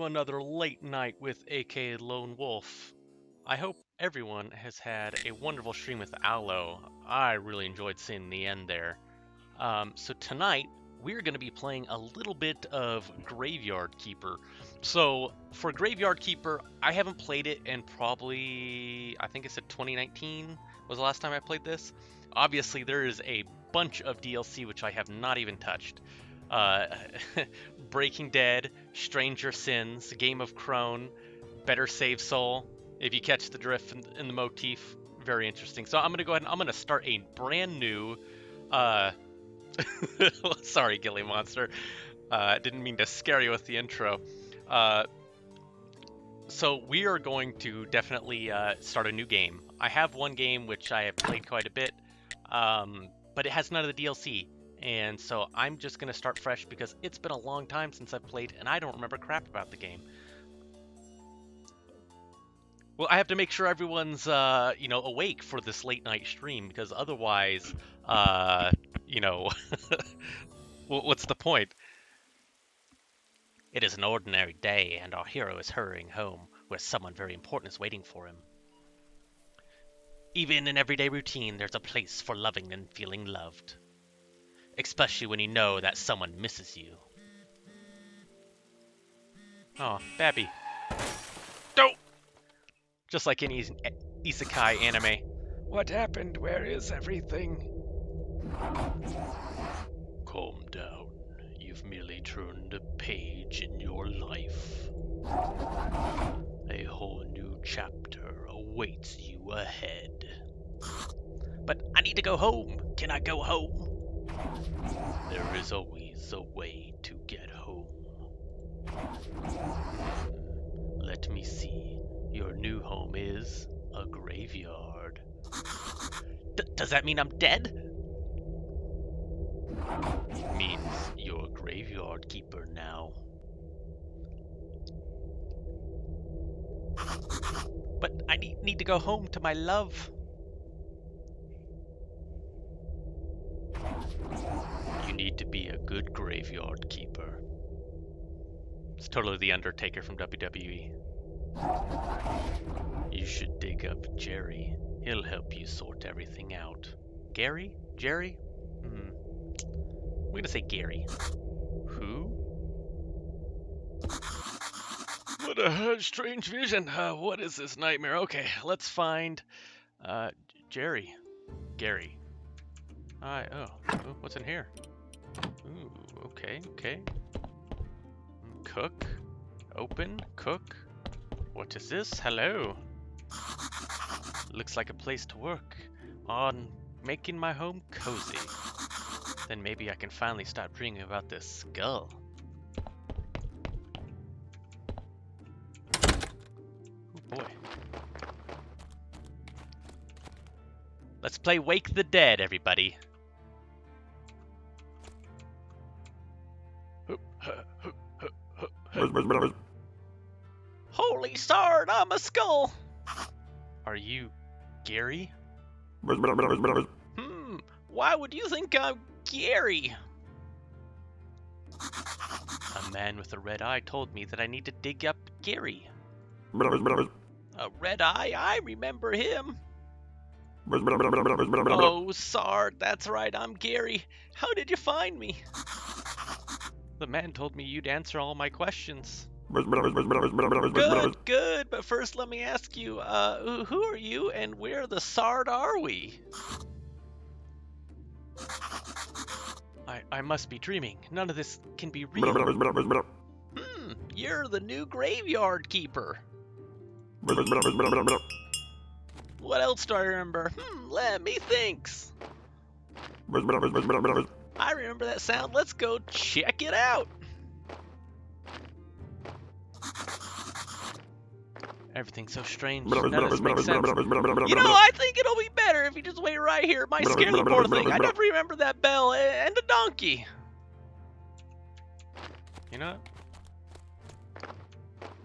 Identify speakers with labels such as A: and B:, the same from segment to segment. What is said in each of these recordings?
A: to another late night with AK Lone Wolf. I hope everyone has had a wonderful stream with Aloe. I really enjoyed seeing the end there. So tonight we're going to be playing a little bit of Graveyard Keeper. So for Graveyard Keeper, I haven't played it in probably, I think it said 2019 was the last time I played this. Obviously there is a bunch of DLC which I have not even touched. Uh, Breaking Dead, Stranger Sins, Game of Crone, Better Save Soul. If you catch the drift in the motif, very interesting. So I'm gonna go ahead and I'm gonna start a brand new. Uh, sorry, Gilly Monster. Didn't mean to scare you with the intro. Uh, so we are going to definitely start a new game. I have one game which I have played quite a bit, but it has none of the DLC. And so I'm just going to start fresh because it's been a long time since I've played and I don't remember crap about the game. Well, I have to make sure everyone's, awake for this late night stream because otherwise, what's the point? It is an ordinary day and our hero is hurrying home where someone very important is waiting for him. Even in everyday routine, there's a place for loving and feeling loved. Especially when you know that someone misses you. Oh, Babby. No! Just like any isekai anime.
B: What happened? Where is everything?
A: Calm down. You've merely turned a page in your life. A whole new chapter awaits you ahead. But I need to go home. Can I go home? There is always a way to get home. Let me see. Your new home is a graveyard. Does that mean I'm dead? It means you're a graveyard keeper now. But I need to go home to my love. You need to be a good graveyard keeper. It's totally the Undertaker from WWE. You should dig up Jerry. He'll help you sort everything out. Gary? Jerry? I'm gonna say Gary. Who? What a strange vision. What is this nightmare? Okay, let's find Jerry. Gary. What's in here? Ooh, okay. Cook. Open. Cook. What is this? Hello. Looks like a place to work on making my home cozy. Then maybe I can finally stop dreaming about this skull. Oh boy. Let's play Wake the Dead, everybody. Holy sard, I'm a skull! Are you Gary? Why would you think I'm Gary? A man with a red eye told me that I need to dig up Gary. A red eye? I remember him. Oh, Sard, that's right, I'm Gary. How did you find me? The man told me you'd answer all my questions. Good, but first let me ask you, who are you and where the Sard are we? I must be dreaming. None of this can be real. You're the new graveyard keeper. What else do I remember? Let me think. I remember that sound. Let's go check it out. Everything's so strange. None of this makes sense. I think it'll be better if you just wait right here. My scare the poor thing. I never remember that bell and a donkey. You know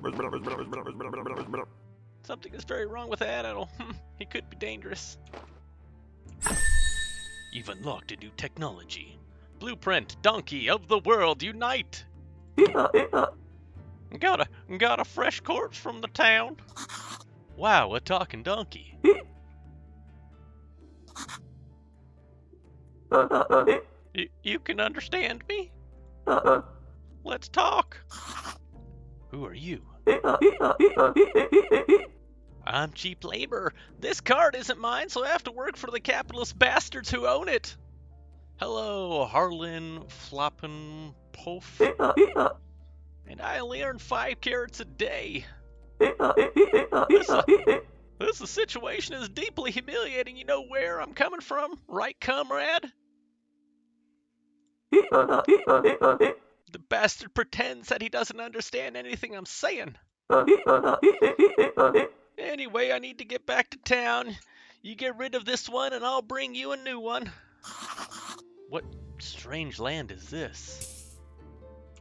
A: what? Something is very wrong with that animal. He could be dangerous. You've unlocked a new technology. Blueprint, donkey of the world, unite! Got a fresh corpse from the town. Wow, a talking donkey. You can understand me? Let's talk. Who are you? I'm cheap labor. This cart isn't mine, so I have to work for the capitalist bastards who own it. Hello, Harlan Floppen Pof. And I only earn 5 carats a day. This situation is deeply humiliating. You know where I'm coming from, right, comrade? The bastard pretends that he doesn't understand anything I'm saying. Anyway, I need to get back to town. You get rid of this one and I'll bring you a new one. What strange land is this?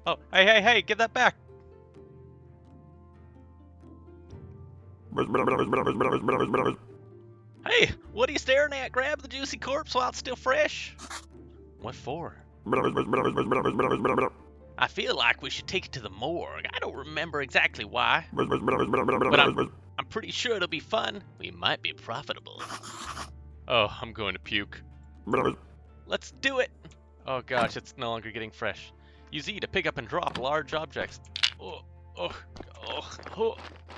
A: Oh, hey, give that back. Hey, what are you staring at? Grab the juicy corpse while it's still fresh. What for? I feel like we should take it to the morgue. I don't remember exactly why, but I'm pretty sure it'll be fun. We might be profitable. Oh, I'm going to puke. Let's do it. Oh gosh, it's no longer getting fresh. Use E to pick up and drop large objects. Oh,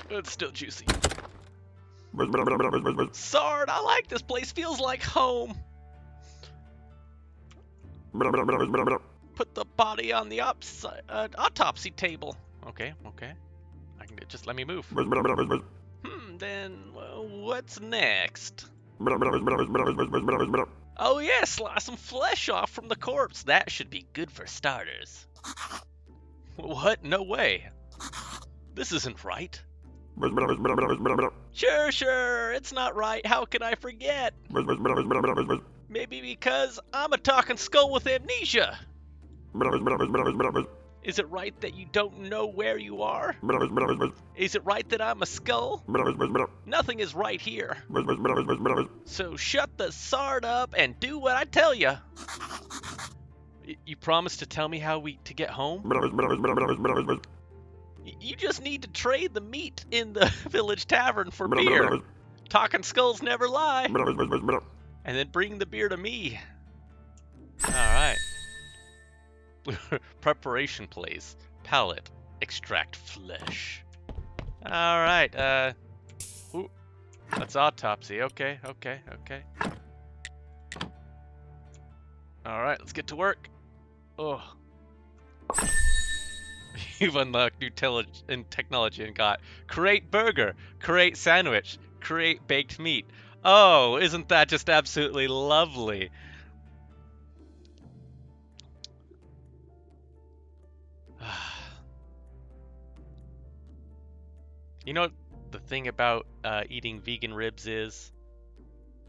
A: it's still juicy. Sard, I like this place. Feels like home. Put the body on the autopsy table. Okay. I can just let me move. Then what's next? Oh yeah, slice some flesh off from the corpse. That should be good for starters. What? No way. This isn't right. Sure, it's not right. How can I forget? Maybe because I'm a talking skull with amnesia. Is it right that you don't know where you are? Is it right that I'm a skull? Nothing is right here. So shut the sard up and do what I tell you. You promise to tell me how to get home? You just need to trade the meat in the village tavern for beer. Talking skulls never lie. And then bring the beer to me. Alright. Preparation place. Palate. Extract flesh. Alright, that's autopsy. Okay. Alright, let's get to work. Oh. You've unlocked new technology and got create burger, create sandwich, create baked meat. Oh, isn't that just absolutely lovely? You know, the thing about eating vegan ribs is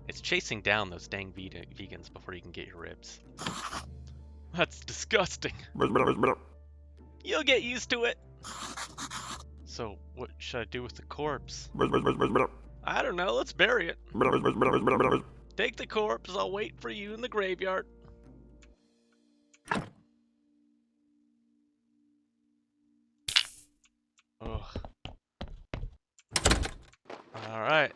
A: it's chasing down those dang vegans before you can get your ribs. That's disgusting. You'll get used to it. So, what should I do with the corpse? I don't know, let's bury it. Take the corpse, I'll wait for you in the graveyard. Ugh. Alright.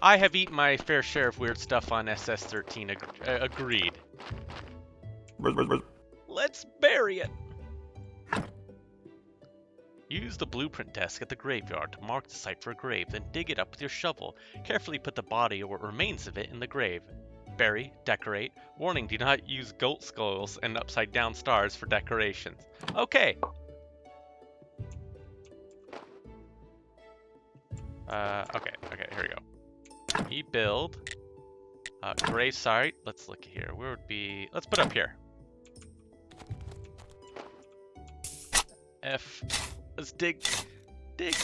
A: I have eaten my fair share of weird stuff on SS-13, agreed. Let's bury it. Use the blueprint desk at the graveyard to mark the site for a grave, then dig it up with your shovel. Carefully put the body or what remains of it in the grave. Bury, decorate. Warning, do not use goat skulls and upside down stars for decorations. Okay. Okay, here we go. E-build. Grave site. Let's look here. Where would be... Let's put up here. F. Let's dig. Dig.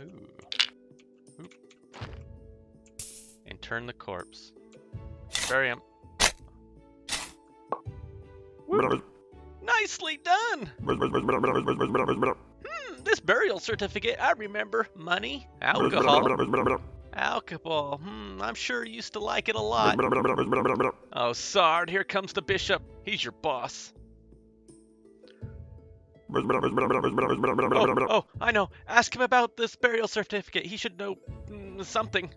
A: Ooh. Oop. And turn the corpse. Bury him. Woo. Nicely done! This burial certificate, I remember. Money, alcohol, Alcohol. I'm sure you used to like it a lot. Oh, Sard, here comes the bishop. He's your boss. Oh, I know. Ask him about this burial certificate. He should know something.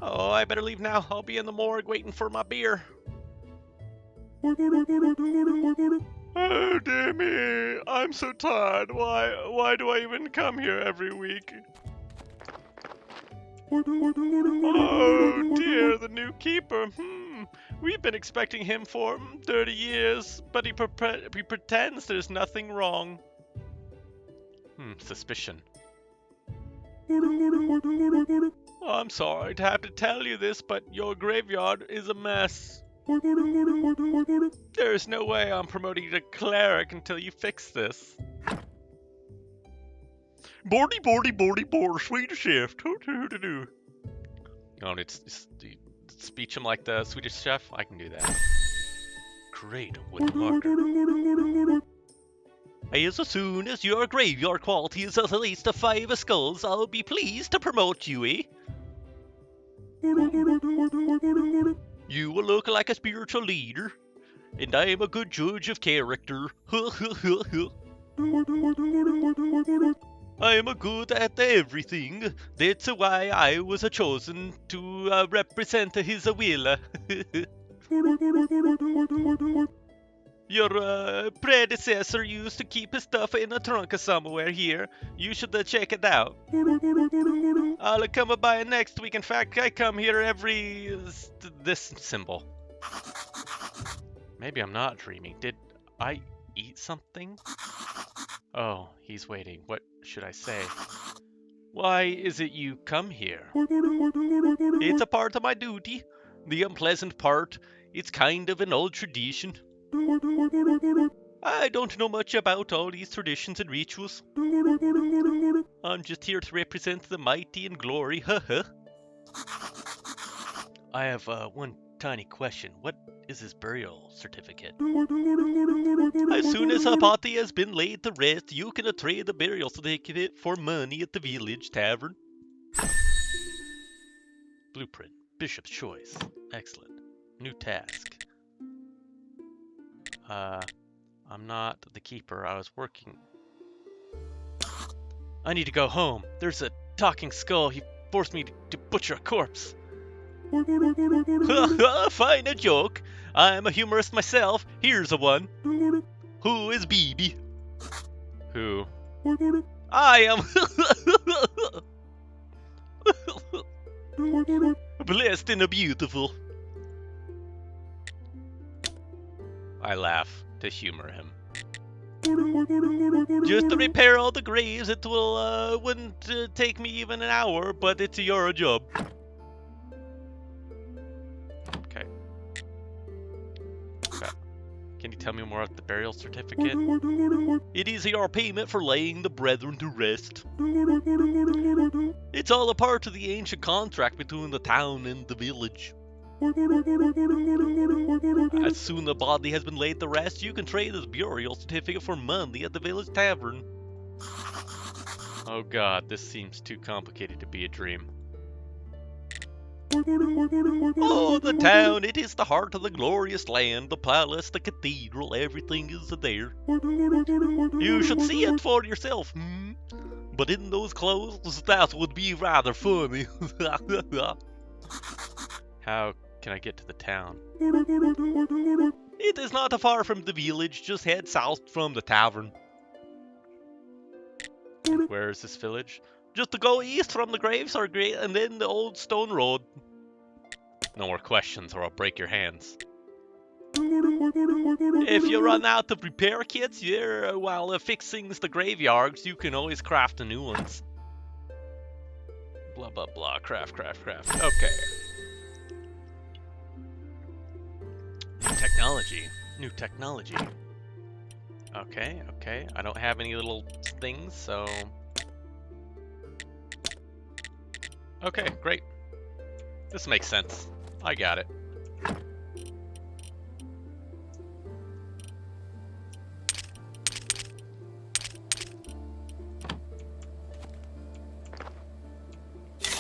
A: Oh, I better leave now. I'll be in the morgue waiting for my beer. Oh, dear me. I'm so tired. Why do I even come here every week? Oh, dear, the new keeper. We've been expecting him for 30 years, but he pretends there's nothing wrong. Suspicion. Oh, I'm sorry to have to tell you this, but your graveyard is a mess. There's no way I'm promoting you to cleric until you fix this. Bordy, Swedish chef. Oh, it's speech him like the Swedish chef? I can do that. Great with murder. As soon as your graveyard quality is at least 5 skulls, I'll be pleased to promote you, eh? You will look like a spiritual leader, and I am a good judge of character. I am a good at everything. That's why I was chosen to represent his will. Your predecessor used to keep his stuff in a trunk somewhere here. You should check it out. I'll come by next week. In fact, I come here every... this symbol. Maybe I'm not dreaming. Did I eat something? Oh, he's waiting. What should I say? Why is it you come here? It's a part of my duty. The unpleasant part. It's kind of an old tradition. I don't know much about all these traditions and rituals. I'm just here to represent the mighty and glory, I have one tiny question. What is his burial certificate? As soon as a body has been laid to rest, you can trade the burial certificate for money at the village tavern. Blueprint. Bishop's choice. Excellent. New task. I'm not the keeper. I was working. I need to go home. There's a talking skull. He forced me to butcher a corpse. Fine a joke. I'm a humorist myself. Here's a one. Who is BB? Who? I am blessed and beautiful. I laugh to humor him. Just to repair all the graves, it wouldn't take me even an hour, but it's your job. Okay. Can you tell me more about the burial certificate? It is your payment for laying the brethren to rest. It's all a part of the ancient contract between the town and the village. As soon as the body has been laid to rest, you can trade the burial certificate for money at the village tavern. Oh god, this seems too complicated to be a dream. Oh, the town, it is the heart of the glorious land, the palace, the cathedral, everything is there. You should see it for yourself, But in those clothes, that would be rather funny. How can I get to the town? It is not far from the village, just head south from the tavern. Where is this village? Just to go east from the graveyard and then the old stone road. No more questions or I'll break your hands. If you run out of repair kits while fixing the graveyards, you can always craft the new ones. Blah blah blah, craft. Okay. New technology. Okay. I don't have any little things, so... Okay, great. This makes sense. I got it.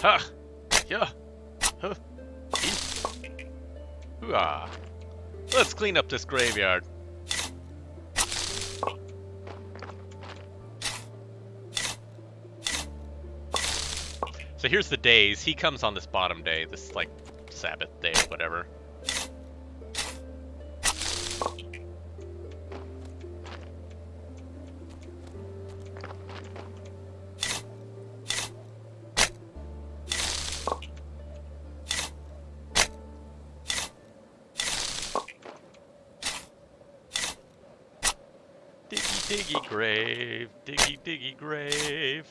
A: Ha! Yeah! Huh! Hoo-ah! Let's clean up this graveyard. So here's the days. He comes on this bottom day, this like Sabbath day or whatever. Diggy diggy grave, diggy diggy grave.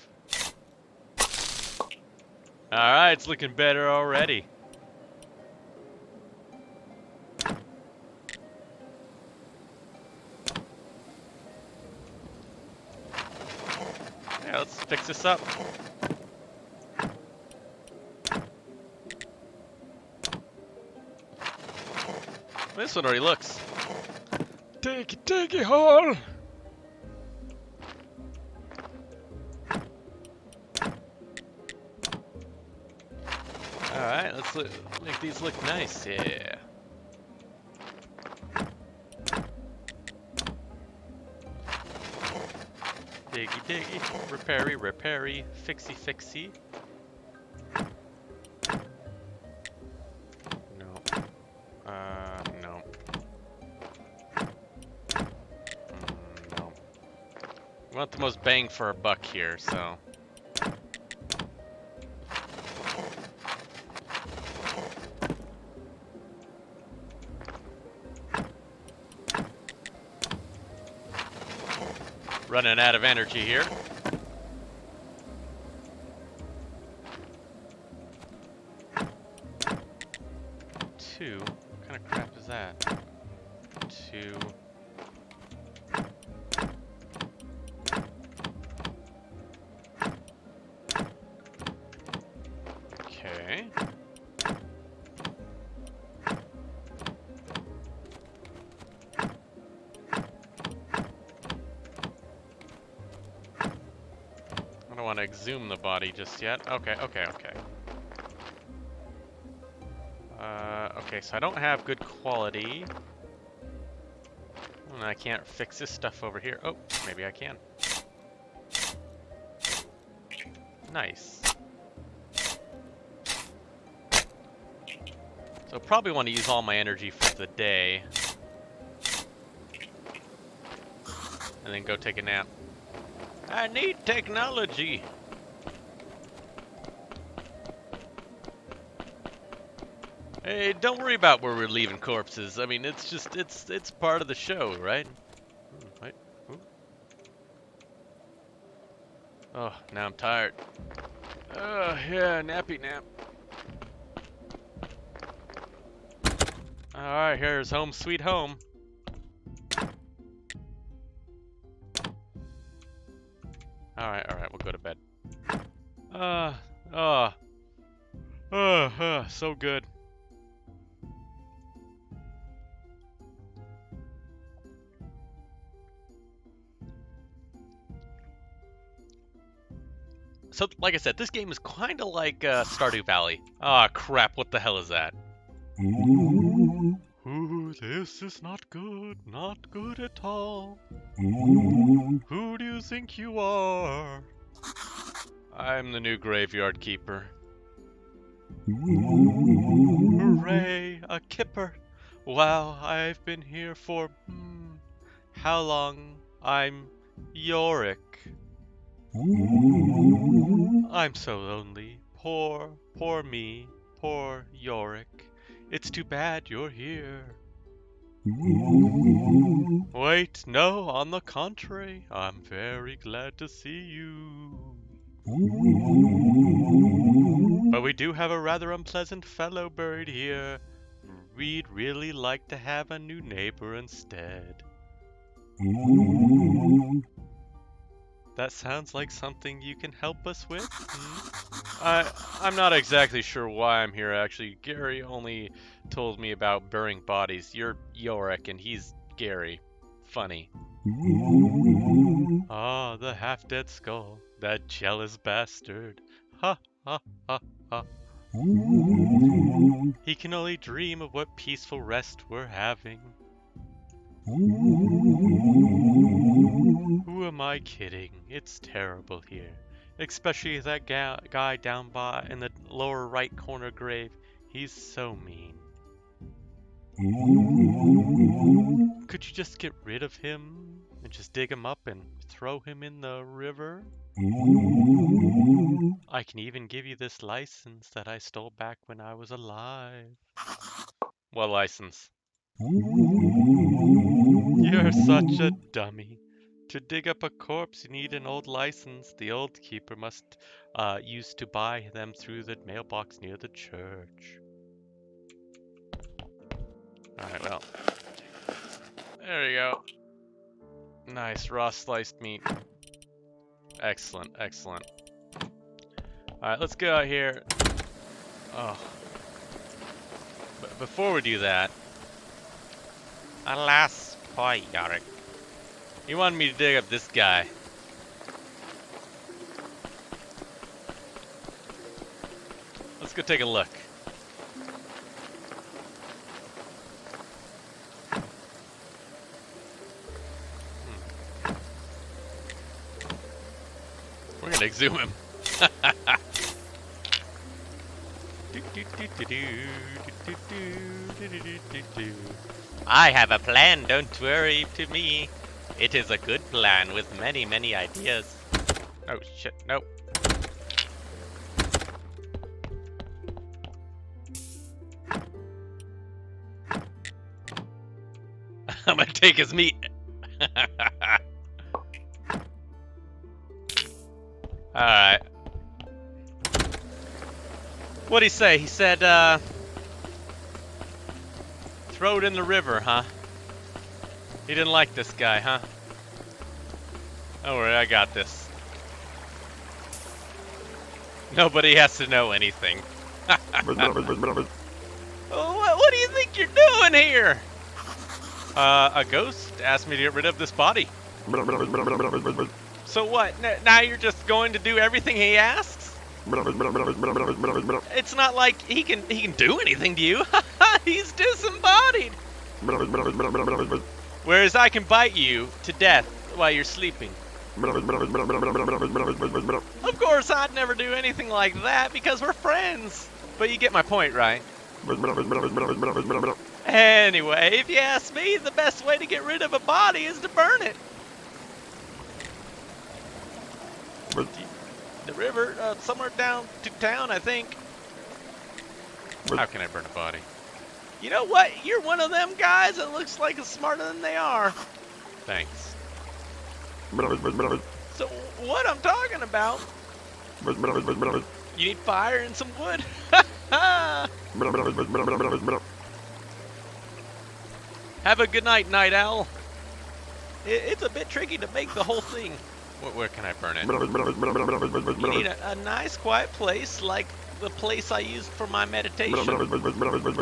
A: Alright, it's looking better already. Yeah, let's fix this up. This one already looks.
B: Diggy hole!
A: Alright, let's make these look nice, yeah. Diggy diggy, repairy, fixy. No. No. No. We want the most bang for our buck here, so. Running out of energy here. Two. What kind of crap is that? Two. Okay. I don't want to exhume the body just yet. Okay. Okay, so I don't have good quality. And I can't fix this stuff over here. Oh, maybe I can. Nice. So probably want to use all my energy for the day. And then go take a nap. I need technology. Hey, don't worry about where we're leaving corpses. I mean, it's just, it's part of the show, right? Wait. Ooh. Oh, now I'm tired. Oh, yeah, nappy nap. Alright, here's home sweet home. Alright, we'll go to bed. So good. So, like I said, this game is kind of like Stardew Valley. Ah, crap, what the hell is that? Ooh, this is not good at all. Who do you think you are? I'm the new graveyard keeper. Hooray, a kipper. Wow, I've been here for, how long? I'm Yorick. I'm so lonely. Poor me. Poor Yorick. It's too bad you're here. Wait, no, on the contrary, I'm very glad to see you. But we do have a rather unpleasant fellow buried here. We'd really like to have a new neighbor instead. That sounds like something you can help us with? I'm not exactly sure why I'm here, actually. Gary only told me about burying bodies. You're Yorick and he's Gary. Funny. Ah, the half-dead skull. That jealous bastard. Ha, ha, ha, ha. He can only dream of what peaceful rest we're having. Who am I kidding? It's terrible here. Especially that guy down by in the lower right corner grave. He's so mean. Could you just get rid of him and just dig him up and throw him in the river? I can even give you this license that I stole back when I was alive. What license? You're such a dummy. To dig up a corpse, you need an old license. The old keeper must used to buy them through the mailbox near the church. Alright, well. There you go. Nice, raw sliced meat. Excellent, excellent. Alright, let's go out here. Oh. But before we do that... Alas, poor Yarick. He wanted me to dig up this guy. Let's go take a look. We're gonna exhume him. I have a plan, don't worry to me. It is a good plan with many, many ideas. Oh shit, nope. I'm gonna take his meat. Alright. What'd he say? He said, throw it in the river, huh? He didn't like this guy, huh? Don't worry, I got this. Nobody has to know anything. What do you think you're doing here? A ghost asked me to get rid of this body. So what? Now you're just going to do everything he asks? It's not like he can do anything to you. He's disembodied. Whereas I can bite you to death while you're sleeping. Of course, I'd never do anything like that because we're friends. But you get my point, right? Anyway, if you ask me, the best way to get rid of a body is to burn it. The river, somewhere down to town, I think. How can I burn a body? You know what? You're one of them guys that looks like it's smarter than they are. Thanks. So, what I'm talking about... You need fire and some wood. Have a good night, Night Owl. It's a bit tricky to make the whole thing. Where can I burn it? You need a nice quiet place, like the place I used for my meditation.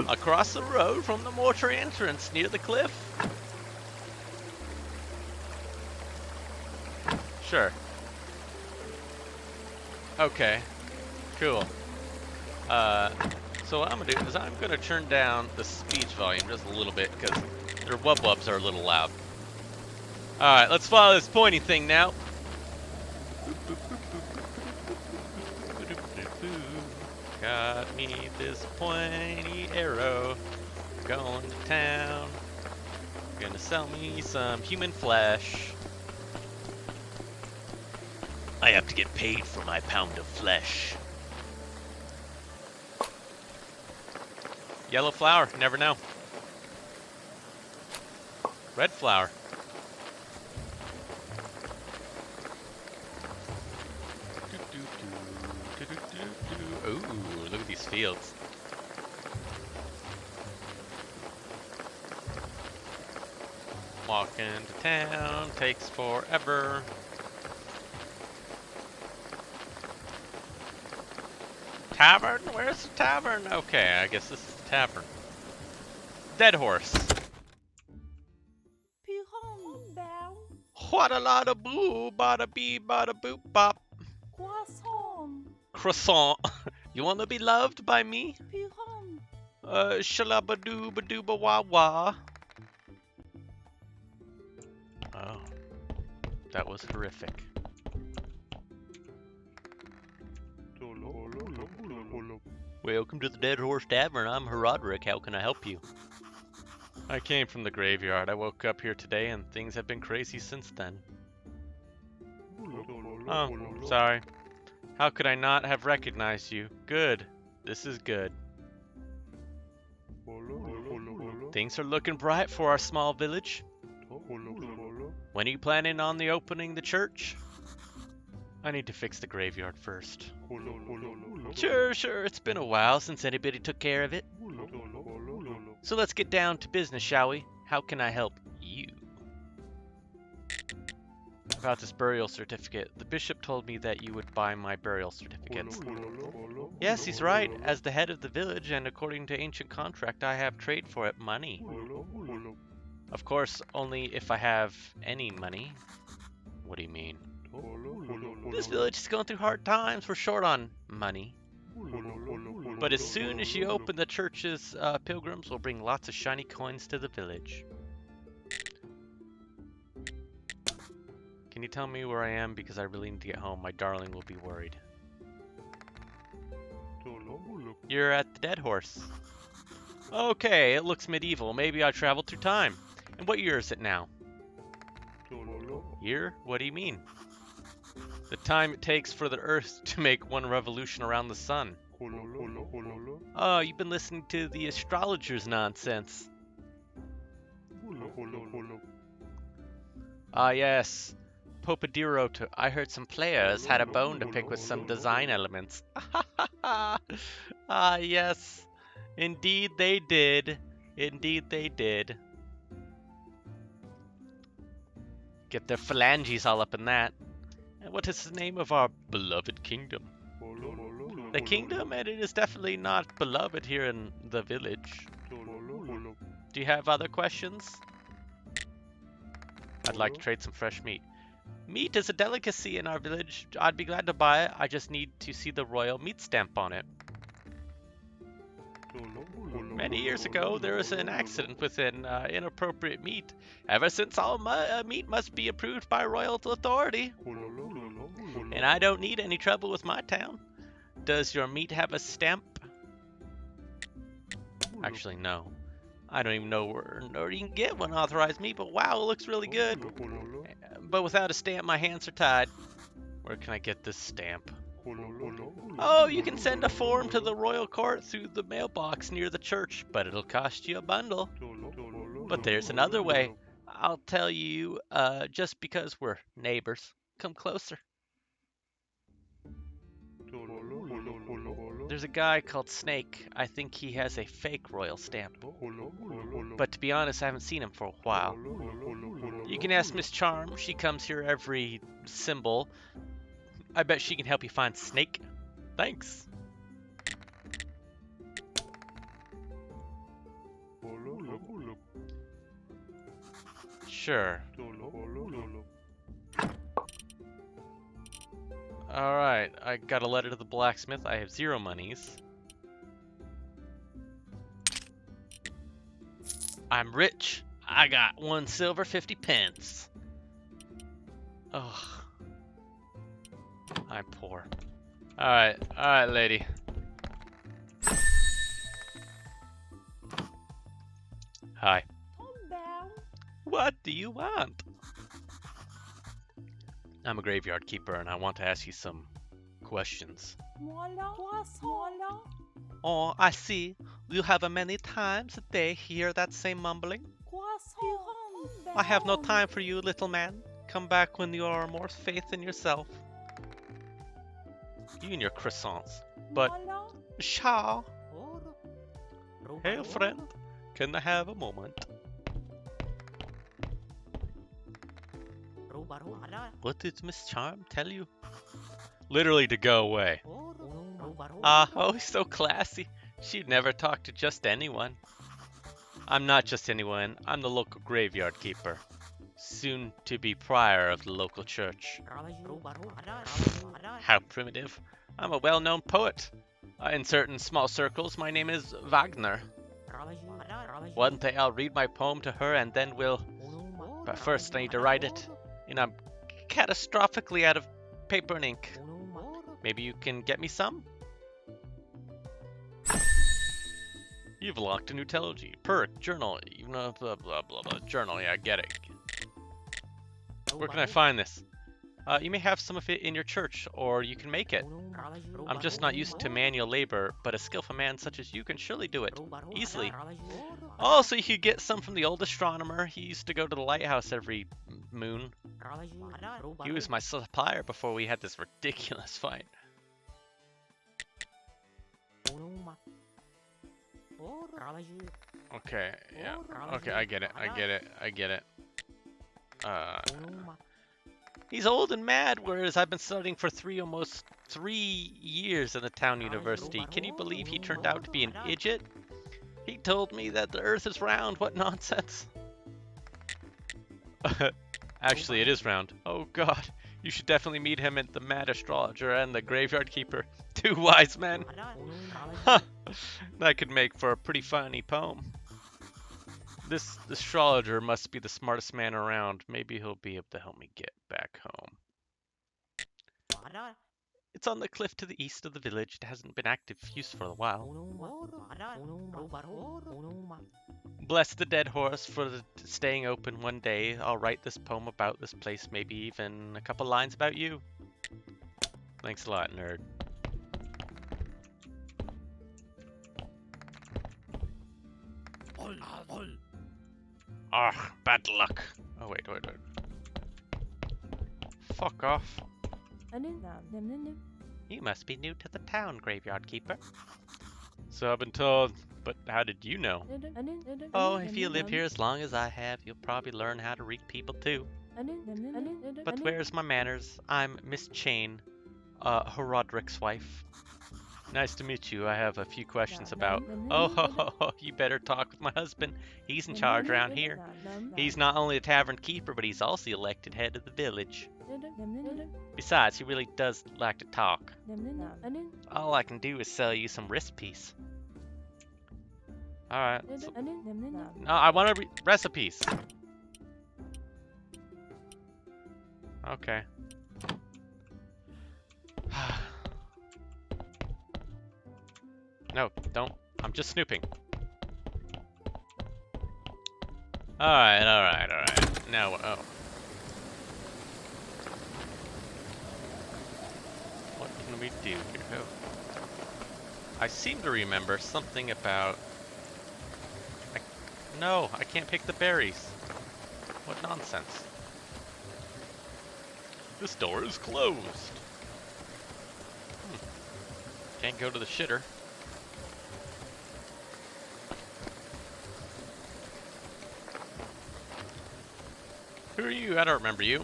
A: Across the road from the mortuary entrance, near the cliff. Sure. Okay. Cool. So what I'm gonna do is I'm gonna turn down the speech volume just a little bit because their wub-wubs are a little loud. Alright, let's follow this pointy thing now. Got me this pointy arrow. Going to town. Gonna sell me some human flesh. I have to get paid for my pound of flesh. Yellow flower, never know. Red flower. Ooh, look at these fields. Walking to town takes forever. Tavern? Where's the tavern? Okay, I guess this is the tavern. Dead horse. What a lot of boo, bada bee, bada boop bop.
C: Croissant.
A: Croissant. You want to be loved by me? Shalabadoo-badoo-ba-wah-wah. Oh, that was horrific. Welcome to the Dead Horse Tavern. I'm Roderick. How can I help you? I came from the graveyard. I woke up here today and things have been crazy since then. Oh, sorry. How could I not have recognized you? Good. This is good. Things are looking bright for our small village. When are you planning on opening the church? I need to fix the graveyard first. Sure. It's been a while since anybody took care of it. So let's get down to business, shall we? How can I help you? About this burial certificate. The bishop told me that you would buy my burial certificates. Yes, he's right. As the head of the village, and according to ancient contract, I have trade for it money. Of course, only if I have any money. What do you mean? This village is going through hard times. We're short on money. But as soon as you open the church's pilgrims will bring lots of shiny coins to the village. Can you tell me where I am? Because I really need to get home. My darling will be worried. You're at the Dead Horse. Okay, it looks medieval. Maybe I traveled through time. And what year is it now? Year? What do you mean? The time it takes for the Earth to make one revolution around the sun. Oh, you've been listening to the astrologers' nonsense. Ah, yes. Popadiro, I heard some players had a bone to pick with some design elements. Ah, yes. Indeed they did. Indeed they did. Get their phalanges all up in that. And what is the name of our beloved kingdom? The kingdom, and it is definitely not beloved here in the village. Do you have other questions? I'd like to trade some fresh meat. Meat is a delicacy in our village. I'd be glad to buy it. I just need to see the royal meat stamp on it. Many years ago, there was an accident with an inappropriate meat. Ever since, all meat must be approved by royal authority. And I don't need any trouble with my town. Does your meat have a stamp? Actually, no. I don't even know where you can get one authorized meat, but wow, it looks really good. But without a stamp, my hands are tied. Where can I get this stamp? Oh, you can send a form to the royal court through the mailbox near the church, but it'll cost you a bundle. But there's another way. I'll tell you, just because we're neighbors. Come closer. There's a guy called Snake. I think he has a fake royal stamp. But to be honest, I haven't seen him for a while. You can ask Miss Charm. She comes here every symbol. I bet she can help you find Snake. Thanks. Sure. Alright, I got a letter to the blacksmith. I have 0 monies. I'm rich. I got 1 silver 50 pence. Ugh. I'm poor. Alright, lady. Hi. What do you want? I'm a graveyard keeper and I want to ask you some questions. Oh, I see. You have many times a day hear that same mumbling. I have no time for you, little man. Come back when you are more faith in yourself. You and your croissants. But, Shaw. Hey, friend. Can I have a moment? What did Miss Charm tell you? Literally to go away. Oh, he's so classy. She'd never talk to just anyone. I'm not just anyone. I'm the local graveyard keeper. Soon to be prior of the local church. How primitive. I'm a well-known poet. In certain small circles, my name is Wagner. One day I'll read my poem to her and then we'll... But first I need to write it. And I'm catastrophically out of paper and ink. Maybe you can get me some? You've locked a new telegy. Perk, journal, even blah blah blah blah. Journal, yeah, I get it. Where can I find this? You may have some of it in your church, or you can make it. I'm just not used to manual labor, but a skillful man such as you can surely do it. Easily. Oh, so you could get some from the old astronomer. He used to go to the lighthouse every moon. He was my supplier before we had this ridiculous fight. Okay, yeah. Okay, I get it. He's old and mad, whereas I've been studying for almost 3 years in the town university. Can you believe he turned out to be an idiot? He told me that the earth is round. What nonsense. Actually, it is round. Oh god, you should definitely meet him at the mad astrologer and the graveyard keeper. 2 wise men. Huh. That could make for a pretty funny poem. This astrologer must be the smartest man around. Maybe he'll be able to help me get back home. It's on the cliff to the east of the village. It hasn't been active use for a while. Bless the dead horse for staying open one day. I'll write this poem about this place, maybe even a couple lines about you. Thanks a lot, nerd. Ah, bad luck. Oh, wait. Fuck off. You must be new to the town, graveyard keeper. So I've been told, but how did you know? Oh, if you live here as long as I have, you'll probably learn how to read people too. But where's my manners? I'm Miss Chain, Herodric's wife. Nice to meet you. I have a few questions about... Oh, you better talk with my husband. He's in charge around here. He's not only a tavern keeper, but he's also the elected head of the village. Besides, he really does like to talk. All I can do is sell you some recipes. Alright. So... No, I want recipes. Okay. No, don't. I'm just snooping. Alright. Now, oh. What can we do here? Oh. I seem to remember something about... No, I can't pick the berries. What nonsense. This door is closed. Can't go to the shitter. Who are you? I don't remember you.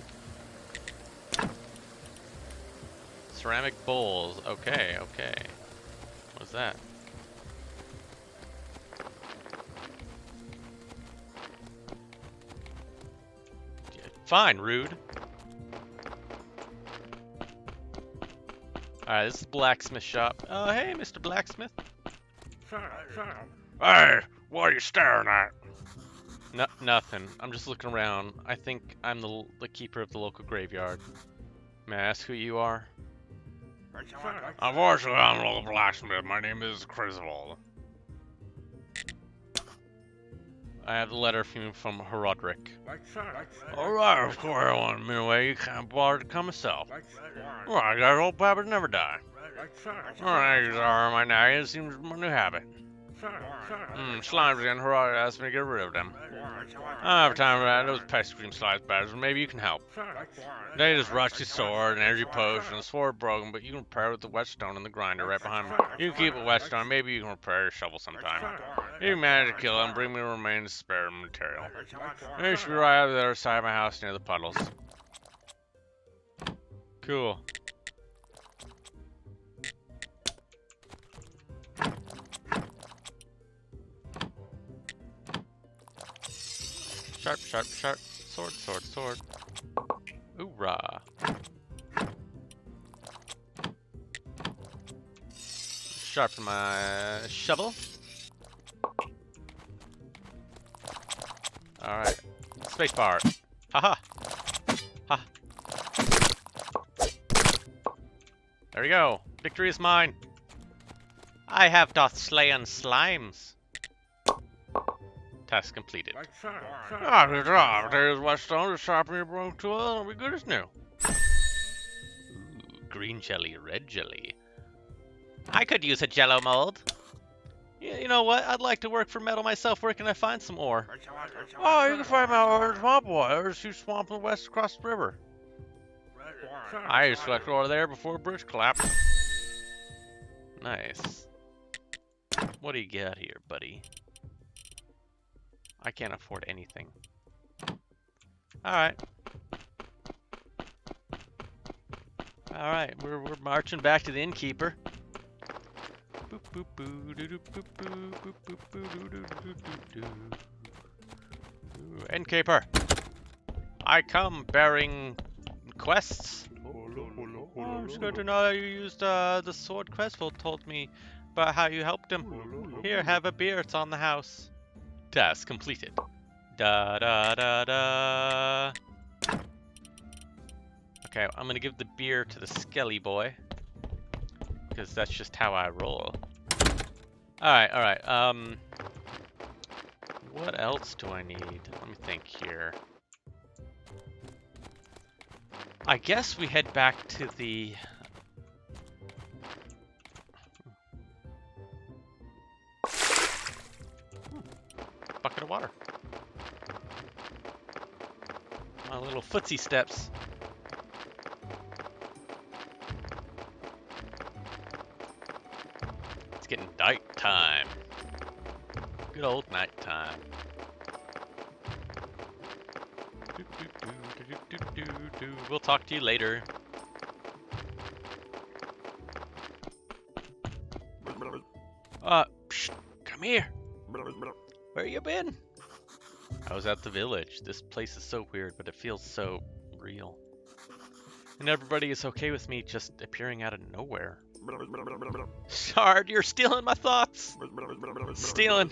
A: Ceramic bowls. Okay. What's that? Yeah, fine, rude. Alright, this is the blacksmith shop. Oh, hey, Mr. Blacksmith.
B: Hey, what are you staring at?
A: No, nothing. I'm just looking around. I think I'm the keeper of the local graveyard. May I ask who you are?
B: Unfortunately, I'm a local blacksmith. My name is Criswell.
A: I have the letter from Herodric.
B: Alright, of course, I want me away. You can't bother to come myself. Well, I got old habit never die. Alright, these are my nagging. It seems my new habit. Slimes again. Herodric asked me to get rid of them. I have time for that. Those pesky cream slice batters, but maybe you can help. They just rusty sword, an energy potion, the sword broken, but you can repair it with the whetstone and the grinder right behind me. You can keep the whetstone, maybe you can repair your shovel sometime. If you manage to kill them, bring me the remains of spare material. You should be right over the other side of my house near the puddles.
A: Cool. Sharp. Sword. Hoorah. sharpen my shovel. Alright. Spacebar. Haha. Ha. There we go. Victory is mine. I have doth slain slimes. Task completed.
B: Ah, good job. There's Whetstone to sharpen your broken tool. It'll be good as new.
A: Ooh, green jelly, red jelly. I could use a jello mold. Yeah, you know what? I'd like to work for metal myself. Where can I find some ore?
B: Oh, you can find my ore in Swamp Boy. There's a huge swamp in the west across the river. I used to collect ore there before the bridge collapsed.
A: Nice. What do you got here, buddy? I can't afford anything. Alright. Alright, we're marching back to the innkeeper. Boop, boop, boo, doo, doo, boop, boo, boop, boop, boo, doo, doo, doo, doo, doo. Ooh, innkeeper! I come bearing quests. Oh, it's good to know that you used the sword Crestful told me about how you helped him. Here, have a beer. It's on the house. Task completed. Da da da da. Okay, I'm gonna give the beer to the Skelly boy because that's just how I roll. All right. What else do I need? Let me think here. I guess we head back to the... bucket of water. My little footsie steps. It's getting night time. Good old night time. We'll talk to you later. Psst, come here. Where you been? I was at the village. This place is so weird, but it feels so real. And everybody is okay with me just appearing out of nowhere. Shard, you're stealing my thoughts. Stealing.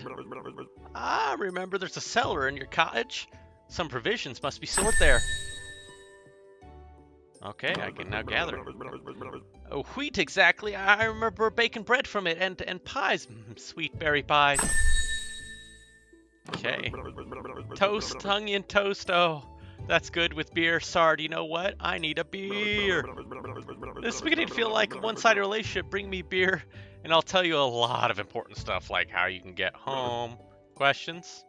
A: Ah, remember there's a cellar in your cottage? Some provisions must be stored there. Okay, I can now gather. Oh, wheat exactly. I remember baking bread from it and pies. Sweet berry pies. Okay. Toast, onion toast. Oh, that's good with beer. Sard, you know what? I need a beer. This is beginning to feel like a one-sided relationship. Bring me beer, and I'll tell you a lot of important stuff, like how you can get home. Questions?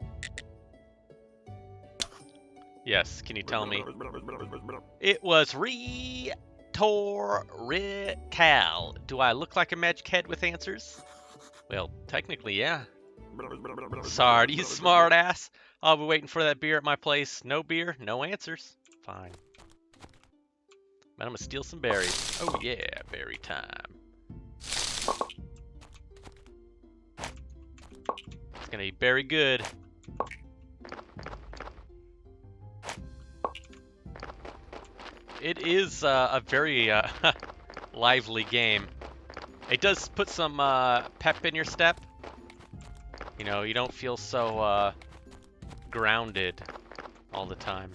A: Yes, can you tell me? It was rhetorical. Do I look like a magic head with answers? Well, technically, yeah. Sard, you smart ass. I'll be waiting for that beer at my place. No beer, no answers. Fine. Man, I'm gonna steal some berries. Oh yeah, berry time. It's gonna be very good. It is a very lively game. It does put some pep in your step. You know, you don't feel so grounded all the time.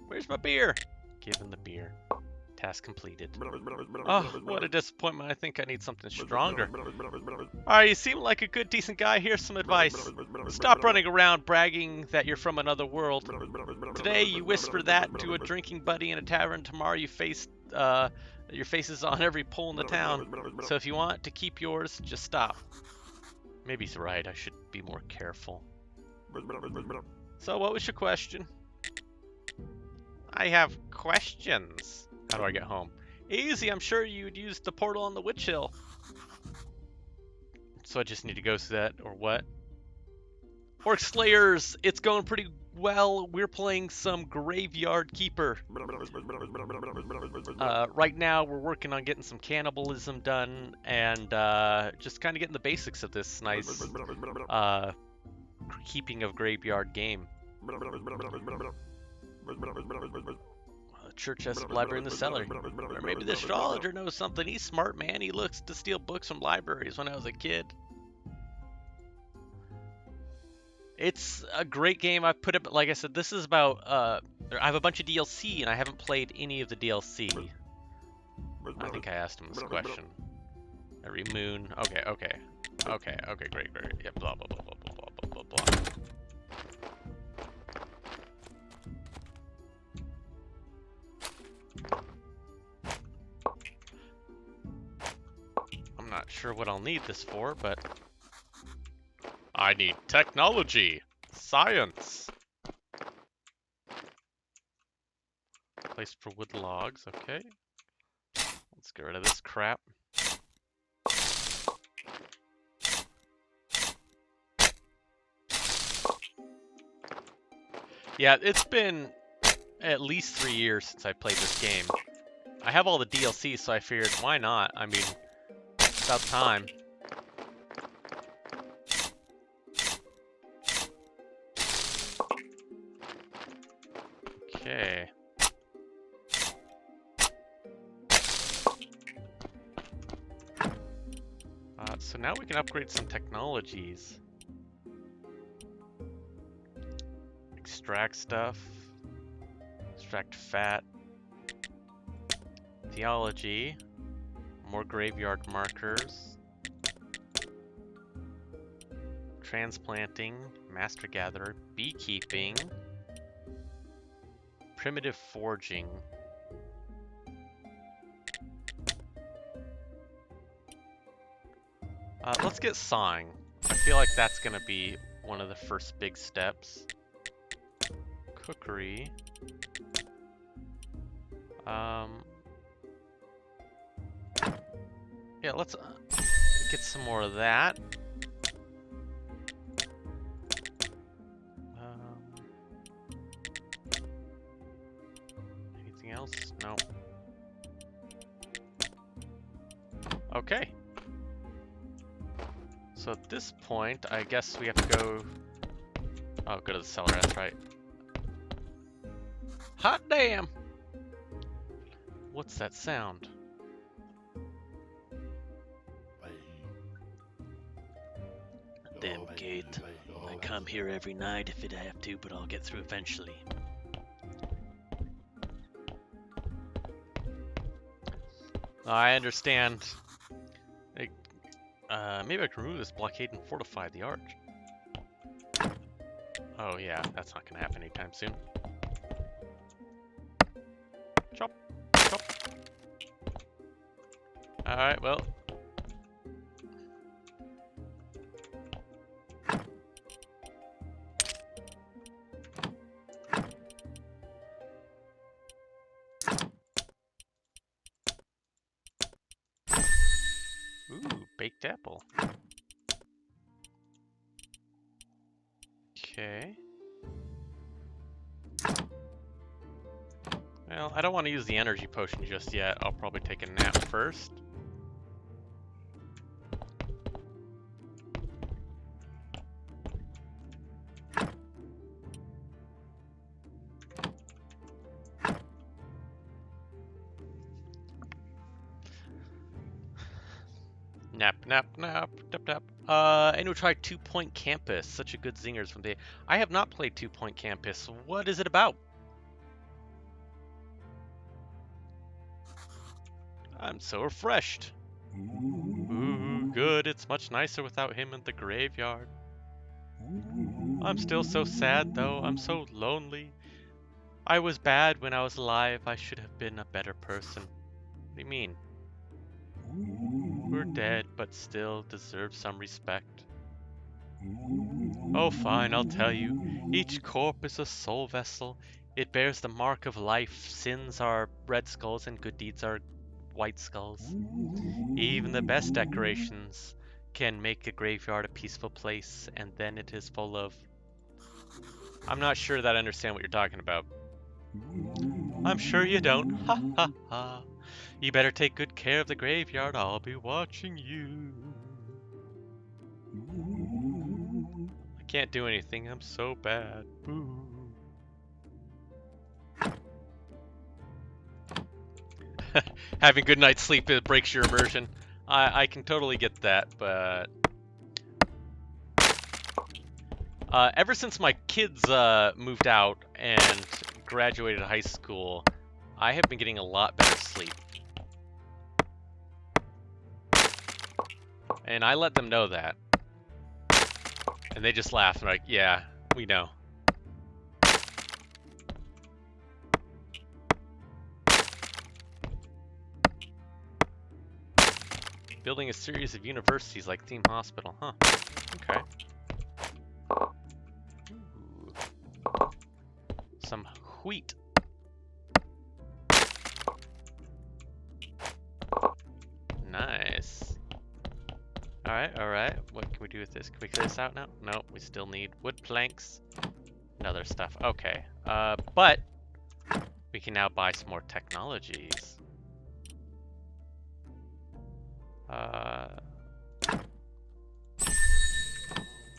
A: Where's my beer? Give him the beer. Task completed. Oh, what a disappointment. I think I need something stronger. Alright, you seem like a good, decent guy. Here's some advice. Stop running around bragging that you're from another world. Today, you whisper that to a drinking buddy in a tavern. Tomorrow, you face your face is on every pole in the town. So if you want to keep yours, just stop. Maybe he's right. I should be more careful. So what was your question? I have questions. How do I get home? Easy, I'm sure you'd use the portal on the Witch Hill. So I just need to go through that, or what? Orc Slayers, it's going pretty well. We're playing some Graveyard Keeper. Right now, we're working on getting some cannibalism done, and just kind of getting the basics of this nice keeping of graveyard game. Let's church has a library in the cellar. Or maybe the astrologer knows something. He's smart, man. He looks to steal books from libraries when I was a kid. It's a great game. I've put it, like I said, this is about, I have a bunch of DLC and I haven't played any of the DLC. I think I asked him this question. Every moon. Okay, great. Yeah, blah, blah, blah, blah, blah, blah, blah, blah. I'm not sure what I'll need this for, but I need technology, science. Place for wood logs, okay. Let's get rid of this crap. Yeah, it's been at least 3 years since I played this game. I have all the DLC, so I figured, why not? I mean, it's about time. Okay. So now we can upgrade some technologies. Extract stuff. Extract fat. Theology. More graveyard markers. Transplanting. Master gatherer. Beekeeping. Primitive forging. Let's get sawing. I feel like that's gonna be one of the first big steps. Cookery. Yeah, let's get some more of that. Anything else? No. Okay. So at this point, I guess we have to go... Oh, go to the cellar, that's right. Hot damn! What's that sound? Damn gate. I come here every night if I have to, but I'll get through eventually. I understand. Maybe I can remove this blockade and fortify the arch. Oh yeah, that's not gonna happen anytime soon. Chop, chop. Alright, well. Ooh, baked apple. Okay. Well, I don't want to use the energy potion just yet. I'll probably take a nap first. Nap, nap, nap, tap, tap. And we'll try 2 Point Campus. Such a good zingers from the... I have not played 2 Point Campus. What is it about? I'm so refreshed. Ooh, good. It's much nicer without him in the graveyard. I'm still so sad, though. I'm so lonely. I was bad when I was alive. I should have been a better person. What do you mean? We're dead, but still deserve some respect. Oh, fine, I'll tell you. Each corpse is a soul vessel. It bears the mark of life. Sins are red skulls and good deeds are white skulls. Even the best decorations can make a graveyard a peaceful place, and then it is full of... I'm not sure that I understand what you're talking about. I'm sure you don't. Ha ha ha. You better take good care of the graveyard. I'll be watching you. I can't do anything. I'm so bad. Ooh. Having good night's sleep it breaks your immersion. I can totally get that, but ever since my kids moved out and graduated high school, I have been getting a lot better sleep. And I let them know that. And they just laugh and are like, yeah, we know. Building a series of universities like Theme Hospital, huh? Okay. Ooh. Some wheat. Nice. Alright. What can we do with this? Can we clear this out now? Nope, we still need wood planks and other stuff. Okay. But we can now buy some more technologies.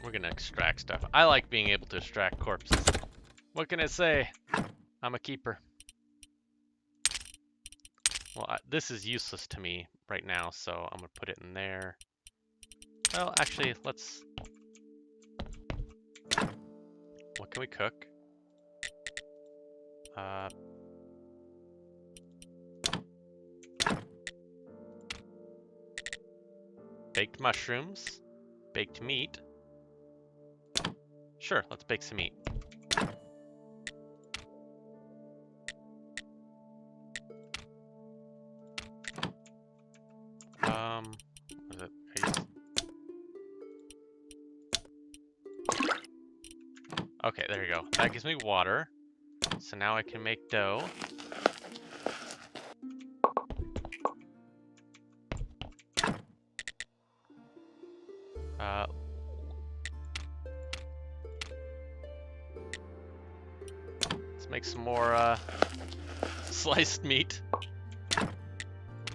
A: We're gonna extract stuff. I like being able to extract corpses. What can I say? I'm a keeper. Well, this is useless to me right now, so I'm gonna put it in there. Well, actually, let's... What can we cook? Baked mushrooms, baked meat. Sure, let's bake some meat. What is it? Okay, there you go. That gives me water. So now I can make dough. Let's make some more sliced meat.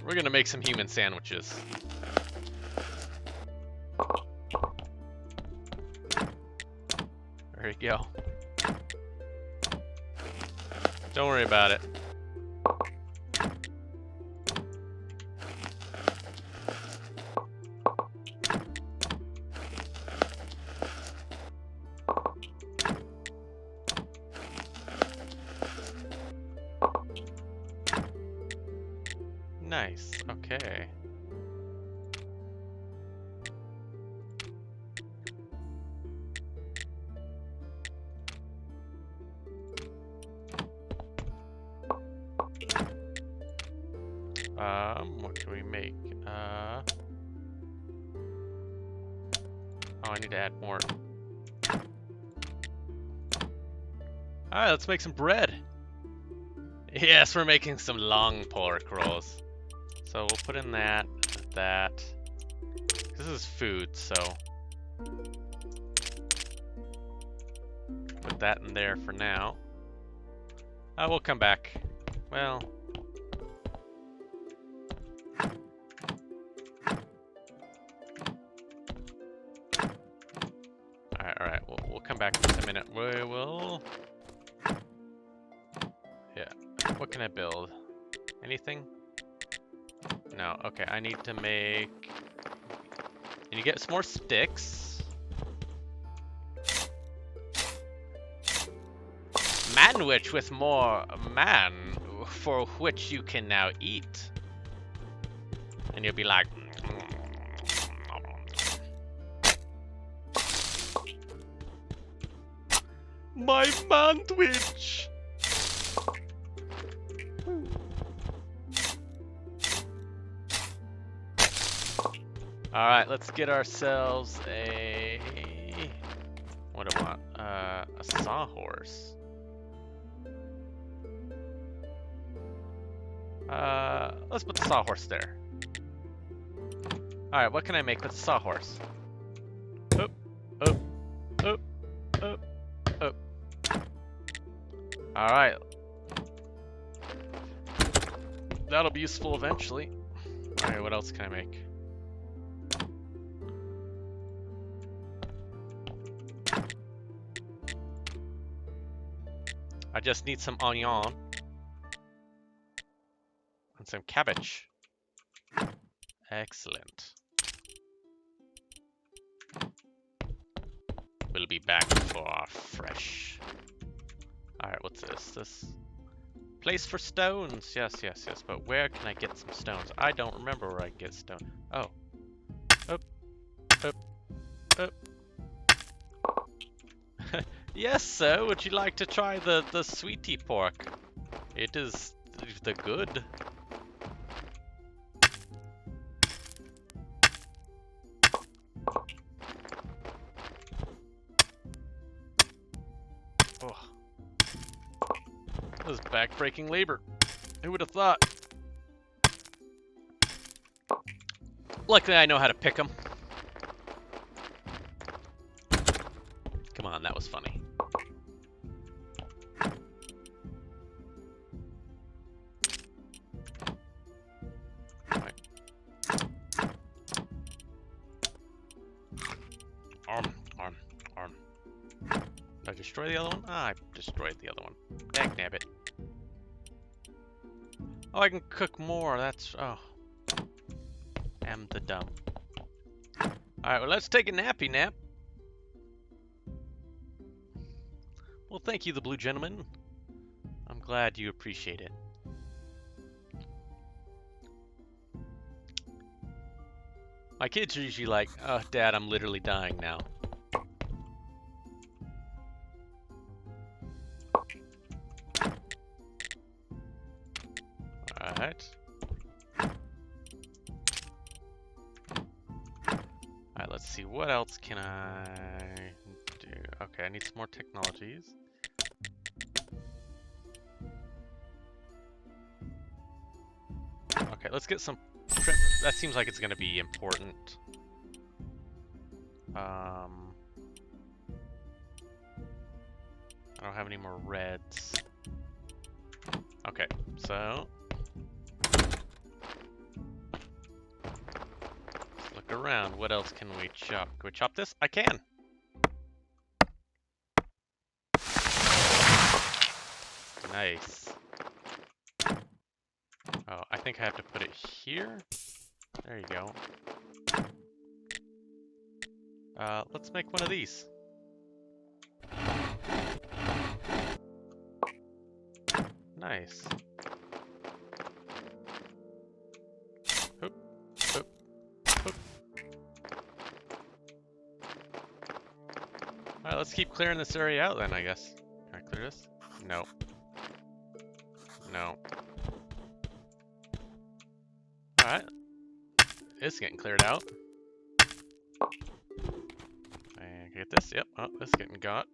A: We're gonna make some human sandwiches. There you go. Don't worry about it. Nice, okay. What can we make? Oh, I need to add more. Alright, let's make some bread. Yes, we're making some long pork rolls. So we'll put in that. This is food, so put that in there for now. We'll come back. Well, alright. We'll come back in just a minute. We will. Yeah. What can I build? Anything? No. Okay. I need to make. And you get some more sticks. Manwich with more man, for which you can now eat. And you'll be like, my manwich! Alright, let's get ourselves a... What do I want? A sawhorse. Let's put the sawhorse there. Alright, what can I make with the sawhorse? Up, up, up, up, up. Alright. That'll be useful eventually. Alright, what else can I make? I just need some onion. And some cabbage. Excellent. We'll be back for fresh. Alright, what's this? This place for stones. Yes, yes, yes. But where can I get some stones? I don't remember where I can get stone. Oh. Up, up, up. Yes, sir. Would you like to try the sweetie pork? It is the good. Oh. That was back-breaking labor. Who would have thought? Luckily, I know how to pick them. Come on, that was funny. Right. Arm. Did I destroy the other one? Ah, I destroyed the other one. Dagnabbit. Oh, I can cook more. That's... oh. Am the dumb. Alright, well, let's take a nappy nap. Well, thank you, the blue gentleman. I'm glad you appreciate it. My kids are usually like, oh, Dad, I'm literally dying now. Alright. Alright, let's see. What else can I do? Okay, I need some more technologies. Okay, let's get some... that seems like it's going to be important. I don't have any more reds. Okay, so... let's look around. What else can we chop? Can we chop this? I can! Nice. Oh, I think I have to put it here. There you go. Let's make one of these. Nice. Hoop, hoop, hoop. Alright, let's keep clearing this area out then, I guess. Can I clear this? No. No. Alright. It's getting cleared out. And get this? Yep. Oh, this is getting got.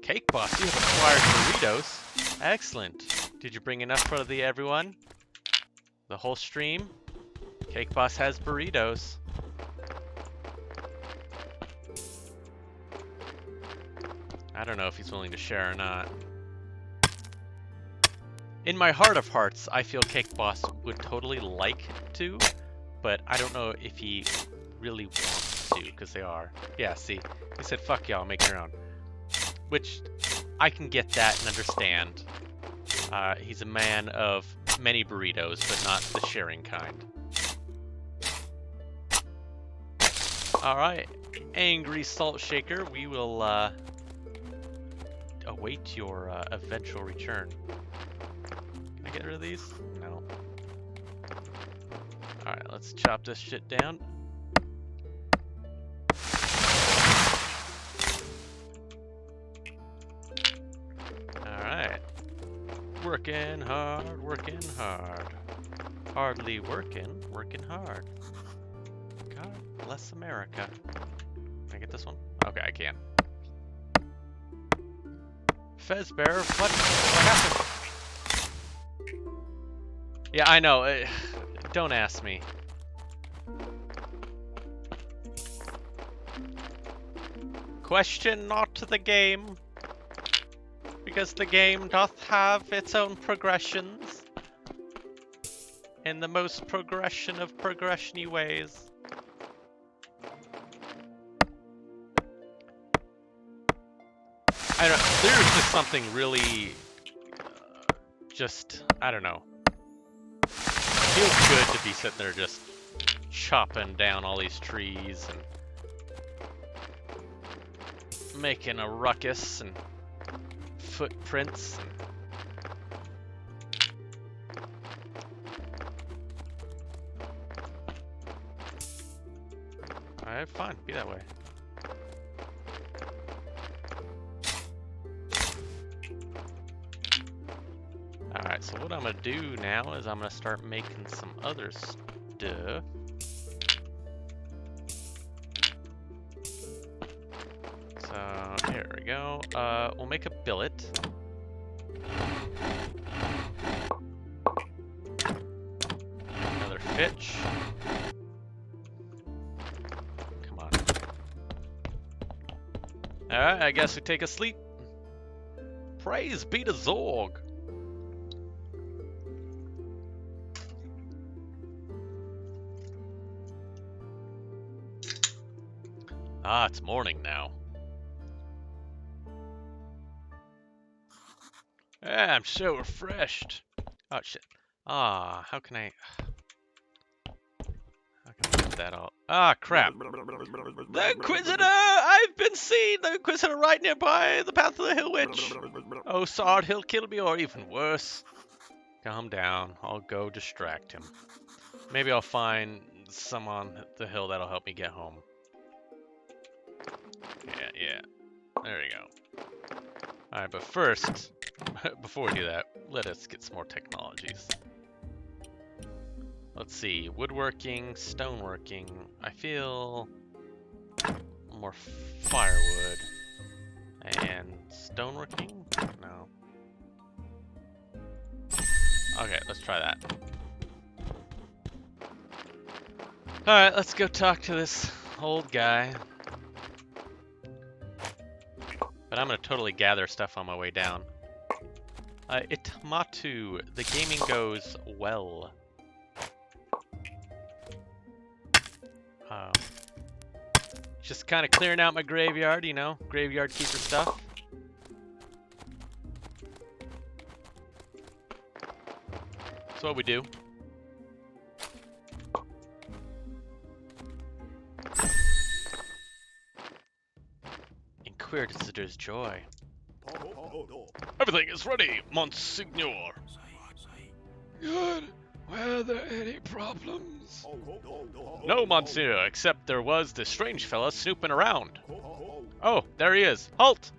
A: Cake Boss, you have acquired burritos. Excellent. Did you bring enough for everyone? The whole stream? Cake Boss has burritos. I don't know if he's willing to share or not. In my heart of hearts, I feel Cake Boss would totally like to, but I don't know if he really wants to, because they are. Yeah, see, he said, fuck y'all, make your own. Which, I can get that and understand. He's a man of many burritos, but not the sharing kind. Alright, Angry Salt Shaker, we will await your eventual return. Can I get rid of these? No. Alright, let's chop this shit down. Alright. Working hard, working hard. Hardly working, working hard. God bless America. Can I get this one? Okay, I can. Fezbear, what happened? Yeah, I know. Don't ask me. Question not the game, because the game doth have its own progressions in the most progression of progression-y ways. I don't. There's just something really, I don't know. feels good to be sitting there just chopping down all these trees and making a ruckus and footprints. Alright, fine, be that way. Alright, so what I'm gonna do now is I'm gonna start making some other stuff. So, here we go. We'll make a billet. Another fitch. Come on. Alright, I guess we take a sleep. Praise be to Zorg. Ah, it's morning now. Ah, I'm so refreshed. Oh shit. Ah, how can I put that all? Ah, crap. The Inquisitor! I've been seen! The Inquisitor right nearby the path of the Hill Witch! Oh, Sard, he'll kill me, or even worse. Calm down. I'll go distract him. Maybe I'll find some on the hill that'll help me get home. Yeah. There we go. Alright, but first, before we do that, let us get some more technologies. Let's see, woodworking, stoneworking. I feel more firewood. And stoneworking? No. Okay, let's try that. Alright, let's go talk to this old guy. But I'm gonna totally gather stuff on my way down. Itamatu, the gaming goes well. Just kind of clearing out my graveyard, you know, graveyard keeper stuff. That's what we do. Inquisitor's joy. Everything is ready, Monsignor. Good. Were there any problems? No, Monsieur, except there was this strange fella snooping around. Oh, there he is. Halt!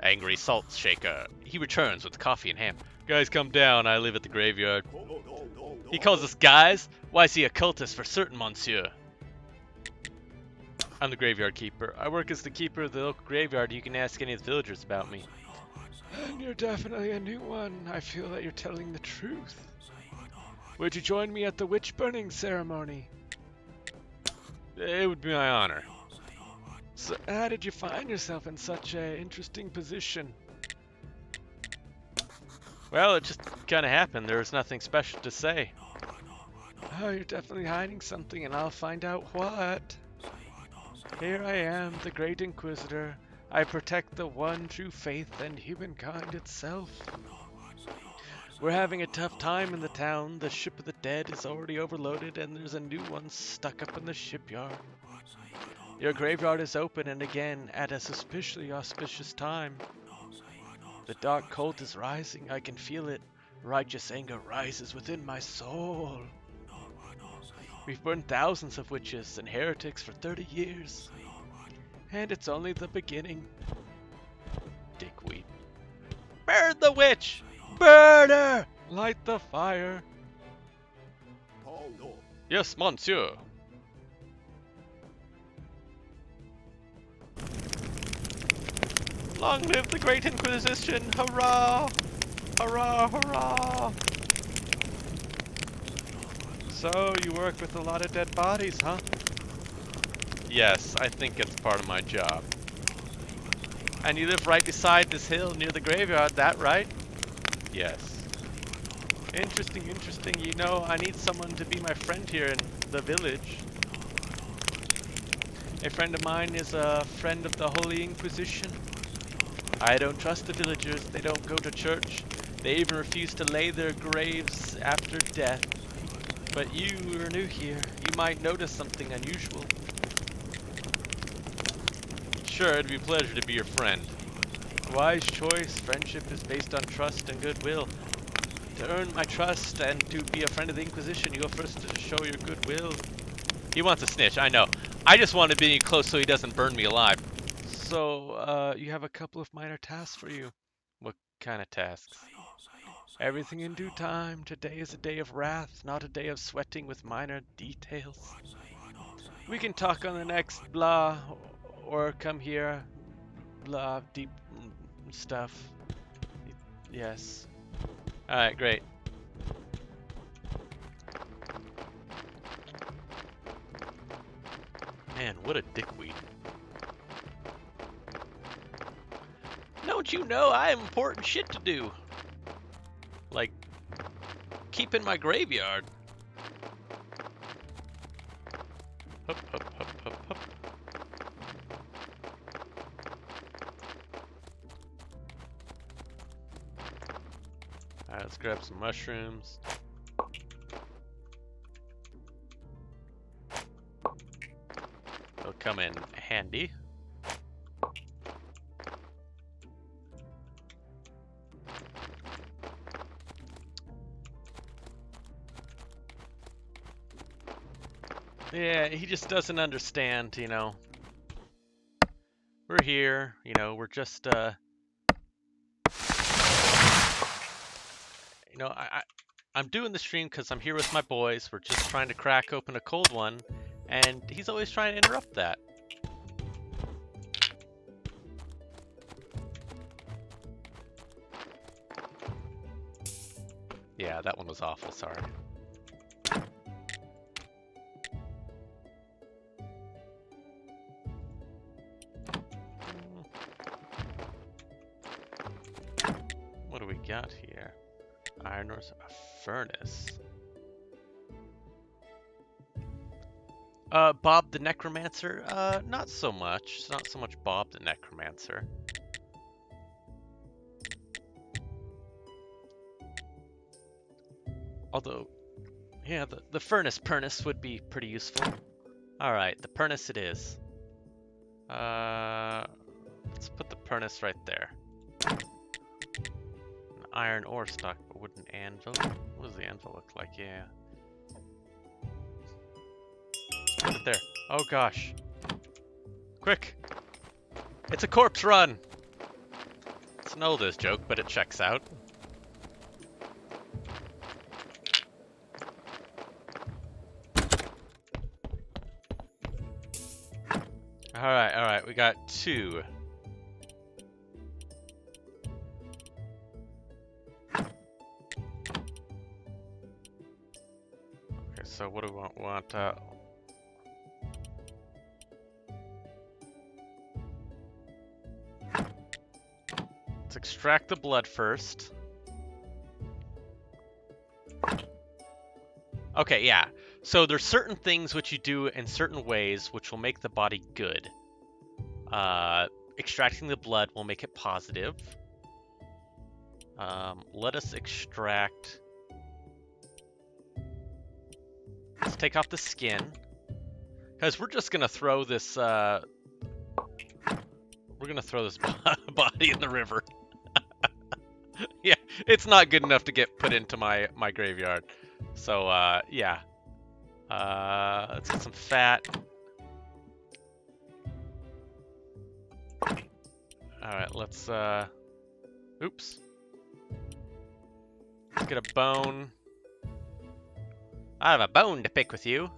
A: Angry salt shaker. He returns with coffee and ham. Guys, come down. I live at the graveyard. He calls us guys? Why is he a cultist for certain, Monsieur? I'm the graveyard keeper. I work as the keeper of the local graveyard. You can ask any of the villagers about me. And you're definitely a new one. I feel that you're telling the truth. Would you join me at the witch burning ceremony? It would be my honor. So how did you find yourself in such an interesting position? Well, it just kind of happened. There was nothing special to say. Oh, you're definitely hiding something, and I'll find out what. Here I am, the Great Inquisitor. I protect the one true faith and humankind itself. We're having a tough time in the town. The ship of the dead is already overloaded, and there's a new one stuck up in the shipyard. Your graveyard is open, and again, at a suspiciously auspicious time. The dark cult is rising. I can feel it. Righteous anger rises within my soul. We've burned thousands of witches and heretics for 30 years. And it's only the beginning. Dickweed. Burn the witch! Burn her! Light the fire. Yes, monsieur. Long live the Great Inquisition! Hurrah! Hurrah, hurrah! So, you work with a lot of dead bodies, huh? Yes, I think it's part of my job. And you live right beside this hill near the graveyard, that right? Yes. Interesting, interesting. You know, I need someone to be my friend here in the village. A friend of mine is a friend of the Holy Inquisition. I don't trust the villagers. They don't go to church. They even refuse to lay their graves after death. But you are new here. You might notice something unusual. Sure, it'd be a pleasure to be your friend. A wise choice. Friendship is based on trust and goodwill. To earn my trust and to be a friend of the Inquisition, you go first to show your goodwill. He wants a snitch, I know. I just want to be close so he doesn't burn me alive. So, you have a couple of minor tasks for you. What kind of tasks? Everything in due time. Today is a day of wrath, not a day of sweating with minor details. We can talk on the next blah, or come here, blah, deep stuff. Yes. Alright, great. Man, what a dickweed. Don't you know I have important shit to do? Like, keeping my graveyard. Hup, hup, hup, hup, hup. Alright, let's grab some mushrooms. They'll come in handy. Yeah, he just doesn't understand, you know. We're here, you know, we're just, you know, I'm doing the stream because I'm here with my boys. We're just trying to crack open a cold one, and he's always trying to interrupt that. Yeah, that one was awful, sorry. What do we got here? Iron ores, a furnace. Bob the Necromancer? Not so much. It's not so much Bob the Necromancer. Although, yeah, the furnace would be pretty useful. Alright, the furnace it is. Let's put the furnace right there. An iron ore stock, but wooden anvil. What does the anvil look like? Yeah. Let's put it there. Oh gosh. Quick! It's a corpse run! It's an oldest joke, but it checks out. Alright, we got 2. Okay, so what do we want? Let's extract the blood first. Okay, yeah. So there's certain things which you do in certain ways which will make the body good. Extracting the blood will make it positive. Let us extract... Let's take off the skin. Because we're just going to throw this... We're going to throw this body in the river. Yeah, it's not good enough to get put into my graveyard. So, yeah. Let's get some fat. Alright, let's, oops. Let's get a bone. I have a bone to pick with you.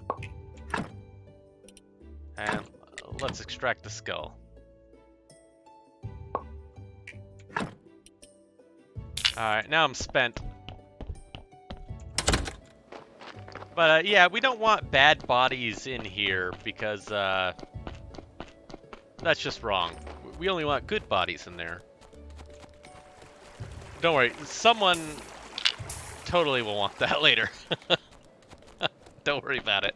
A: And let's extract the skull. Alright, now I'm spent. But, yeah, we don't want bad bodies in here because, that's just wrong. We only want good bodies in there. Don't worry, someone totally will want that later. Don't worry about it.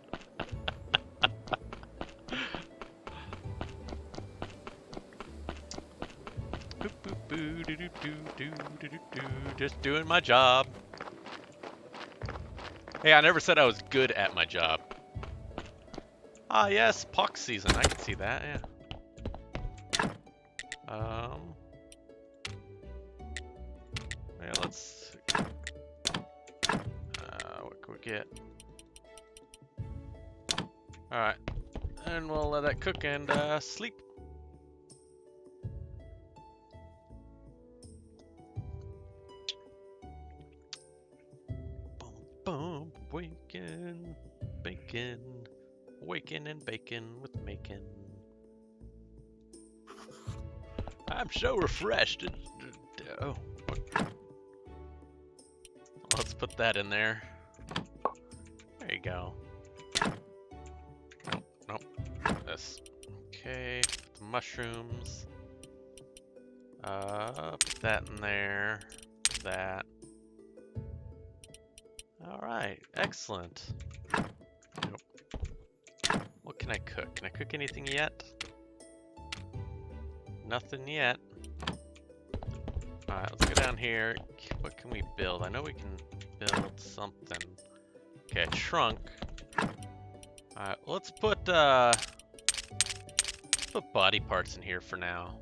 A: Just doing my job. Hey, I never said I was good at my job. Ah, yes, pox season. I can see that. Yeah. Yeah. Let's. What can we get? All right, and we'll let that cook and sleep. Boom, boom, waking, bacon, waking and bacon with macon. I'm so refreshed. Oh, let's put that in there. There you go. Nope, nope. This. Okay, put the mushrooms. Put that in there. That. Alright, excellent. Nope. What can I cook? Can I cook anything yet? Nothing yet. Alright, let's go down here. What can we build? I know we can build something. Okay, a trunk. Alright, let's put body parts in here for now.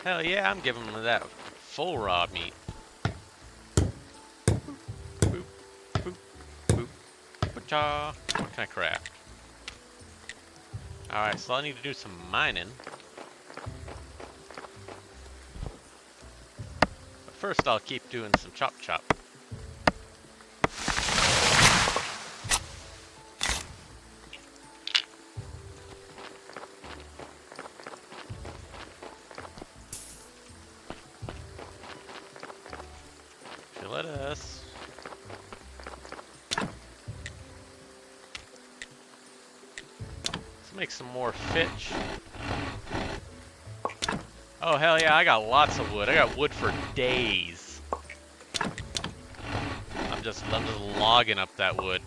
A: Hell yeah, I'm giving them that full raw meat. Boop, boop, boop, cha. What can I craft? Alright, so I need to do some mining. But first I'll keep doing some chop chop. Lettuce. Let's make some more fish. Oh hell yeah, I got lots of wood. I got wood for days. I'm just logging up that wood.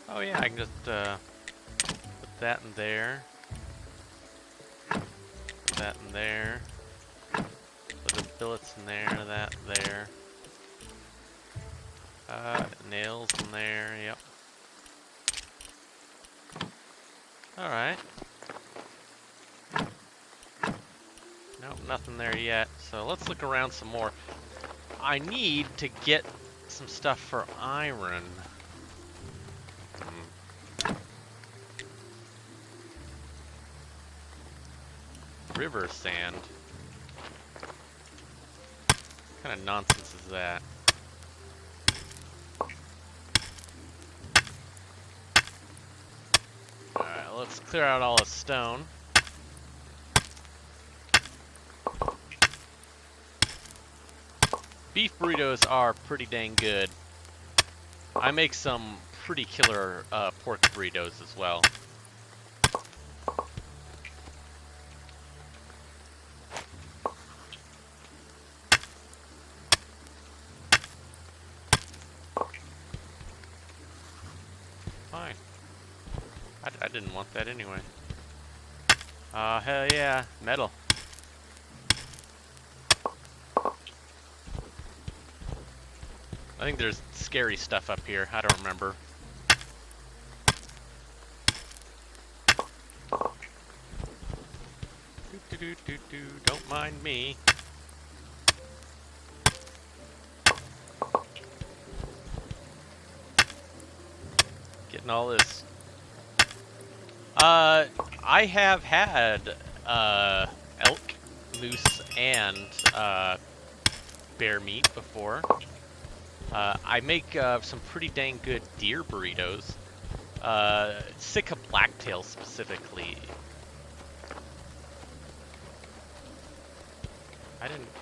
A: Oh yeah, I can just put that in there. That in there. Put the billets in there, that there. Nails in there, yep. Alright. Nope, nothing there yet. So let's look around some more. I need to get some stuff for iron. River sand. What kind of nonsense is that? Alright, let's clear out all the stone. Beef burritos are pretty dang good. I make some pretty killer pork burritos as well. Fine. I didn't want that anyway. Hell yeah, metal. I think there's scary stuff up here. I don't remember. Don't mind me. Getting all this. I have had elk, moose, and bear meat before. I make some pretty dang good deer burritos. Sitka blacktail specifically.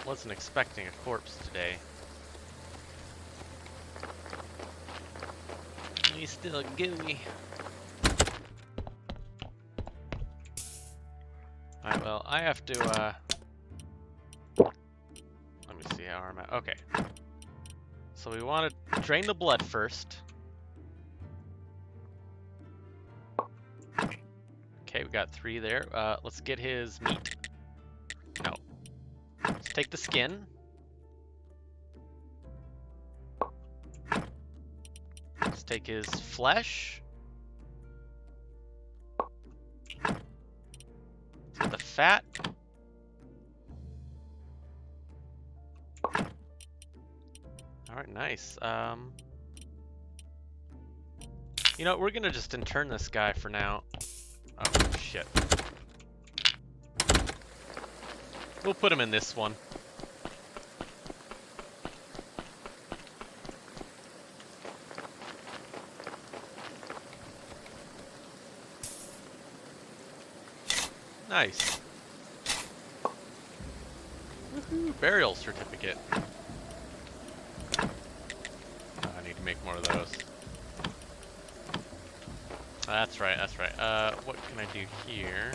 A: Wasn't expecting a corpse today. He's still gooey. Alright, well, I have to, let me see how power I'm at. Okay. So we want to drain the blood first. Okay, we got 3 there. Let's get his meat. No. Let's take the skin. Let's take his flesh. Let's get the fat. Alright, nice. You know, we're gonna just intern this guy for now. Oh, shit. We'll put him in this one. Nice. Woohoo, burial certificate. Oh, I need to make more of those. That's right, that's right. What can I do here?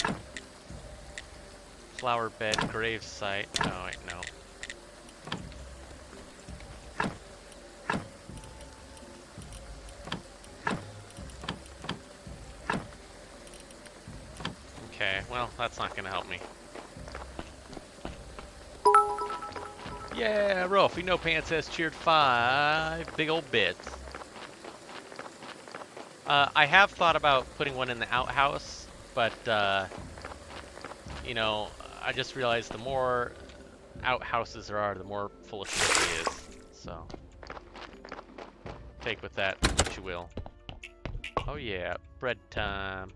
A: Flower bed, grave site. Oh, wait, no. Okay, well, that's not gonna help me. Yeah, Rolfie No Pants has cheered 5 big old bits. I have thought about putting one in the outhouse, but, you know, I just realized the more outhouses there are, the more full of shit it is. So, take with that what you will. Oh yeah, bread time.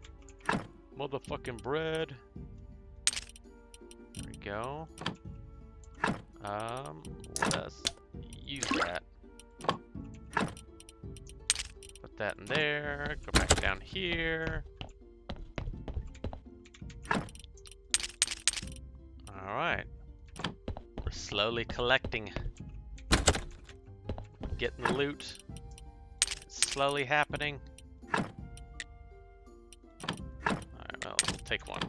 A: Motherfucking bread. There we go. Let us use that. Put that in there. Go back down here. Alright. We're slowly collecting. Getting the loot. It's slowly happening. Alright, well, we'll take one.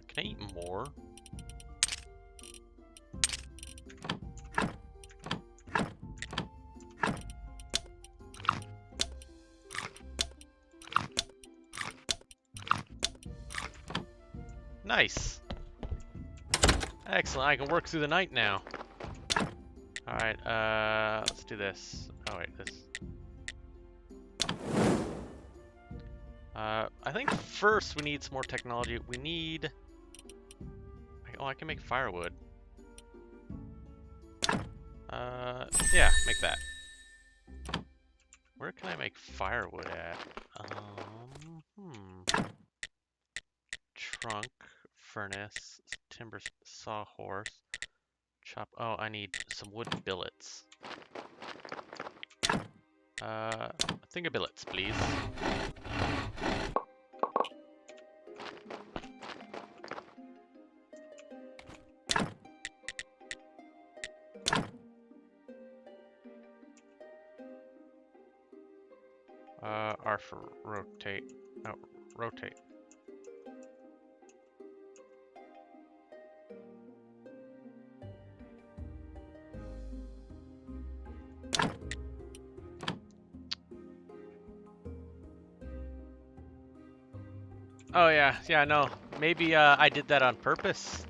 A: Can I eat more? Nice. Excellent, I can work through the night now. Alright, let's do this. Oh wait, this. I think first we need some more technology. We need... Oh, I can make firewood. Yeah, make that. Where can I make firewood at? Trunk, furnace, timber sawhorse, chop. Oh, I need some wood billets. I think of billets, please. R for rotate. Oh, rotate. Oh yeah, no. Maybe I did that on purpose.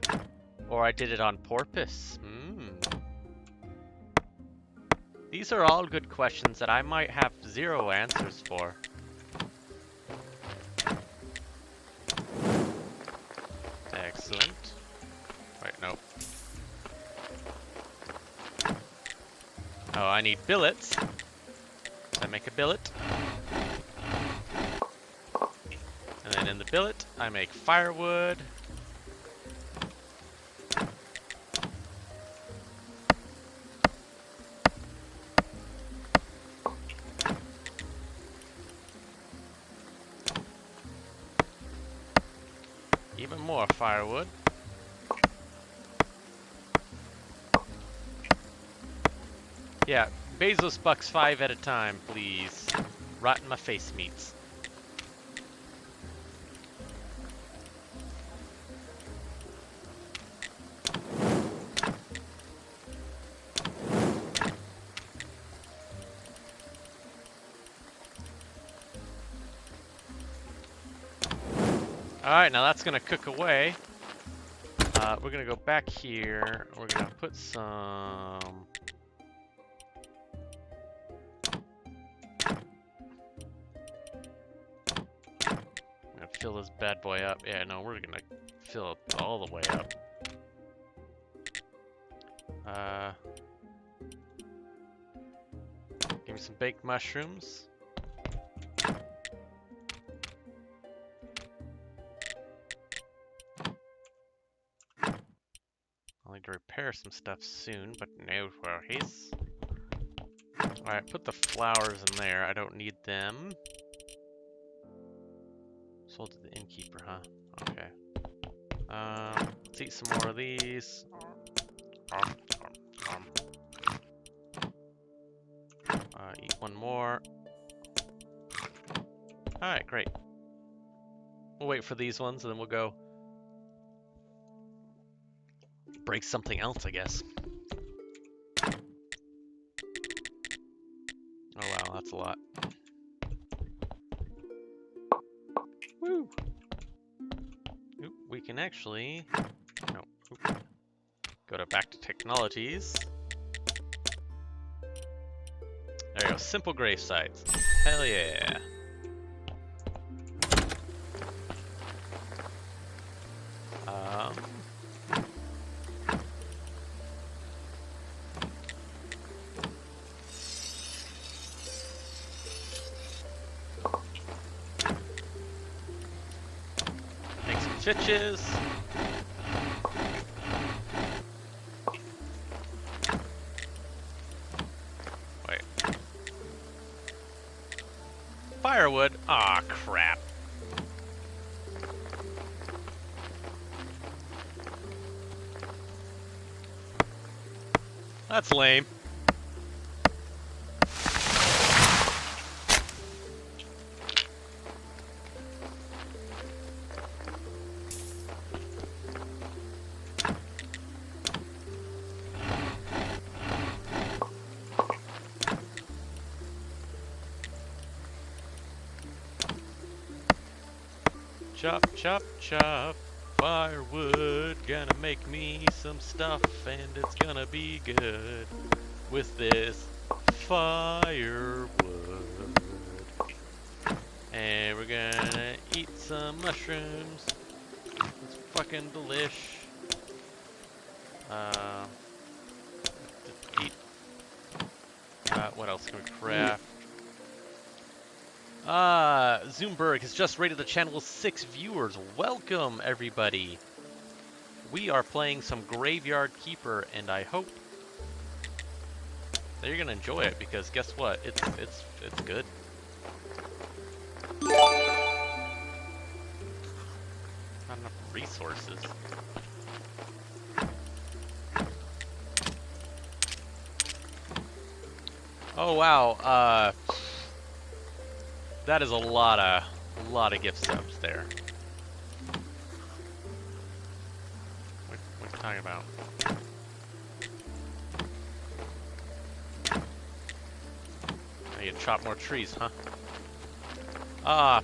A: Or I did it on porpoise. These are all good questions that I might have 0 answers for. Excellent. Wait, nope. Oh, I need billets. So I make a billet. And then in the billet, I make firewood. Even more firewood. Yeah, Bezos bucks 5 at a time, please. Rot in my face meats. Alright, now that's gonna cook away. We're gonna go back here. We're gonna put some... I'm gonna fill this bad boy up. Yeah, no, we're gonna fill it all the way up. Give me some baked mushrooms. I'll need to repair some stuff soon, but no worries. Alright, put the flowers in there. I don't need them. Sold to the innkeeper, huh? Okay. Let's eat some more of these. Eat one more. Alright, great. We'll wait for these ones and then we'll go break something else, I guess. Oh wow, that's a lot. Woo! Oop, we can actually... No. Oop. Go to back to technologies. There you go, simple grave sites. Hell yeah. Make some stitches. Wait. Firewood? Aw, crap. That's lame. Chop, chop, chop. Firewood, gonna make me some stuff, and it's gonna be good with this firewood. And we're gonna eat some mushrooms. It's fucking delish. Eat. What else can we craft? Zoomberg has just rated the channel with 6 viewers. Welcome, everybody. We are playing some Graveyard Keeper, and I hope that you're gonna enjoy it because guess what? It's good. Not enough resources. Oh wow. That is a lot of gift subs there. What are you talking about? I need to chop more trees, huh?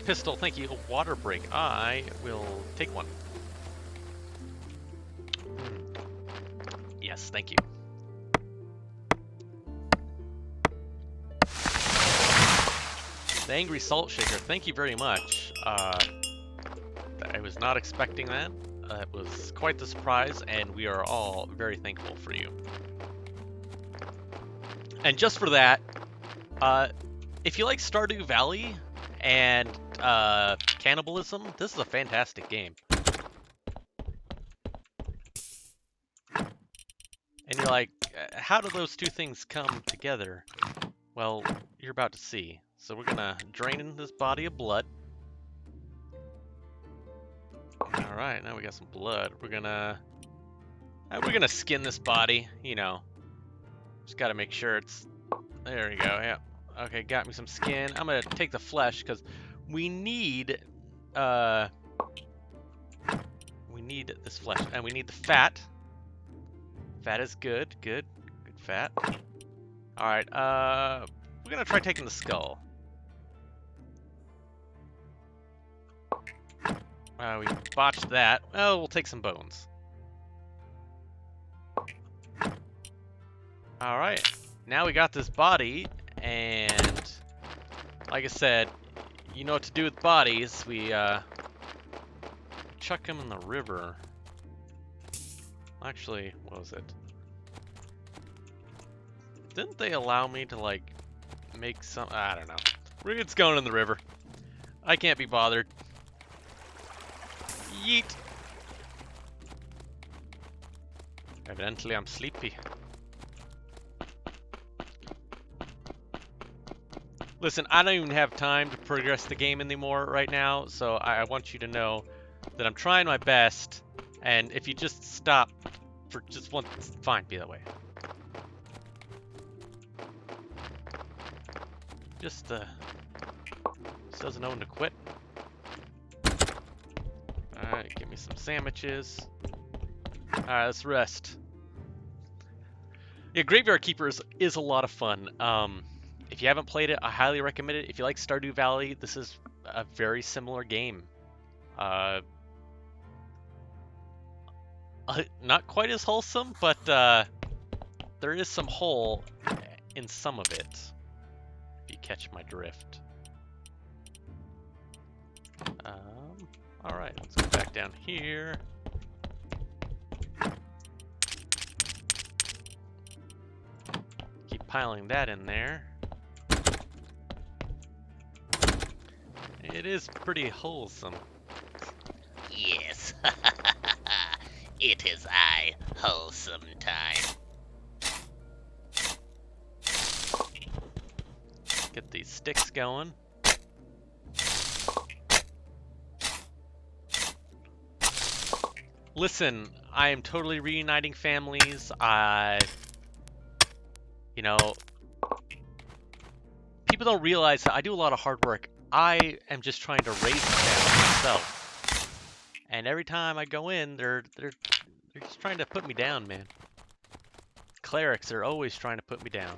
A: Pistol, thank you. A water break. I will take one. Yes, thank you. The Angry Salt Shaker, thank you very much. I was not expecting that. It was quite the surprise, and we are all very thankful for you. And just for that, if you like Stardew Valley and cannibalism, this is a fantastic game. And you're like, how do those two things come together? Well, you're about to see. So we're gonna drain in this body of blood. All right, now we got some blood. We're gonna skin this body. You know, just gotta make sure it's. There we go. Yeah. Okay, got me some skin. I'm gonna take the flesh because we need this flesh, and we need the fat. Fat is good. Good fat. All right. We're gonna try taking the skull. We botched that. Oh, we'll take some bones. Alright, now we got this body, and like I said, you know what to do with bodies. We chuck them in the river. Actually, what was it? Didn't they allow me to, like, make some... I don't know. It's going in the river. I can't be bothered. Yeet! Evidently, I'm sleepy. Listen, I don't even have time to progress the game anymore right now, so I want you to know that I'm trying my best, and if you just stop for just one... Fine, be that way. Just doesn't know when to quit. Alright, give me some sandwiches. Alright, let's rest. Yeah, Graveyard Keepers is a lot of fun. If you haven't played it, I highly recommend it. If you like Stardew Valley, this is a very similar game. Not quite as wholesome, but there is some whole in some of it, if you catch my drift. Alright, let's go back down here. Keep piling that in there. It is pretty wholesome.
C: Yes, it is I, wholesome time.
A: Get these sticks going. Listen, I am totally reuniting families. You know, people don't realize that I do a lot of hard work. I am just trying to raise a family myself. And every time I go in, they're just trying to put me down, man. Clerics are always trying to put me down.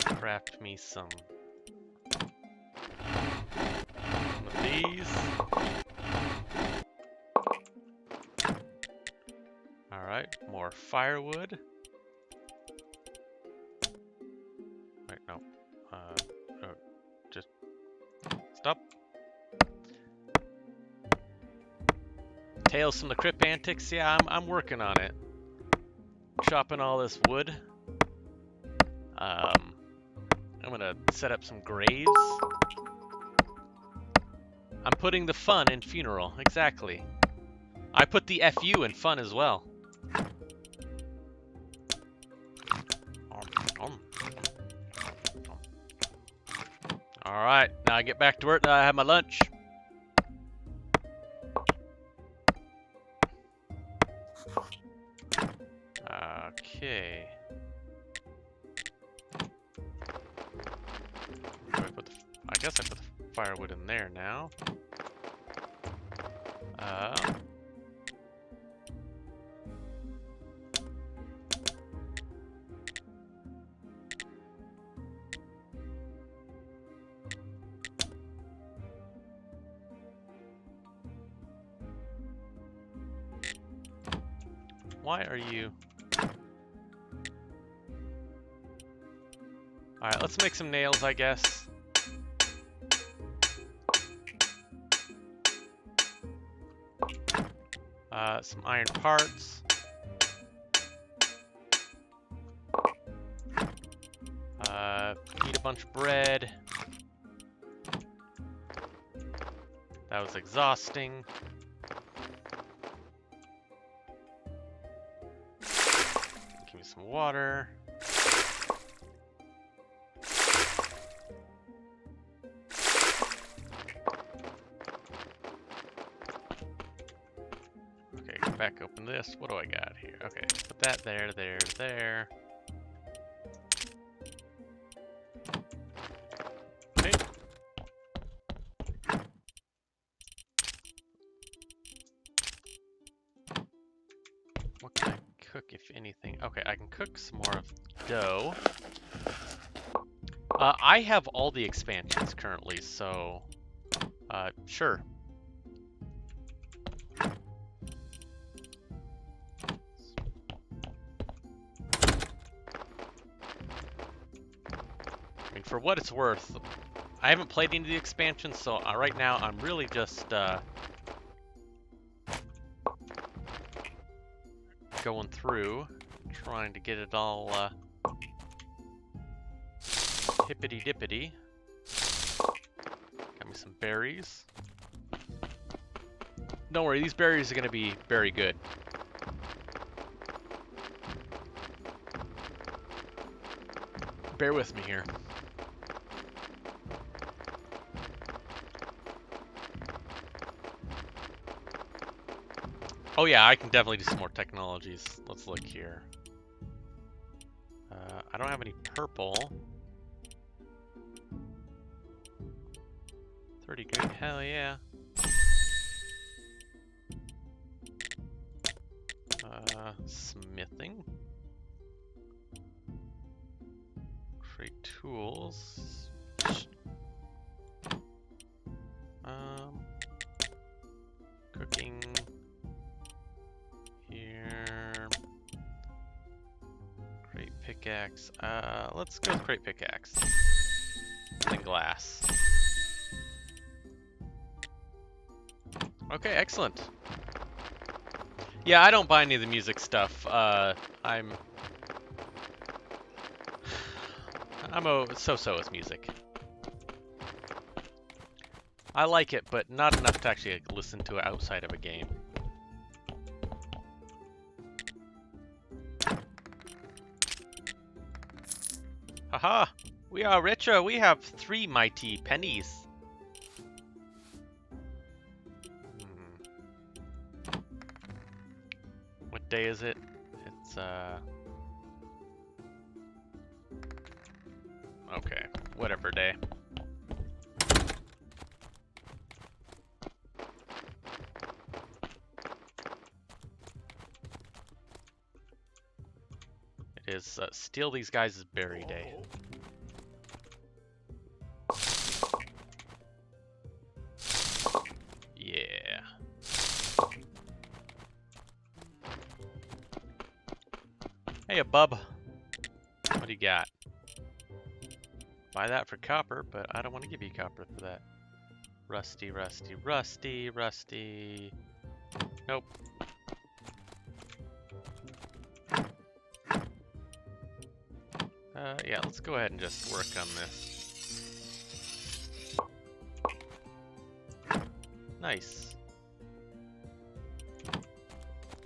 A: Craft me some of these. Alright, more firewood. Wait, no. Just stop. Tales from the Crypt Antics. Yeah, I'm working on it. Chopping all this wood. I'm gonna set up some graves. I'm putting the fun in funeral. Exactly. I put the FU in fun as well. Alright, now I get back to work. Now I have my lunch. Okay. I guess I put the firewood in there now. Why are you... Alright, let's make some nails, I guess. Some iron parts. Eat a bunch of bread. That was exhausting. Give me some water. Back open this. What do I got here? Okay, put that there, there. Okay. What can I cook, if anything? Okay, I can cook some more of dough. I have all the expansions currently, so sure. I mean, for what it's worth, I haven't played any of the expansions, so right now I'm really just going through, trying to get it all hippity-dippity. Got me some berries. Don't worry, these berries are going to be very good. Bear with me here. Oh yeah, I can definitely do some more technologies. Let's look here. I don't have any purple. 30 green, hell yeah. Smithing. Create tools. Cooking. Here. Create pickaxe. Let's go with create pickaxe. And then glass. Okay, excellent. Yeah, I don't buy any of the music stuff. I'm a so-so with music. I like it, but not enough to actually listen to it outside of a game. Haha! We are richer. We have 3 mighty pennies. What day is it? It's okay, whatever day. It is steal these guys' berry day. Yeah. Hey, a bub. What do you got? Buy that for copper, but I don't want to give you copper for that. Rusty, rusty, rusty, rusty. Nope. Yeah, let's go ahead and just work on this. Nice.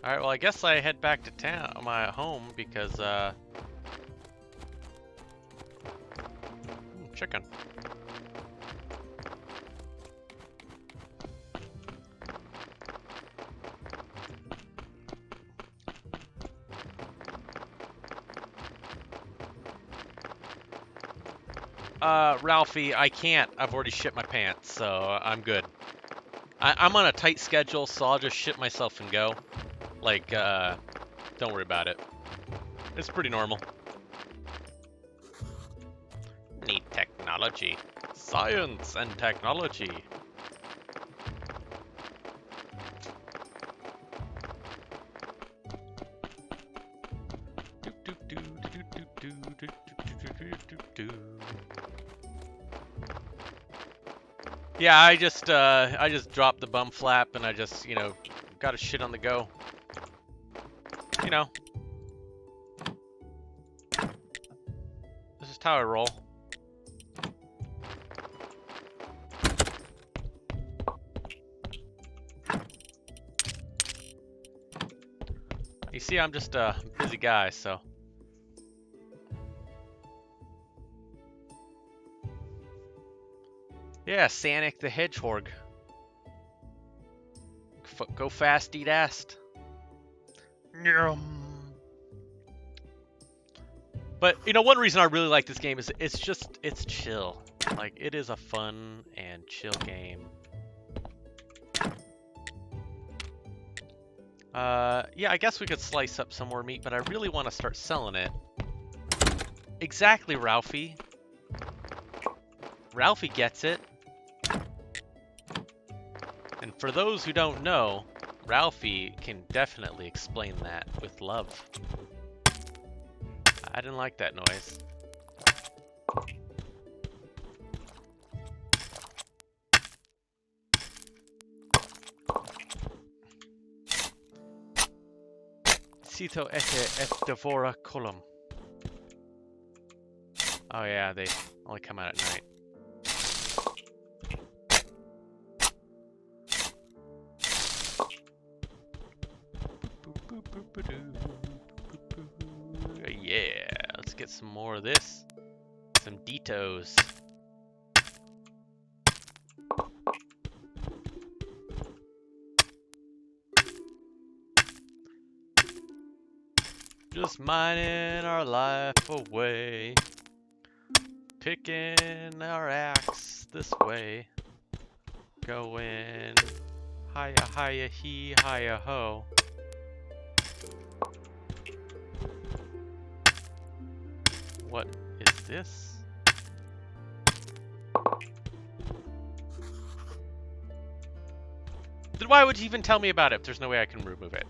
A: Alright, well I guess I head back to town, my home, because, chicken. Ralphie, I can't. I've already shit my pants, so I'm good. I'm on a tight schedule, so I'll just shit myself and go. Like, don't worry about it. It's pretty normal. Need technology. Science and technology. Yeah, I just dropped the bum flap and I just, you know, got a shit on the go. You know. This is how I roll. You see, I'm just a busy guy, so. Yeah, Sonic the Hedgehog. Go fast, eat ass. But, you know, one reason I really like this game is it's chill. Like, it is a fun and chill game. Yeah, I guess we could slice up some more meat, but I really want to start selling it. Exactly, Ralphie. Ralphie gets it. And for those who don't know, Ralphie can definitely explain that with love. I didn't like that noise. Cito ete et devora colum. Oh yeah, they only come out at night. Yeah, let's get some more of this. Some Ditos. Just mining our life away. Picking our axe this way. Going hiya hiya he hiya ho. What is this? Then why would you even tell me about it if there's no way I can remove it?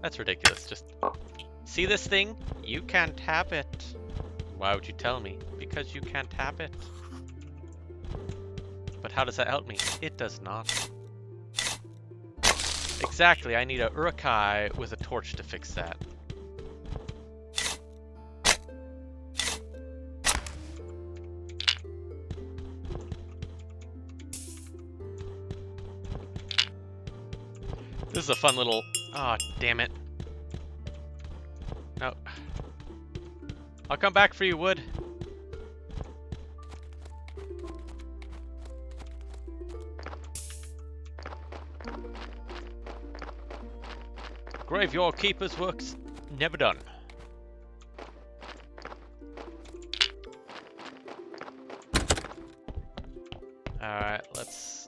A: That's ridiculous. Just see this thing? You can't have it. Why would you tell me? Because you can't have it. But how does that help me? It does not. Exactly, I need a Urukai with a torch to fix that. This is a fun little... Ah, oh, damn it. No. I'll come back for you, Wood. Graveyard Keeper's work's never done. Alright, let's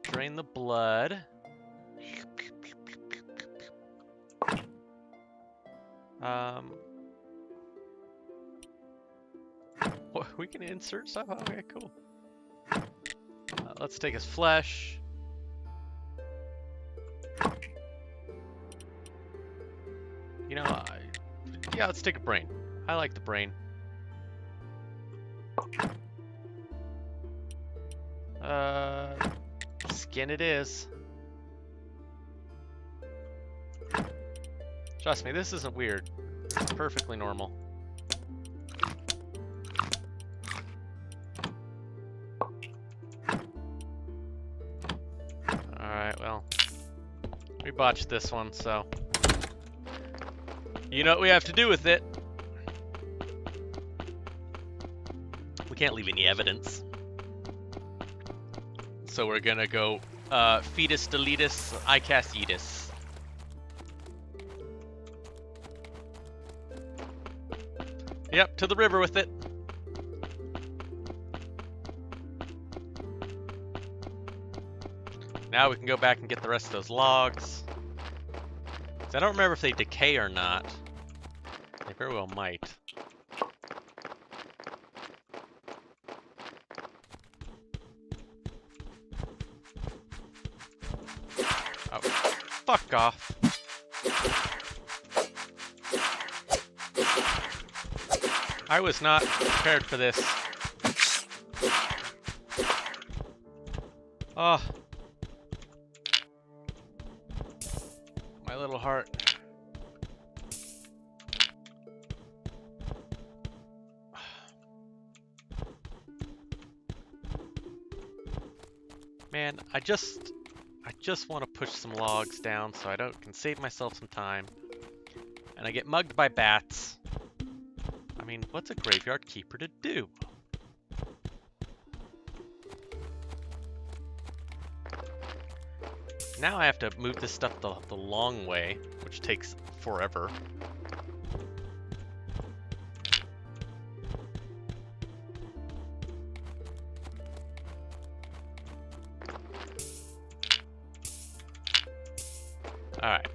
A: drain the blood. We can insert stuff? Okay, cool. Let's take his flesh. You know, yeah, let's take a brain. I like the brain. Skin it is. Trust me, this isn't weird. It's perfectly normal. Alright, well. We botched this one, so... You know what we have to do with it. We can't leave any evidence. So we're gonna go fetus deletus, icastitis. Yep, to the river with it. Now we can go back and get the rest of those logs. I don't remember if they decay or not. They very well might. Oh, fuck off. I was not prepared for this. Oh. My little heart. Man, I just want to push some logs down so I can save myself some time. And I get mugged by bats. I mean, what's a graveyard keeper to do? Now I have to move this stuff the long way, which takes forever. Alright.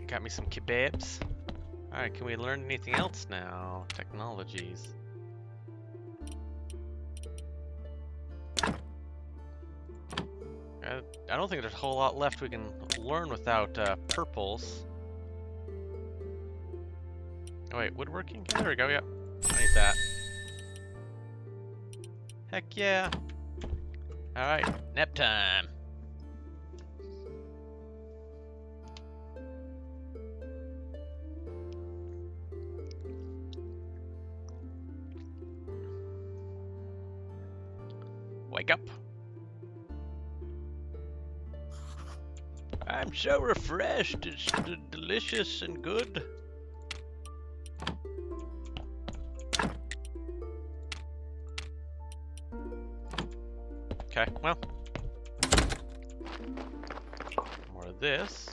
A: Got me some kebabs. Alright, can we learn anything else now? Technologies. I don't think there's a whole lot left we can learn without purples. Oh wait, woodworking? Yeah, there we go, yep. I need that. Heck yeah. Alright, nap time. Wake up. I'm so refreshed. It's delicious and good. Okay, well. More of this.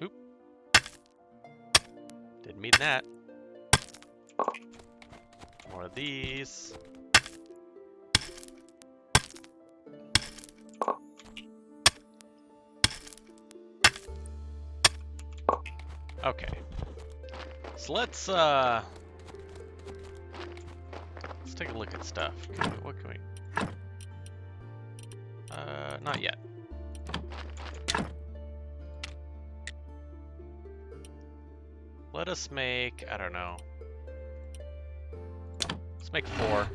A: Oop. Didn't mean that. More of these. Okay. So let's take a look at stuff. What can we? Not yet. Let us make, I don't know. Let's make 4.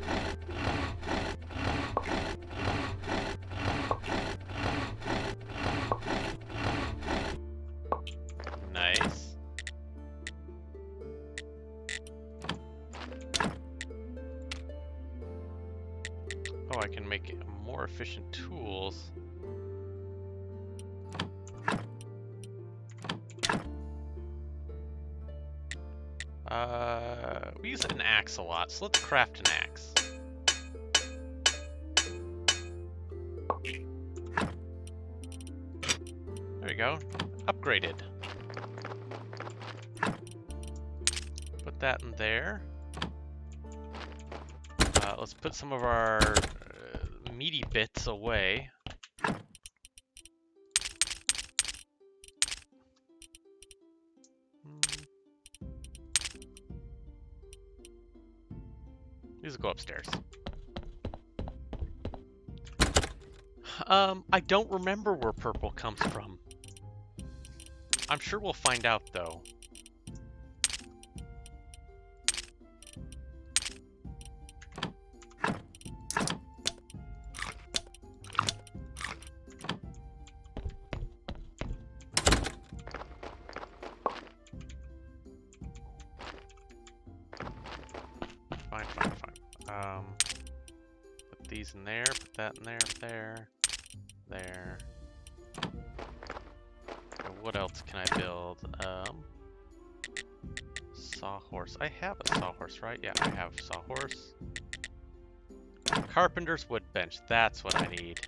A: Nice. Oh, I can make more efficient tools. We use an axe a lot, so let's craft an axe. There we go. Upgraded. Put that in there. Let's put some of our meaty bits away. These will go upstairs. I don't remember where purple comes from. I'm sure we'll find out, though. Fine. Put these in there, put that in there. And what else can I build? Sawhorse. I have a sawhorse, right? Yeah, I have sawhorse. Carpenter's woodbench. That's what I need.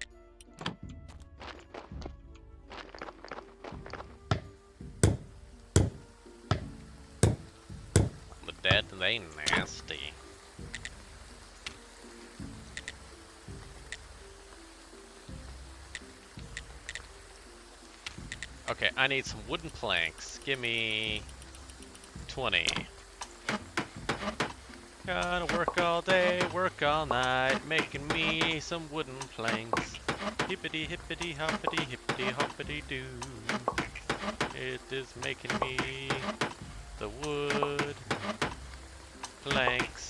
A: The dead, they nasty. Okay, I need some wooden planks. Give me 20. Gotta work all day, work all night, making me some wooden planks. Hippity hippity hoppity hippity hoppity doo. It is making me the wood planks.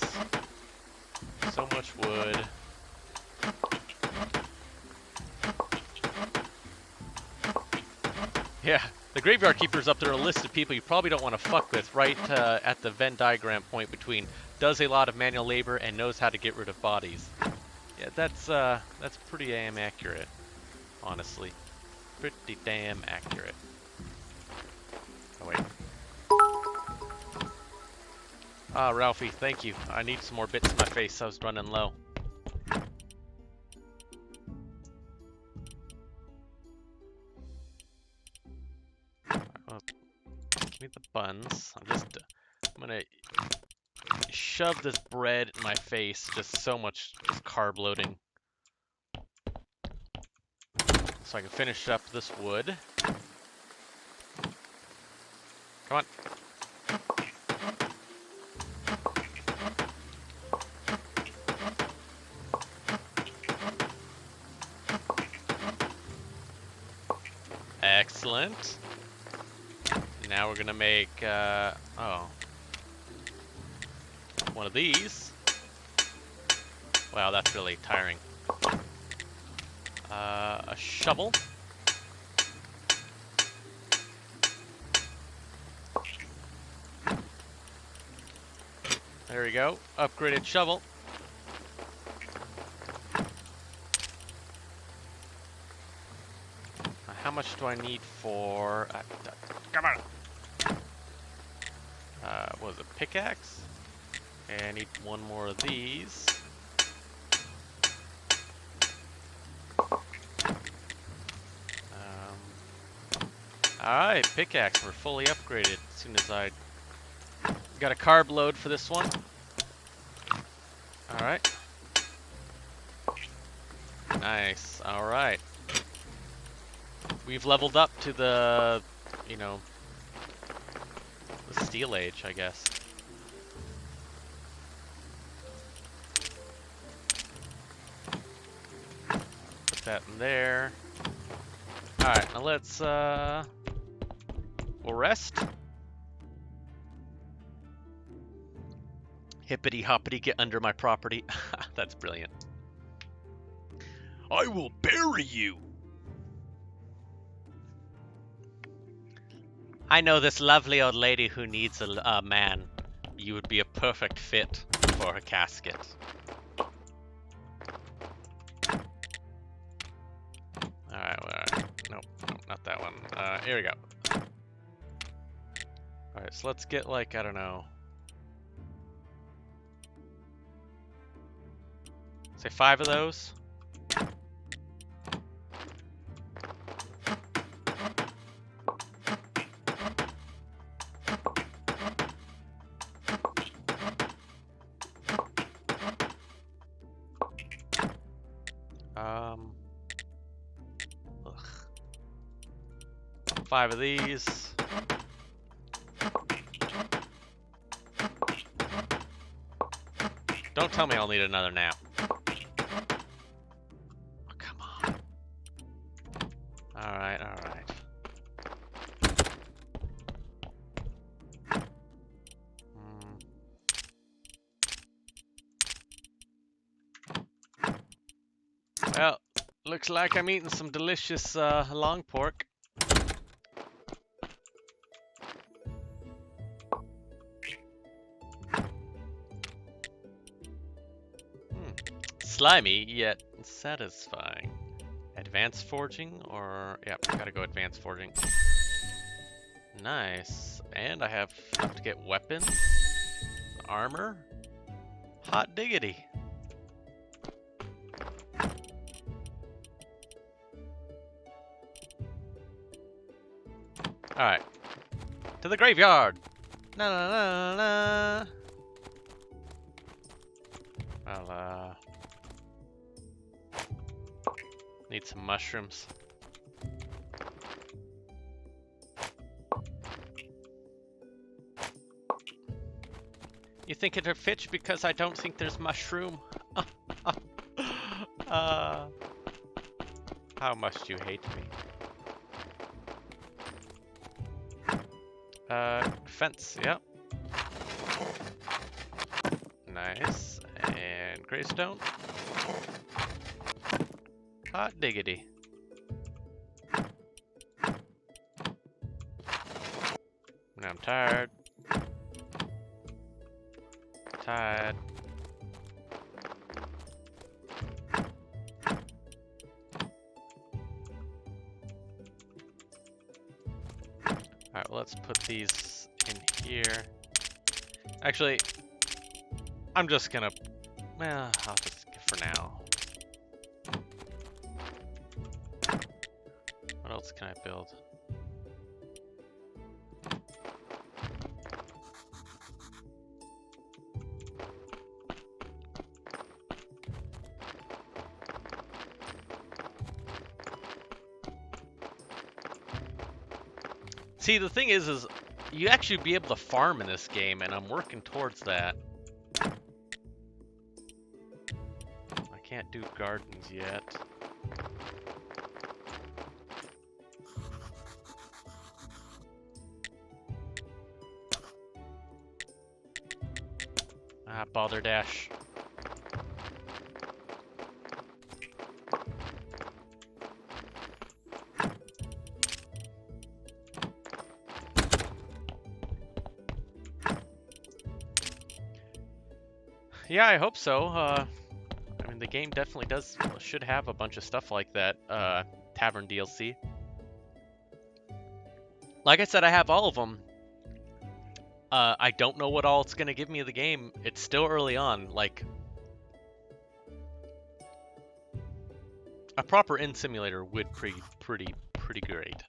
A: So much wood. Yeah, the graveyard keeper's up there a list of people you probably don't want to fuck with right at the Venn diagram point between does a lot of manual labor and knows how to get rid of bodies. Yeah, that's pretty damn accurate, honestly. Pretty damn accurate. Oh wait. Ah, Ralphie, thank you. I need some more bits in my face. I was running low. Give me the buns. I'm gonna shove this bread in my face. Just so much carb loading. So I can finish up this wood. Come on. Excellent. Now we're gonna make, one of these. Wow, that's really tiring. A shovel. There we go. Upgraded shovel. How much do I need for... come on! What was it? Pickaxe? Okay, I need one more of these. Alright, pickaxe. We're fully upgraded as soon as I got a carb load for this one. Alright. Nice. Alright. We've leveled up to the, you know, the steel age, I guess. Put that in there. Alright, now let's, we'll rest. Hippity hoppity, get under my property. That's brilliant. I will bury you! I know this lovely old lady who needs a man. You would be a perfect fit for her casket. Alright, nope, not that one. Here we go. Alright, so let's get like, I don't know. Say 5 of those. Ugh. 5 of these. Don't tell me I'll need another nap. Oh, come on. Alright, alright. Well, looks like I'm eating some delicious long pork. Slimy, yet satisfying. Advanced forging, or... yeah, gotta go advanced forging. Nice. And I have enough to get weapons, armor. Hot diggity. Alright. To the graveyard! Na na na na. I'll, need some mushrooms. You think it'll fit because I don't think there's mushroom? How much do you hate me? Fence, yep. Nice. And greystone. Hot diggity. Now I'm tired. Tired. Alright, well, let's put these in here. Actually, I'm just gonna... well, I'll just for now. What else can I build? See, the thing is you actually be able to farm in this game, and I'm working towards that. I can't do gardens yet. Ah, balderdash. Yeah, I hope so. I mean, the game definitely should have a bunch of stuff like that. Tavern DLC. Like I said, I have all of them. I don't know what all it's gonna give me of the game. It's still early on. Like, a proper inn simulator would pretty great.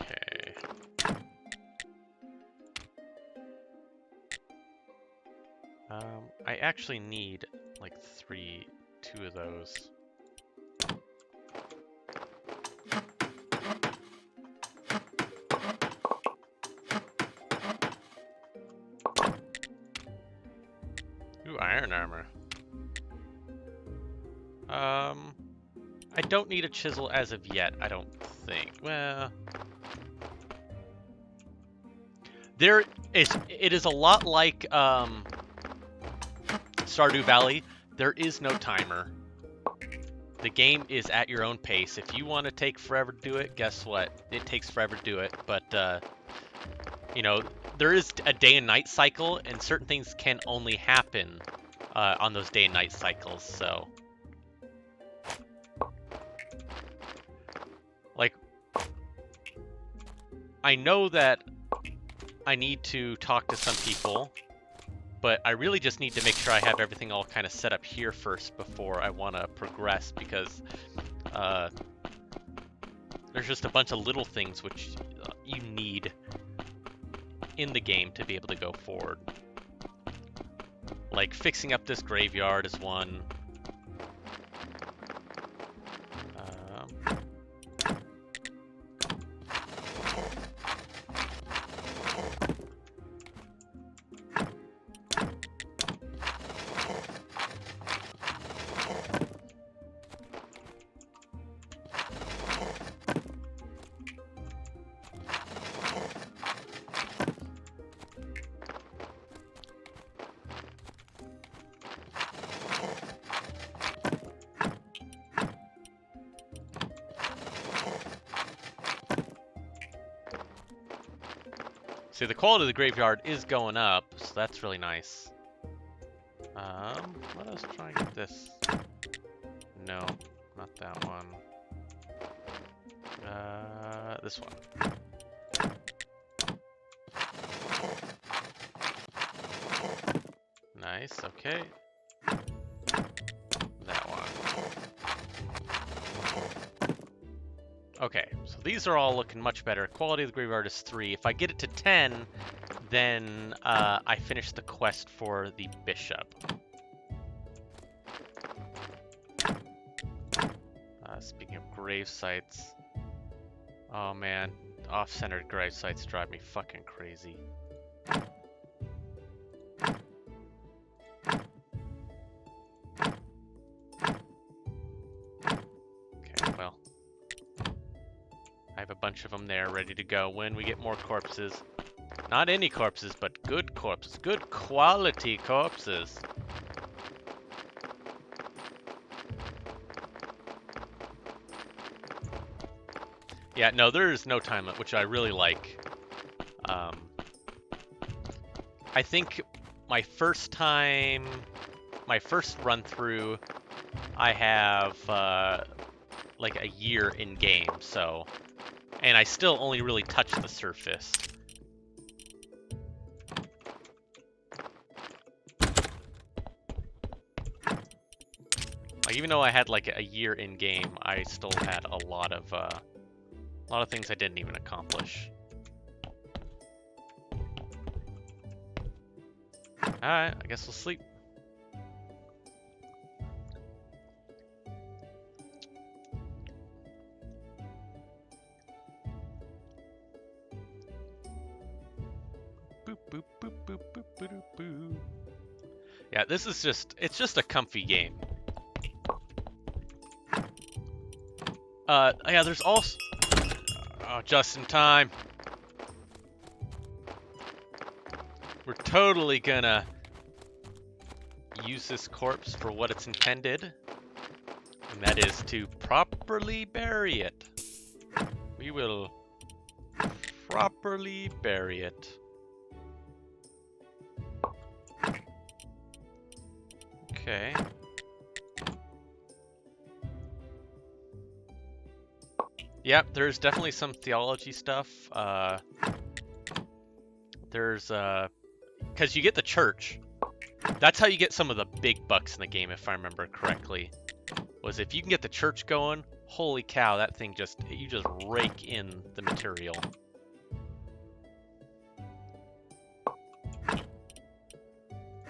A: Okay. I actually need like two of those. Ooh, iron armor. I don't need a chisel as of yet, I don't think. Well, it is a lot like Stardew Valley. There is no timer. The game is at your own pace. If you want to take forever to do it, guess what? It takes forever to do it. But you know, there is a day and night cycle, and certain things can only happen on those day and night cycles. So, like, I know that I need to talk to some people, but I really just need to make sure I have everything all kind of set up here first before I want to progress, because there's just a bunch of little things which you need in the game to be able to go forward. Like fixing up this graveyard is one. See, the quality of the graveyard is going up, so that's really nice. Let us try and get this. No, not that one. This one. Nice, okay. That one. Okay, so these are all looking much better. Quality of the graveyard is 3. If I get it to 10, then I finish the quest for the bishop. Speaking of grave sites, oh man, off-centered grave sites drive me fucking crazy. Okay, well, I have a bunch of them there ready to go when we get more corpses. Not any corpses, but good corpses. Good quality corpses. Yeah, no, there is no time limit, which I really like. I think my first run through, I have like a year in game, so, and I still only really touch the surface. Like, even though I had like a year in game, I still had a lot of things I didn't even accomplish. Alright, I guess we'll sleep. Boo-doo-boo. Yeah, this is it's just a comfy game. Yeah, there's also... Oh, just in time. We're totally gonna use this corpse for what it's intended. And that is to properly bury it. We will properly bury it. Okay. Yep, there's definitely some theology stuff. There's, because you get the church. That's how you get some of the big bucks in the game, if I remember correctly. Was if you can get the church going, holy cow, that thing you just rake in the material.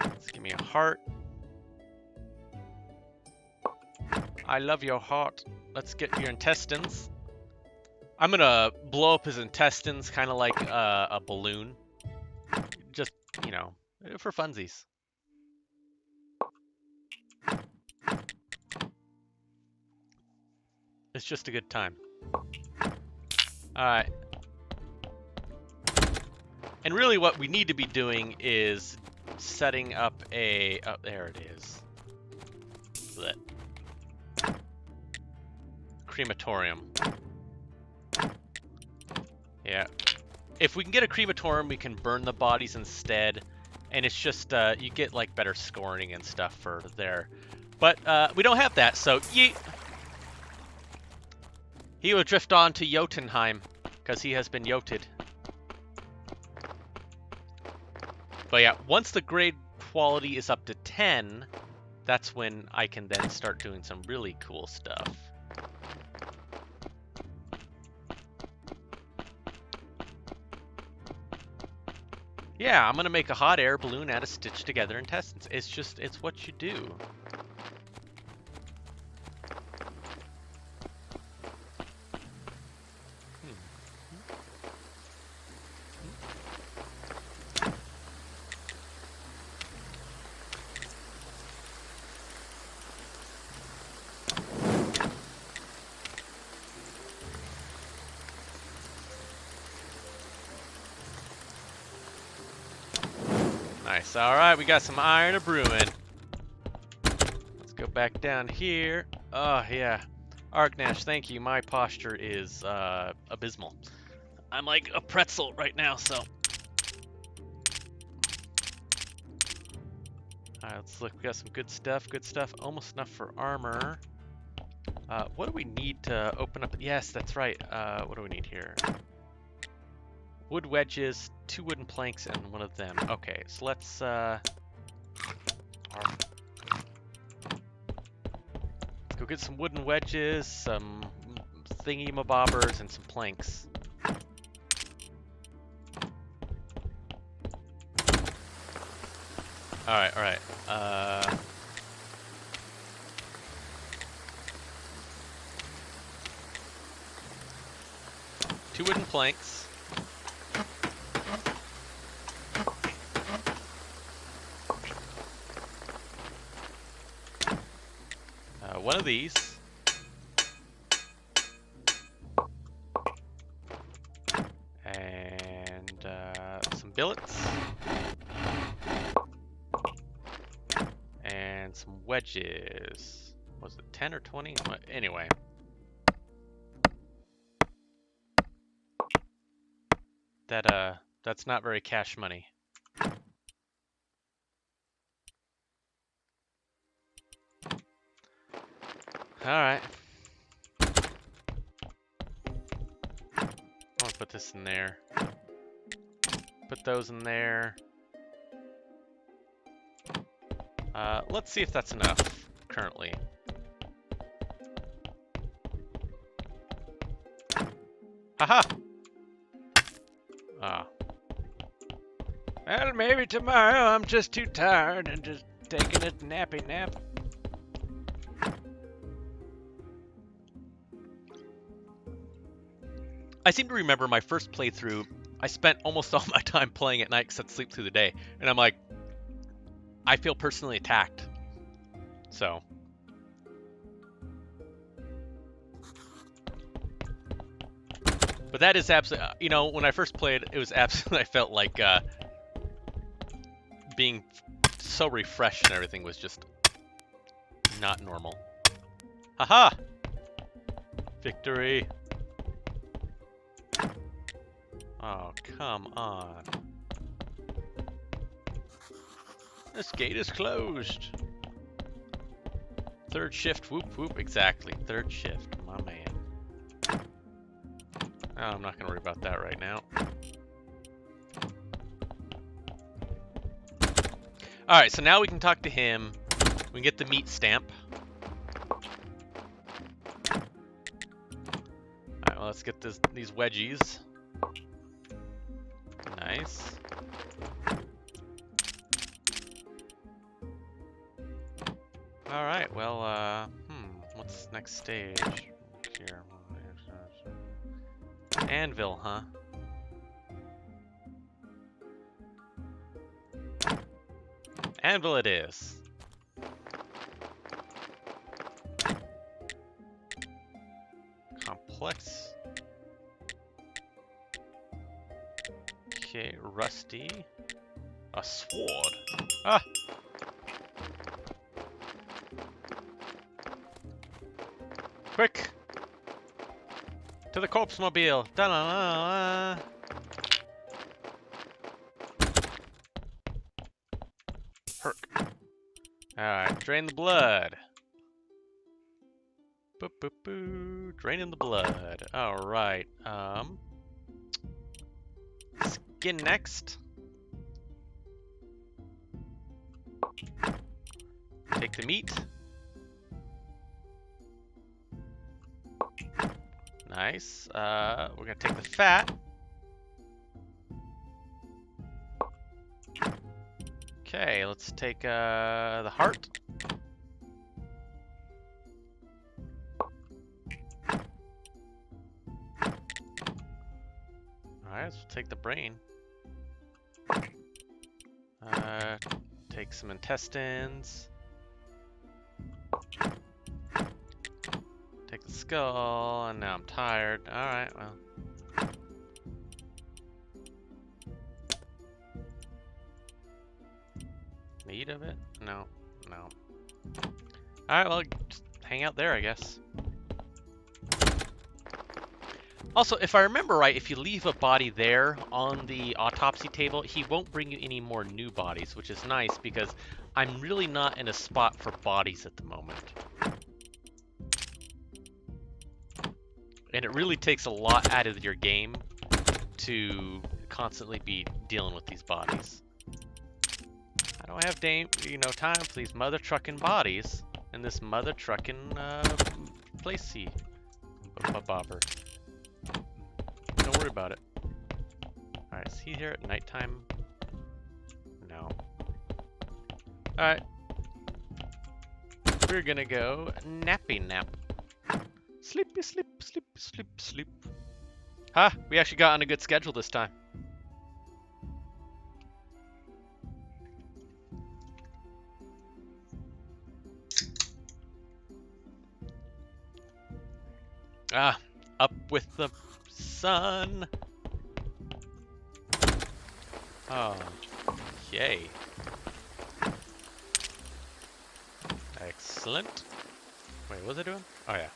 A: Let's give me a heart. I love your heart. Let's get your intestines. I'm gonna blow up his intestines, kind of like a balloon. Just, you know, for funsies. It's just a good time. Alright. And really what we need to be doing is setting up a... Oh, there it is. Blech. Crematorium. Yeah. If we can get a crematorium, we can burn the bodies instead. And it's just, you get, like, better scoring and stuff for there. But, we don't have that, so yeet! He will drift on to Jotunheim, because he has been yoted. But yeah, once the grade quality is up to 10, that's when I can then start doing some really cool stuff. Yeah, I'm gonna make a hot air balloon out of stitched together intestines. It's what you do. Nice. All right, we got some iron a brewing. Let's go back down here. Oh yeah, Arknash, thank you. My posture is abysmal. I'm like a pretzel right now, so. All right, let's look. We got some good stuff. Good stuff. Almost enough for armor. What do we need to open up? Yes, that's right. What do we need here? Wood wedges, 2 wooden planks, and 1 of them. Okay, so let's go get some wooden wedges, some thingy-mabobbers, and some planks. Alright, alright. 2 wooden planks. One of these. And some billets. And some wedges. Was it 10 or 20? Anyway. That's not very cash money. Alright. I'll put this in there. Put those in there. Let's see if that's enough currently. Haha! Ah. Well, maybe tomorrow. I'm just too tired and just taking a nappy nap. I seem to remember my first playthrough, I spent almost all my time playing at night except sleep through the day, and I'm like, I feel personally attacked. So. But that is absolutely, you know, when I first played, it was absolutely, I felt like being so refreshed and everything was just not normal. Haha! Victory! Oh, come on. This gate is closed. Third shift, whoop whoop, exactly. Third shift, my man. Oh, I'm not gonna worry about that right now. Alright, so now we can talk to him. We can get the meat stamp. Alright, well, let's get these wedgies. Nice. Alright, well, what's the next stage? Here. Anvil, huh? Anvil it is. Complex. Okay, rusty. A sword. Ah! Quick! To the corpse mobile! Da-la-la-la! Perk. Alright, drain the blood. Boop boop boo. Draining the blood. Alright, skin next. Take the meat. Nice. We're gonna take the fat. Okay, let's take the heart. Alright, so we'll take the brain. Take some intestines. Take the skull, and now I'm tired. Alright, well. Meat of it? No, no. Alright, well, just hang out there, I guess. Also, if I remember right, if you leave a body there on the autopsy table, he won't bring you any more new bodies, which is nice because I'm really not in a spot for bodies at the moment. And it really takes a lot out of your game to constantly be dealing with these bodies. I don't have time for these mother trucking bodies in this mother trucking placey bobber. Don't worry about it. Alright, is he here at nighttime? No. Alright. We're gonna go nappy nap. Sleepy sleep, sleep, sleep, sleep. Ha! We actually got on a good schedule this time. Ah, up with the sun. Oh, yay. Excellent. Wait, what was I doing? Oh, yeah.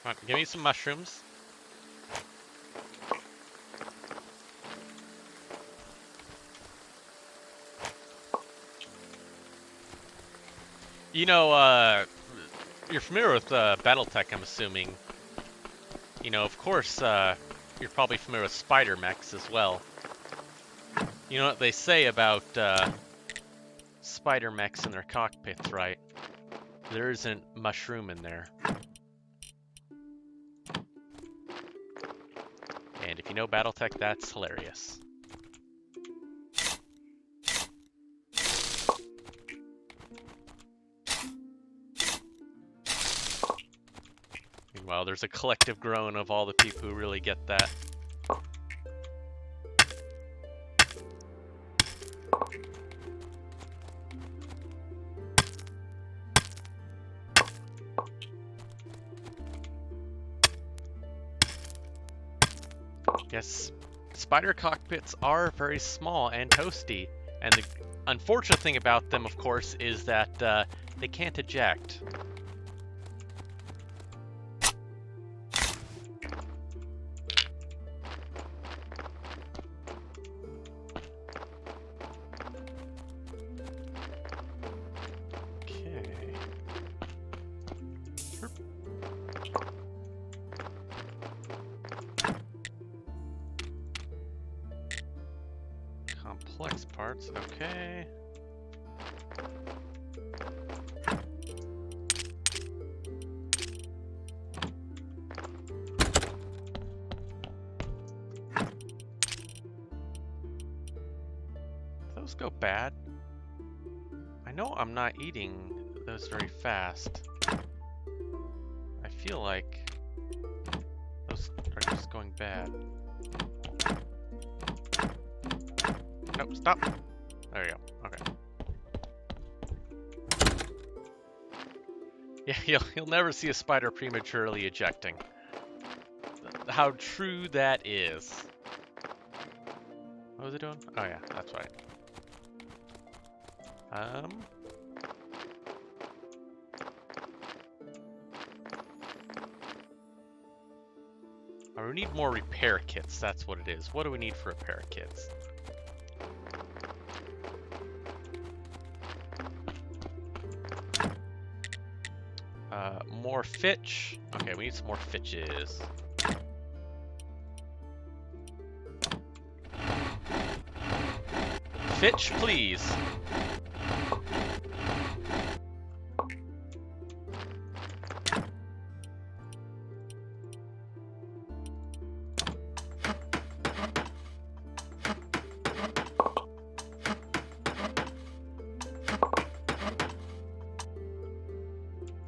A: Come on, give me some mushrooms. You know, you're familiar with Battletech, I'm assuming. You know, of course, you're probably familiar with spider mechs as well. You know what they say about spider mechs in their cockpits, right? There isn't mushroom in there. And if you know Battletech, that's hilarious. Well, there's a collective groan of all the people who really get that. Yes, spider cockpits are very small and toasty, and the unfortunate thing about them, of course, is that they can't eject. Okay. Complex parts, okay. Those go bad. I know I'm not eating those very fast. I feel like those are just going bad. Nope, stop. There you go. Okay. Yeah, you'll never see a spider prematurely ejecting. How true that is. What was it doing? Oh yeah, that's right. Oh, we need more repair kits, that's what it is. What do we need for repair kits? More fitch. Okay, we need some more fitches. Fitch, please.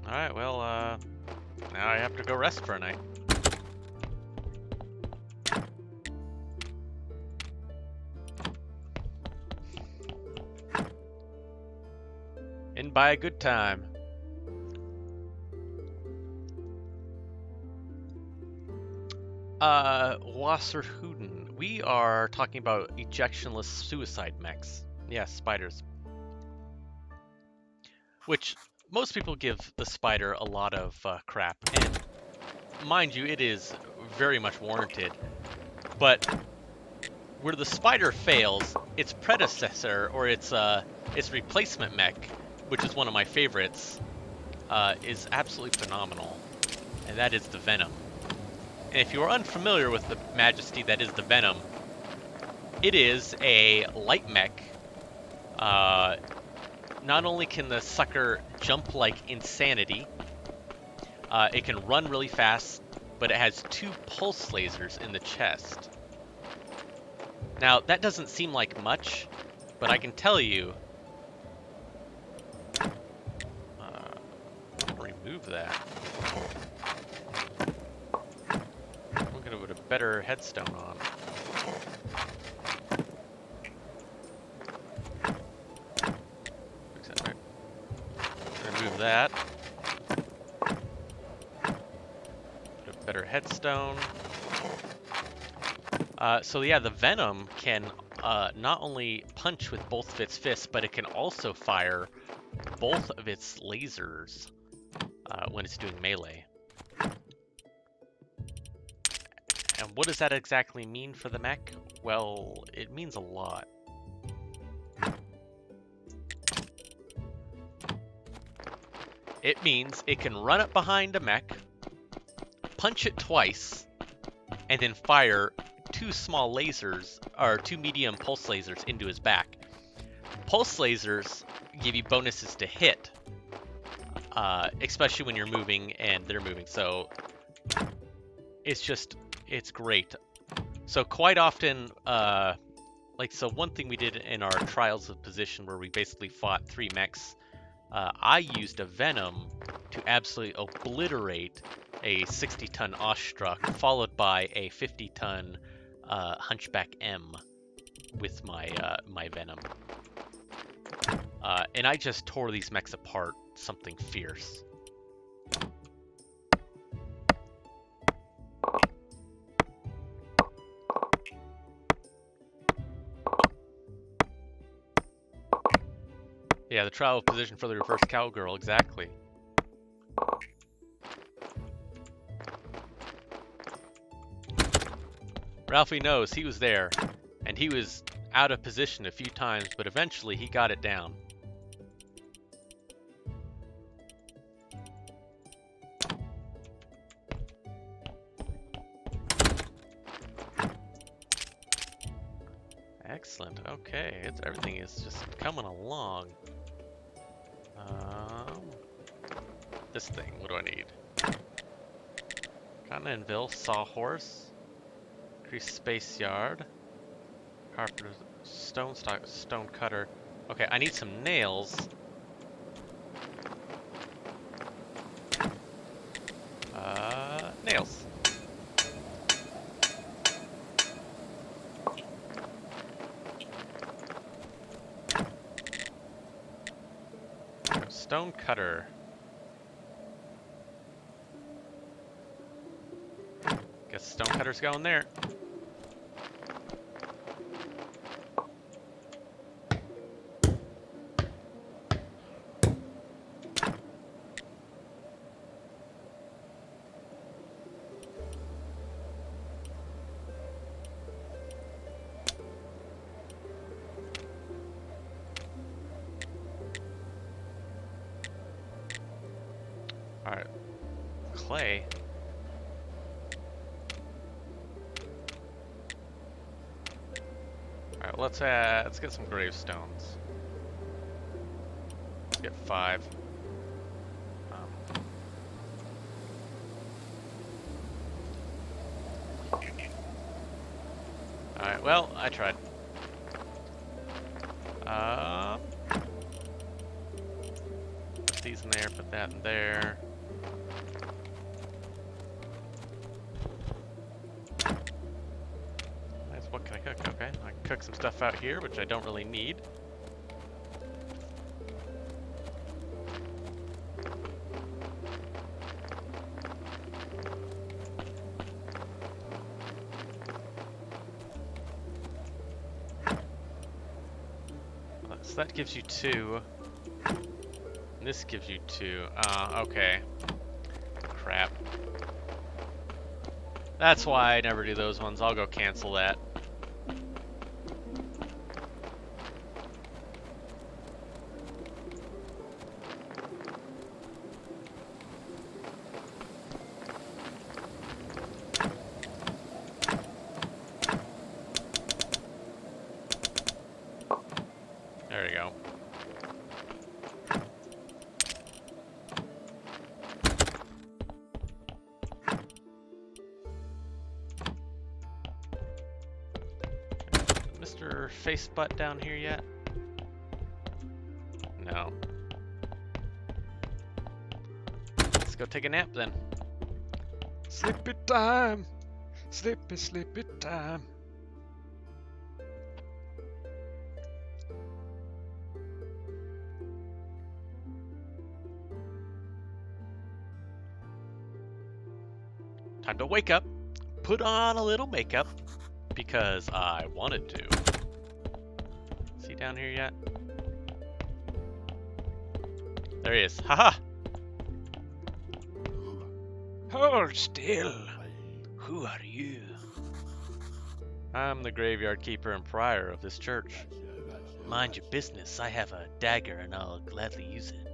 A: Alright, well, now I have to go rest for a night. And by a good time. Wasserhuden. We are talking about ejectionless suicide mechs. Yes, spiders. Which most people give the spider a lot of crap, and mind you, it is very much warranted. But where the spider fails, its predecessor or its replacement mech, which is one of my favorites, is absolutely phenomenal, and that is the Venom. And if you are unfamiliar with the majesty that is the Venom, it is a light mech. Not only can the sucker jump like insanity, it can run really fast, but it has 2 pulse lasers in the chest. Now, that doesn't seem like much, but I can tell you... remove that. I'm gonna put a better headstone on. Fix that, right? Remove that. Put a better headstone. So yeah, the Venom can not only punch with both of its fists, but it can also fire both of its lasers when it's doing melee. And what does that exactly mean for the mech? Well, it means a lot. It means it can run up behind a mech, punch it twice, and then fire 2 small lasers, or 2 medium pulse lasers into his back. Pulse lasers give you bonuses to hit, especially when you're moving and they're moving, so it's great. So quite often, so one thing we did in our Trials of Position where we basically fought 3 mechs, I used a Venom to absolutely obliterate a 60-ton Ostrich, followed by a 50-ton Hunchback M with my Venom. And I just tore these mechs apart, something fierce. Yeah, the trial position for the reverse cowgirl, exactly. Ralphie knows he was there, and he was out of position a few times, but eventually he got it down. Excellent. Okay, everything is just coming along. This thing, what do I need? Continental Sawhorse, Increase Space Yard, Carpenter's Stone Cutter. Okay, I need some nails. Nails. Stone Cutter. Guess Stone Cutter's going there. Alright. Clay. Alright, let's get some gravestones. Let's get 5. Alright, well, I tried. Put these in there, put that in there. Nice, what can I cook? Okay, I can cook some stuff out here, which I don't really need. So that gives you 2. And this gives you 2. Okay. Crap. That's why I never do those ones. I'll go cancel that. There we go. Mr. Face Butt down here yet? No. Let's go take a nap then.
D: Sleepy time. Sleepy, sleepy time.
A: Time to wake up, put on a little makeup, because I wanted to. Is he down here yet? There he is. Haha!
D: Hold still. Who are you?
A: I'm the graveyard keeper and prior of this church.
C: Mind your business. I have a dagger and I'll gladly use it.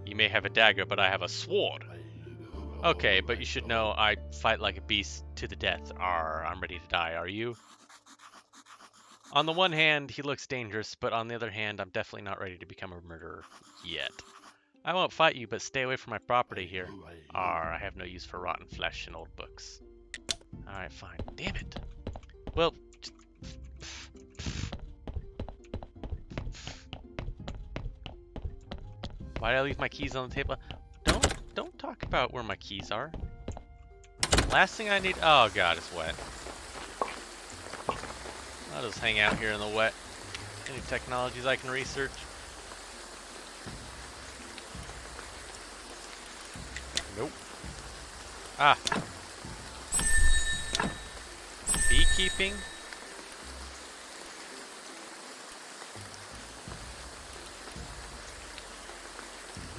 A: You may have a dagger, but I have a sword. Okay, but you should know I fight like a beast to the death. Arr, I'm ready to die. Are you? On the one hand, he looks dangerous, but on the other hand, I'm definitely not ready to become a murderer yet. I won't fight you, but stay away from my property here. Arr, I have no use for rotten flesh and old books. Alright, fine. Damn it. Well, Why did I leave my keys on the table? Don't talk about where my keys are. Last thing I need. Oh god, it's wet. I'll just hang out here in the wet. Any technologies I can research? Nope. Ah. Beekeeping?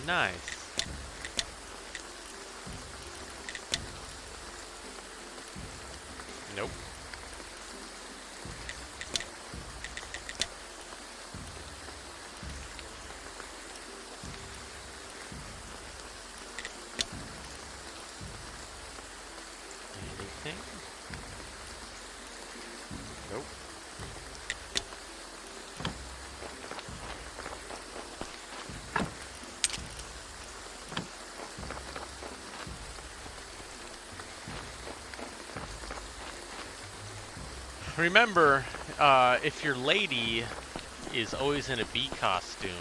A: Nice. Nope. Anything? Nope. Remember, if your lady is always in a bee costume,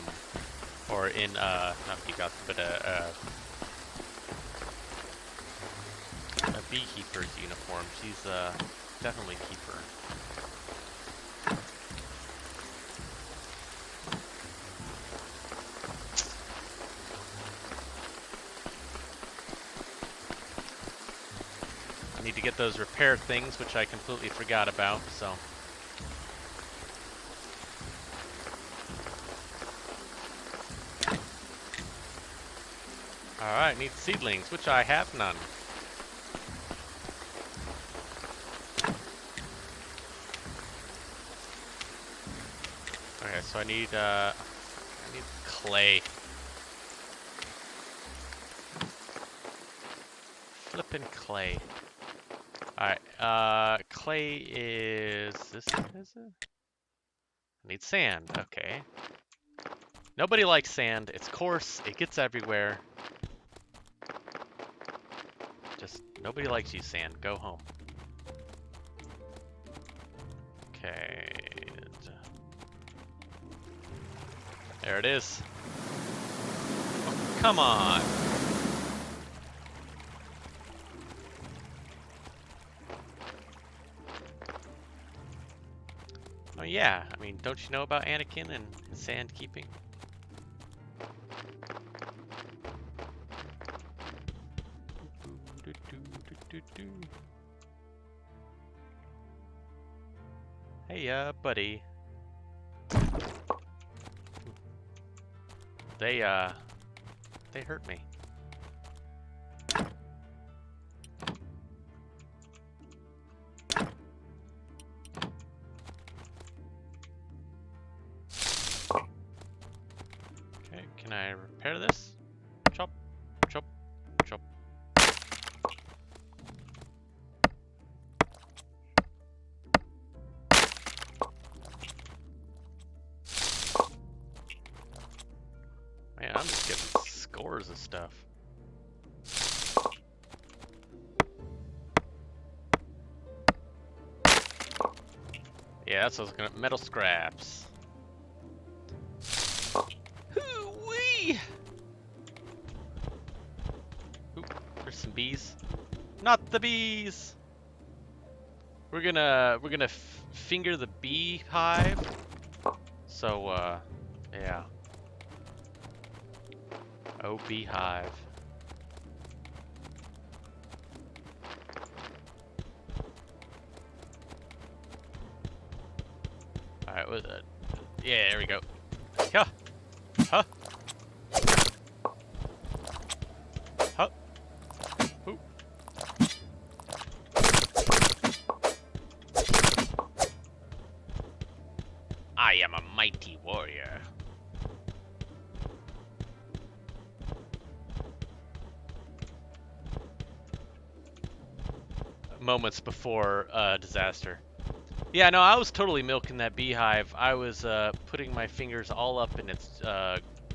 A: or in, not bee costume, but a beekeeper's uniform, she's, definitely a keeper. I need to get those repair things, which I completely forgot about, so. Alright, need seedlings, which I have none. Okay, so I need clay. Flippin' clay. Alright, clay is this, is it? I need sand, okay. Nobody likes sand, it's coarse, it gets everywhere. Just, nobody likes you, sand, go home. Okay. There it is. Oh, come on! Oh yeah, I mean, don't you know about Anakin and sand keeping? Hey, buddy. They hurt me. Okay, can I repair this? Chop, chop, chop. Man, I'm just getting scores of stuff. Yeah, that's what I was gonna. Metal scraps. Hoo-wee! Ooh, there's some bees. Not the bees. We're gonna finger the beehive. So yeah. Oh, beehive. All right, with it. Yeah, there we go. Yeah. Huh. Huh. Ooh. I am a mighty warrior. Moments before disaster. Yeah, no, I was totally milking that beehive. I was putting my fingers all up in its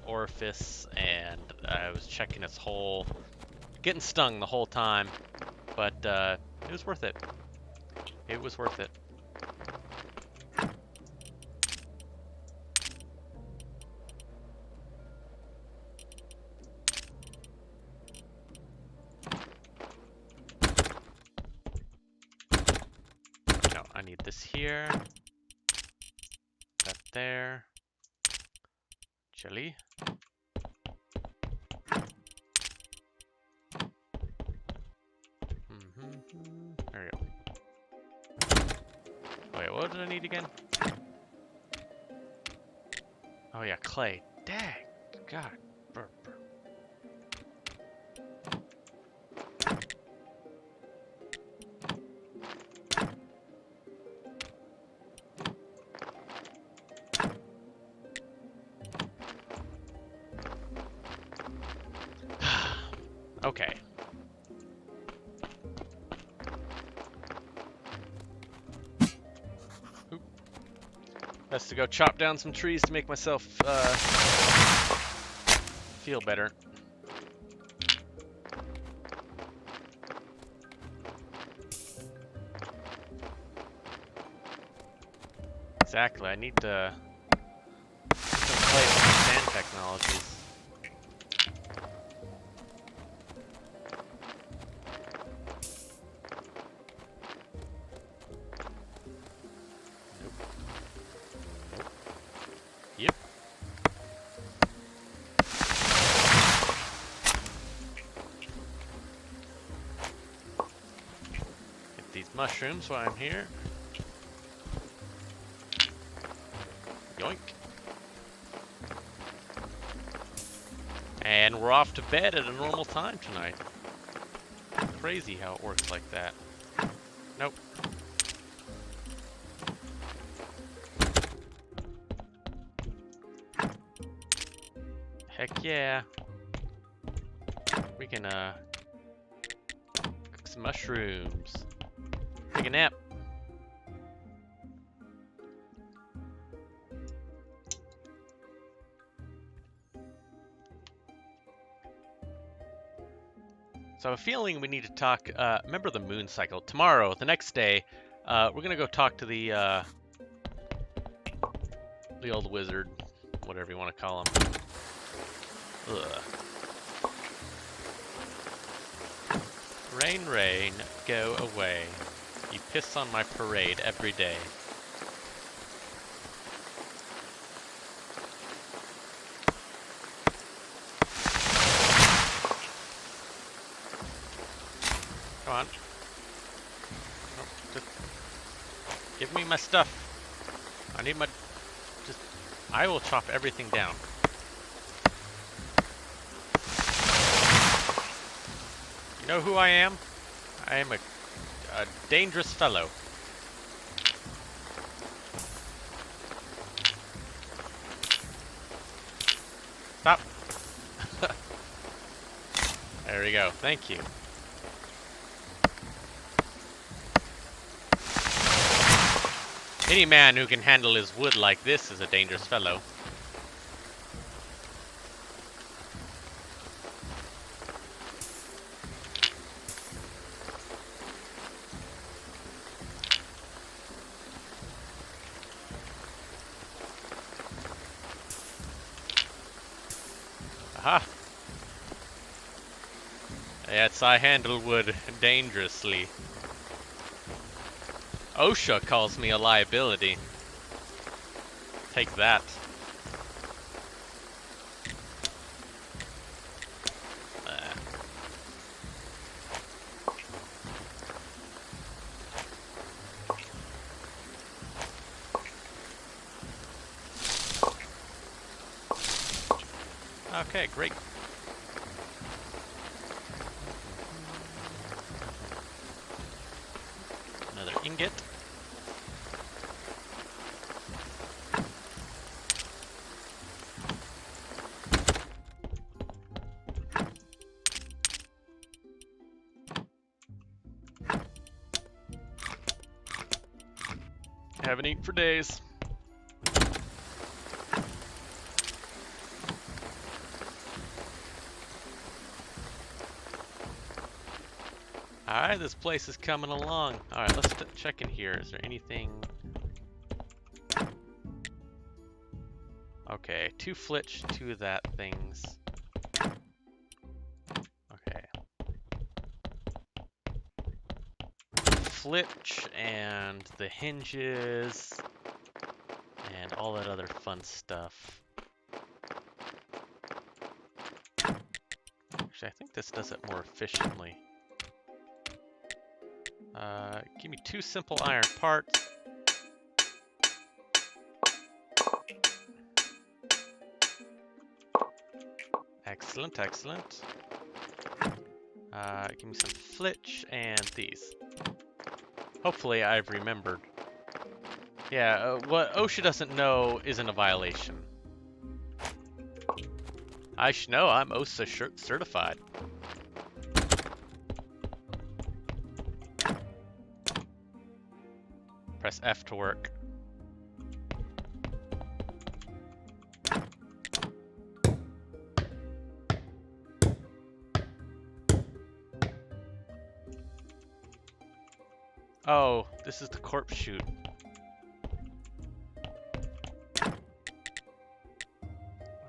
A: orifice, and I was checking its hole, getting stung the whole time, but it was worth it. It was worth it. Need this here. That there. Jelly. There we go. Wait, what did I need again? Oh yeah, clay. Dang. God. Burp. Okay. Oop. Best to go chop down some trees to make myself feel better. Exactly. I need to play with my sand technologies. Yep. Get these mushrooms while I'm here. Yoink. And we're off to bed at a normal time tonight. Crazy how it works like that. Nope. Heck yeah. We can cook some mushrooms. Take a nap. So I have a feeling we need to talk, remember the moon cycle. Tomorrow, the next day, we're gonna go talk to the old wizard, whatever you want to call him. Ugh. Rain, rain, go away. You piss on my parade every day. Come on. Nope, just give me my stuff. I need my... Just... I will chop everything down. You know who I am? I am a dangerous fellow. Stop. There we go. Thank you. Any man who can handle his wood like this is a dangerous fellow. Aha! Yes, I handle wood dangerously. OSHA calls me a liability. Take that. Okay, great. Another ingot. Haven't eaten for days. Alright, this place is coming along. Alright, let's check in here. Is there anything... Okay, 2 flitch, 2 of that things. Okay. flitch and the hinges and all that other fun stuff. Actually, I think this does it more efficiently. Give me 2 simple iron parts. Excellent, excellent. Give me some flitch and these. Hopefully I've remembered. Yeah, what OSHA doesn't know isn't a violation. I should know, I'm OSHA certified. Press F to work. Oh, this is the corpse chute.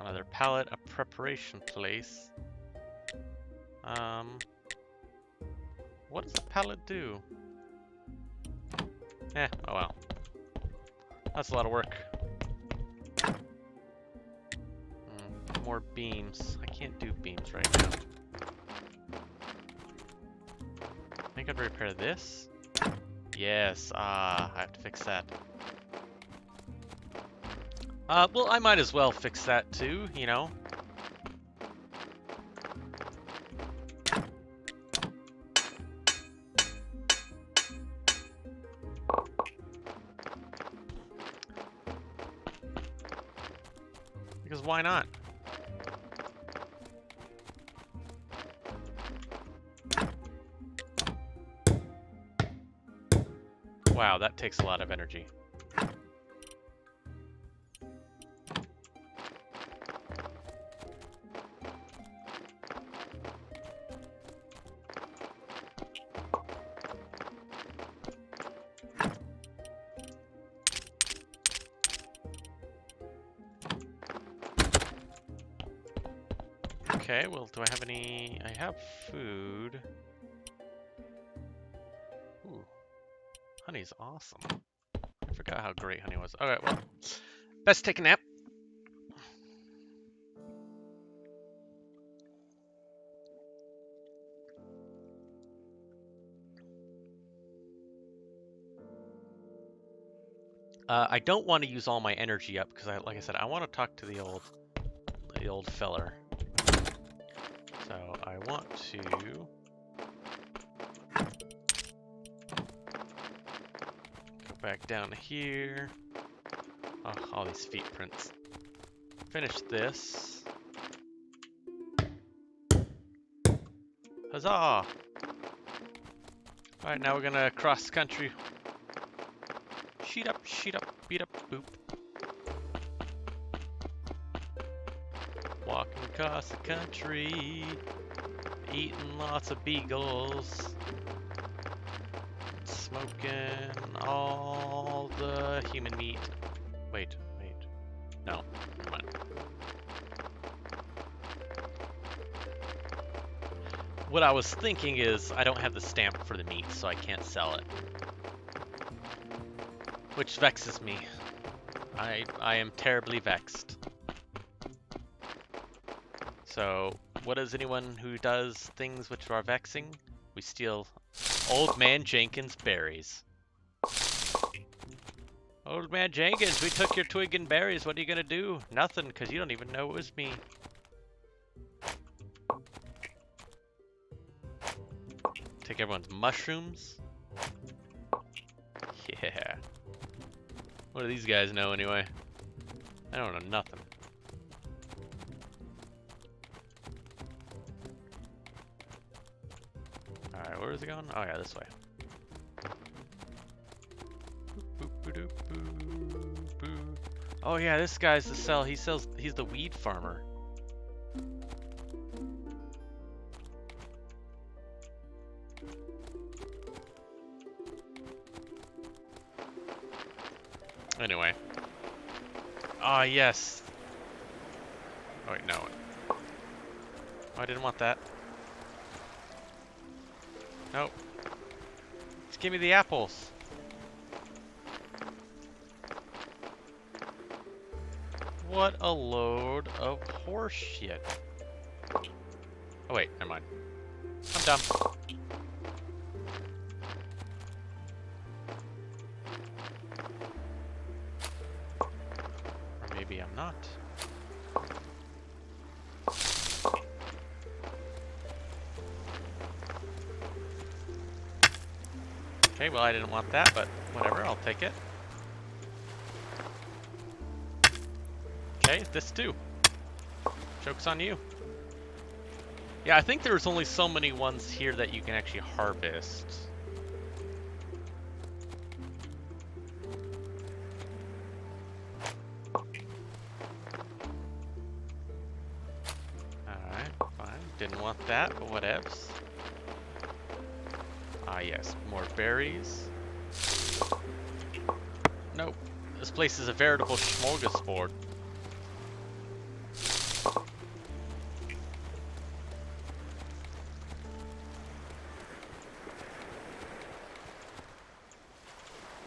A: Another pallet, a preparation place. What does a pallet do? Oh well. That's a lot of work. More beams. I can't do beams right now. I think I'd repair this. Yes, I have to fix that. Well, I might as well fix that too, you know. Because why not? Wow, that takes a lot of energy. Okay, well, do I have any? I have food. Ooh, honey's awesome. I forgot how great honey was. Alright, well, best take a nap. I don't want to use all my energy up because, like I said, I want to talk to the old feller. So I want to go back down here. Oh, all these feet prints. Finish this. Huzzah! Alright, now we're gonna cross country. Sheet up, beat up, boop. Walking across the country, eating lots of beagles, smoking all the human meat. Wait, no, never mind. What I was thinking is I don't have the stamp for the meat, so I can't sell it. Which vexes me. I am terribly vexed. So, what does anyone who does things which are vexing? We steal Old Man Jenkins' berries. Old Man Jenkins, we took your twig and berries. What are you gonna do? Nothing, because you don't even know it was me. Take everyone's mushrooms. Yeah. What do these guys know anyway? I don't know nothing. Alright, where is it going? Oh yeah, this way. Oh yeah, this guy's the sell. He's the weed farmer. Anyway. Ah, yes. Oh wait, no. Oh, I didn't want that. Nope. Give me the apples. What a load of horse shit. Oh wait, never mind. I'm dumb. Or maybe I'm not. Okay, well I didn't want that, but whatever, I'll take it. Okay, this too. Joke's on you. Yeah, I think there's only so many ones here that you can actually harvest. Alright, fine. Didn't want that, but whatevs. Ah yes, more berries. Nope. This place is a veritable smorgasbord.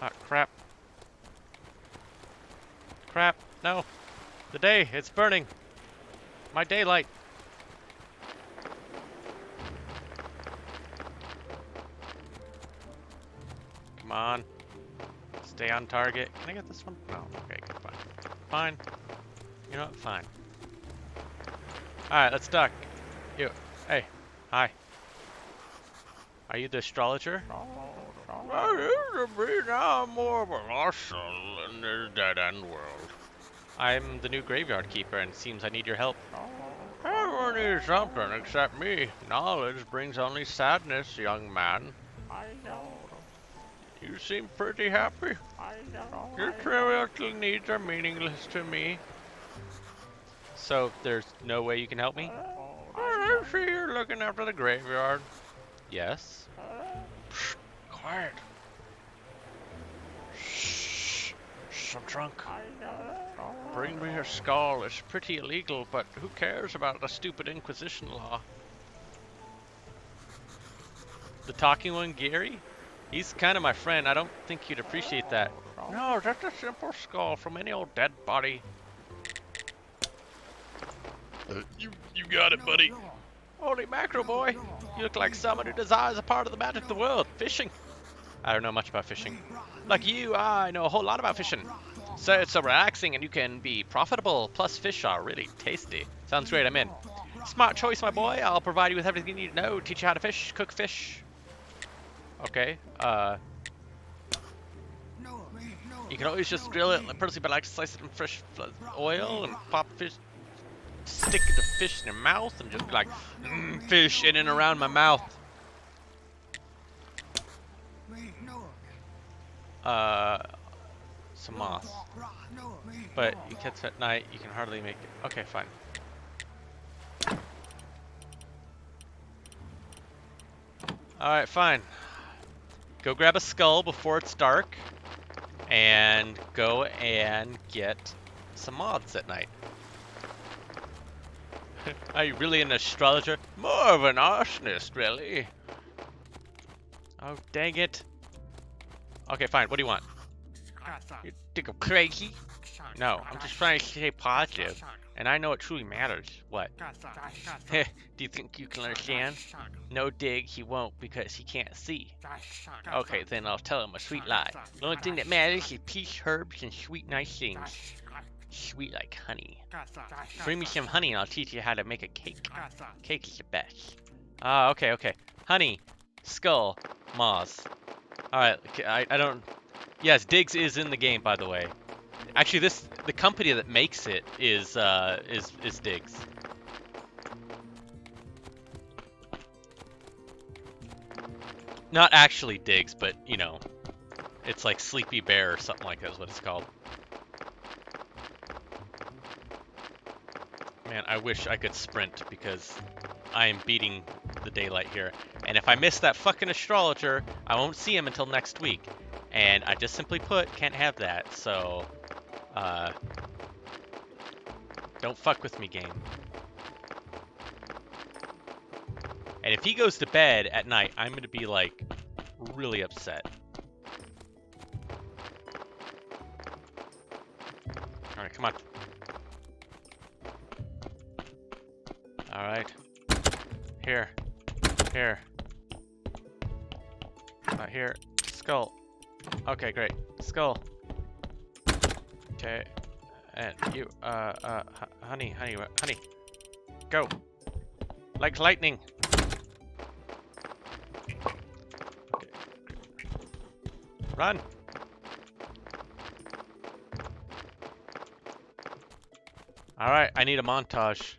A: Ah, crap. Crap, no. The day, it's burning. My daylight. Come on. Stay on target. Can I get this one? No, okay, fine. Fine. You know what? Fine. Alright, let's duck. You. Hey. Hi. Are you the astrologer?
B: I used to be now more of a muscle in this dead-end world.
A: I'm the new graveyard keeper, and it seems I need your help.
B: Everyone needs something except me. Knowledge brings only sadness, young man.
D: I know.
B: You seem pretty happy.
D: I know.
B: Your trivial little needs are meaningless to me.
A: So, there's no way you can help me?
B: I see you're looking after the graveyard.
A: Yes.
B: Psst, quiet. Shh, I'm drunk. Bring me a skull. It's pretty illegal, but who cares about the stupid Inquisition law?
A: The talking one, Gary? He's kind of my friend. I don't think you'd appreciate that.
B: No, just a simple skull from any old dead body.
A: You got it, buddy.
B: Holy mackerel, boy.
A: You look like someone who desires a part of the magic of the world. Fishing. I don't know much about fishing. Like you, I know a whole lot about fishing. So it's so relaxing and you can be profitable. Plus fish are really tasty. Sounds great, I'm in. Smart choice, my boy. I'll provide you with everything you need to know. Teach you how to fish, cook fish. Okay, you can always just grill it. Personally, but I like to slice it in fresh oil and pop fish. Stick the fish in your mouth and just be like, fish in and around my mouth. Some moss. But you catch it at night, you can hardly make it. Okay, fine. Alright, fine. Go grab a skull before it's dark. And go and get some moths at night. Are you really an astrologer?
B: More of an arsonist, really.
A: Oh, dang it. Okay, fine. What do you want?
B: You think I'm crazy?
A: No, I'm just trying to stay positive. And I know what truly matters. What? Do you think you can understand? No dig, he won't because he can't see. Okay, then I'll tell him a sweet lie. The only thing that matters is peace, herbs, and sweet nice things. Sweet like honey. Bring me some honey and I'll teach you how to make a cake. Cake is the best. Ah, okay. Honey, skull, moths. Alright, I don't... Yes, Diggs is in the game, by the way. Actually, the company that makes it is Diggs. Not actually Diggs, but, you know, it's like Sleepy Bear or something like that is what it's called. Man, I wish I could sprint because I am beating the daylight here. And if I miss that fucking astrologer, I won't see him until next week. And I just simply put, can't have that, so... don't fuck with me, game. And if he goes to bed at night, I'm gonna be like really upset. Alright, come on. Alright. Here. Here. Here. Skull. Okay, great. Skull. Okay. And you, honey. Go. Like lightning. Okay. Run. Alright, I need a montage.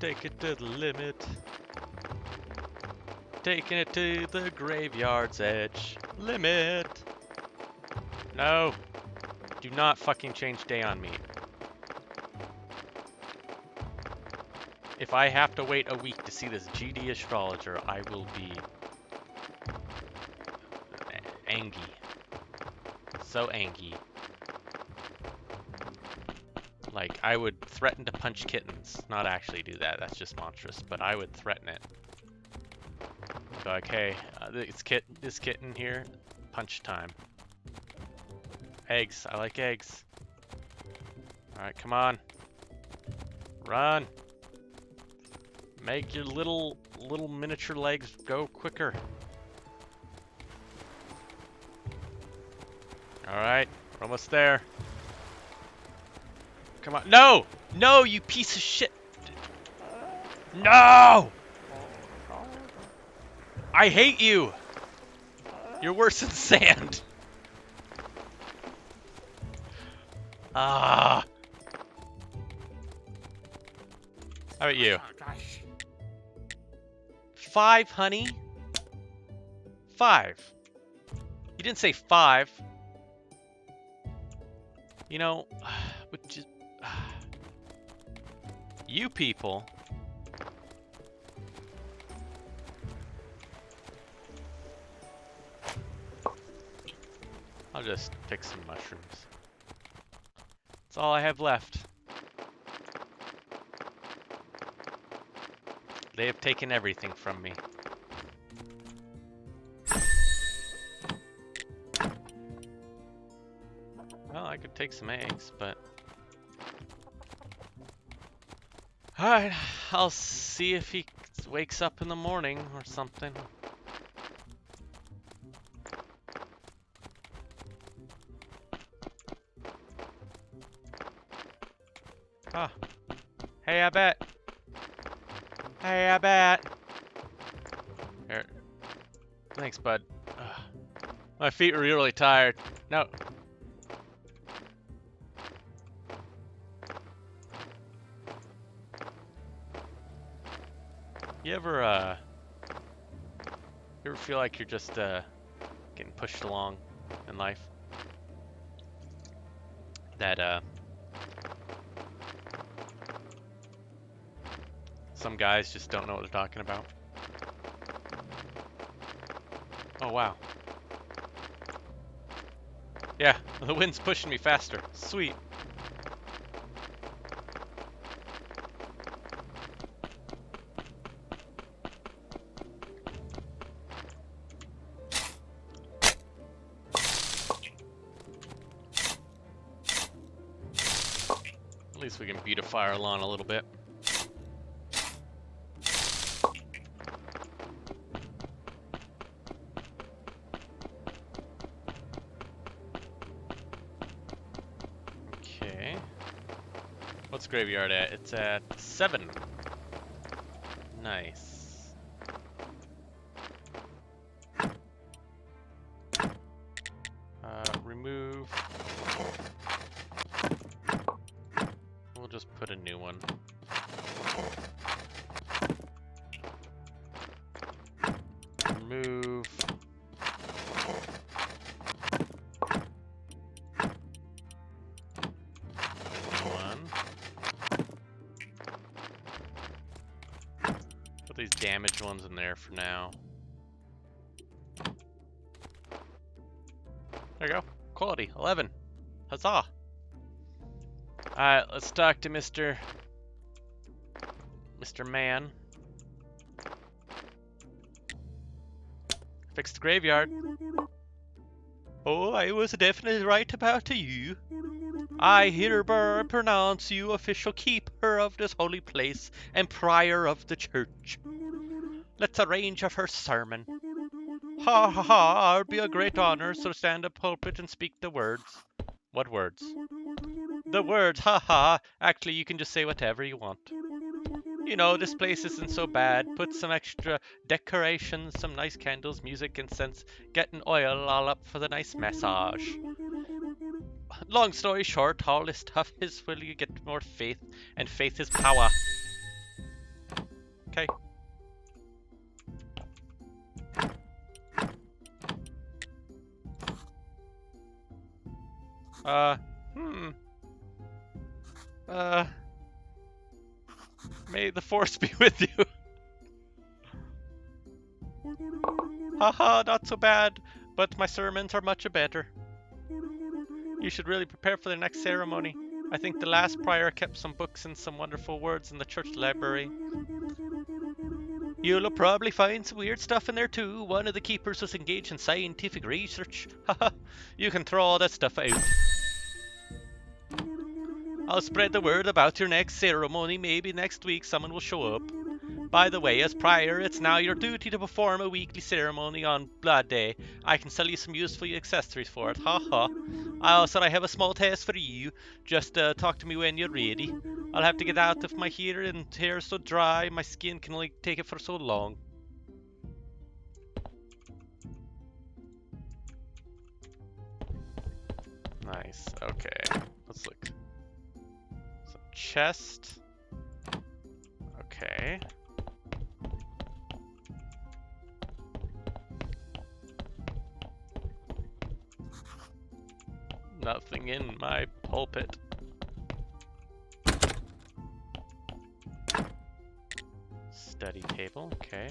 A: Take it to the limit. Taking it to the graveyard's edge. Limit. No. Do not fucking change day on me. If I have to wait a week to see this GD astrologer, I will be angry. So angry. Like, I would threaten to punch kittens. Not actually do that, that's just monstrous, but I would threaten it. I'd be like, hey, this kitten here, punch time. Eggs, I like eggs. Alright, come on. Run. Make your little miniature legs go quicker. Alright, we're almost there. Come on. No! No, you piece of shit! No! I hate you! You're worse than sand. Ah. How about you? 5, honey. 5. You didn't say 5. You know, which is, you people. I'll just pick some mushrooms. That's all I have left. They have taken everything from me. Well, I could take some eggs, but... Alright, I'll see if he wakes up in the morning or something. Ah. Hey, I bet. Hey, I bet. Here. Thanks, bud. Ugh. My feet are really tired. No. You ever feel like you're just, getting pushed along in life? That, some guys just don't know what they're talking about. Oh, wow. Yeah, the wind's pushing me faster. Sweet. At least we can beautify our lawn a little bit. Okay. What's graveyard at? It's at 7. Nice. Remove. We'll just put a new one. Remove. One. Put these damaged ones in there for now. There you go. Quality 11. Huzzah. Alright, let's talk to Mr. Man. Fix the graveyard. Oh, I was definitely right about you. I hereby pronounce you official keeper of this holy place and prior of the church. Let's arrange a first sermon. Ha ha ha, it would be a great honor, so stand up pulpit and speak the words. What words? The words, ha ha. Actually, you can just say whatever you want. You know, this place isn't so bad. Put some extra decorations, some nice candles, music, incense, get an oil all up for the nice massage. Long story short, all this stuff is will you get more faith, and faith is power. Okay. Hmm. May the force be with you. Haha, not so bad, but my sermons are much better. You should really prepare for the next ceremony. I think the last prior kept some books and some wonderful words in the church library. You'll probably find some weird stuff in there too. One of the keepers was engaged in scientific research. Haha, you can throw all that stuff out. I'll spread the word about your next ceremony. Maybe next week someone will show up. By the way, as prior, it's now your duty to perform a weekly ceremony on Blood Day. I can sell you some useful accessories for it. Haha. I also have a small test for you. Just talk to me when you're ready. I'll have to get out of my hair, and hair is so dry, my skin can only take it for so long. Nice. Okay. Let's look. So, chest. Okay. Nothing in my pulpit. Study table, okay.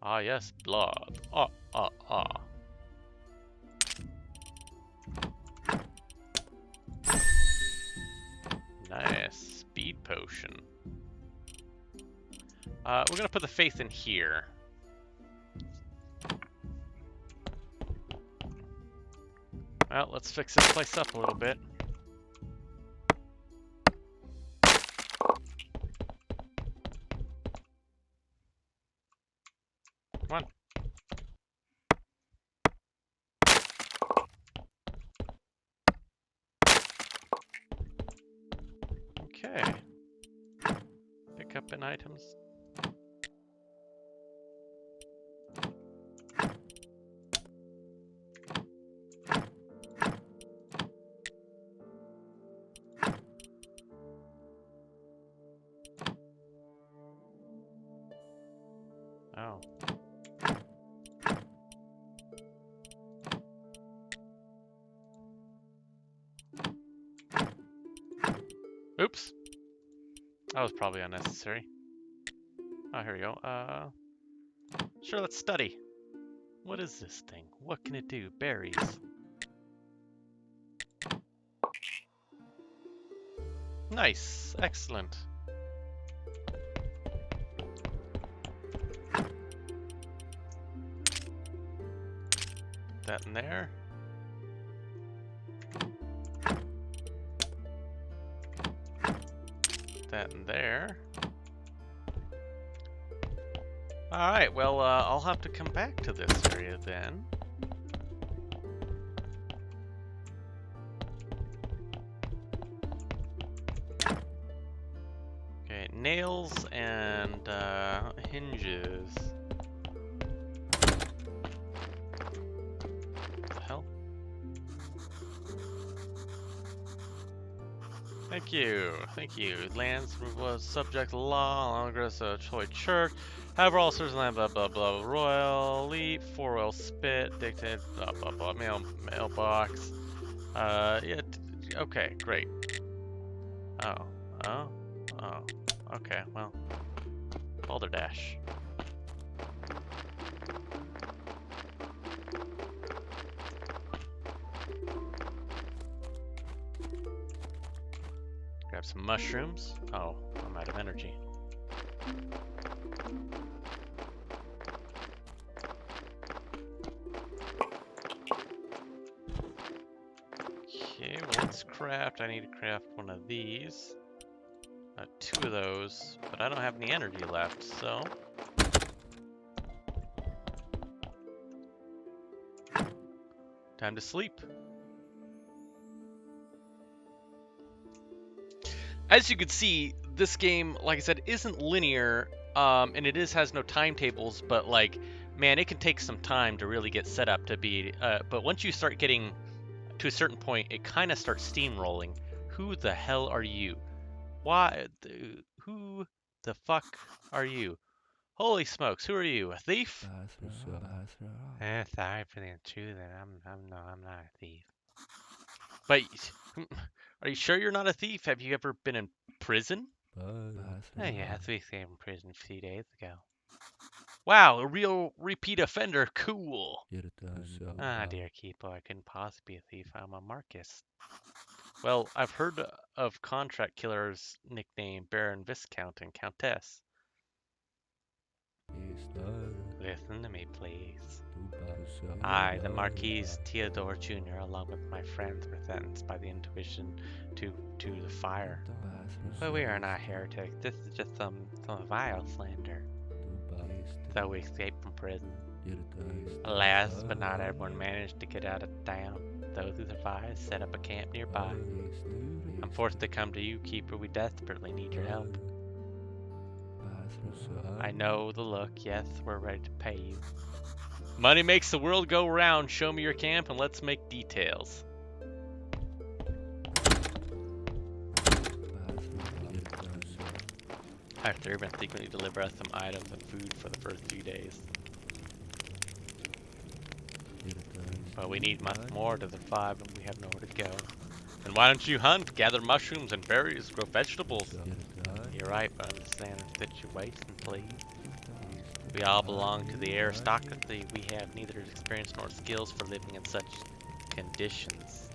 A: Ah yes, blood. Ah. Nice. Speed potion. We're gonna put the faith in here. Well, let's fix this place up a little bit. Come on. Okay. Pick up in items. Oh. Oops. That was probably unnecessary. Oh, here we go. Sure, let's study. What is this thing? What can it do? Berries. Nice. Excellent. That in there. That in there. Alright, well, I'll have to come back to this area then. Okay, nails and hinges. What the hell? Thank you. Lands was subject to law, longer as a Troy church. However, all sorts of land, blah blah blah. Royal, elite, 4-well spit, dictated, blah blah blah. Mailbox. Yeah. Okay, great. Oh. Okay, well. Balderdash. Grab some mushrooms. Oh, I'm out of energy. Let's craft. I need to craft one of these. 2 of those, but I don't have any energy left, so. Time to sleep. As you can see, this game, like I said, isn't linear, and it has no timetables, but like, man, it can take some time to really get set up to be, but once you start getting to a certain point, it kind of starts steamrolling. Who the hell are you? Who the fuck are you? Holy smokes, who are you? A thief? Sorry for the intrusion. I'm not a thief. But are you sure you're not a thief? Have you ever been in prison? Oh yeah, 3 days in prison a few days ago. Wow, a real repeat offender. Cool. Ah, dear keeper, I couldn't possibly be a thief. I'm a Marcus. Well, I've heard of contract killers nicknamed Baron Viscount and Countess. Listen to me, please. I, the Marquis Theodore Jr., along with my friends, were sentenced by the Inquisition to the fire. But we are not heretics. This is just some vile slander. So we escaped from prison. Alas, but not everyone managed to get out of town. Those who survived set up a camp nearby. I'm forced to come to you, Keeper. We desperately need your help. I know the look. Yes, we're ready to pay you. Money makes the world go round. Show me your camp and let's make details. Our servants frequently deliver us some items and food for the first few days. But we need much more to survive and we have nowhere to go. Then why don't you hunt, gather mushrooms and berries, grow vegetables? You're right, but understand the situation, please. We all belong to the aristocracy. We have neither experience nor skills for living in such conditions.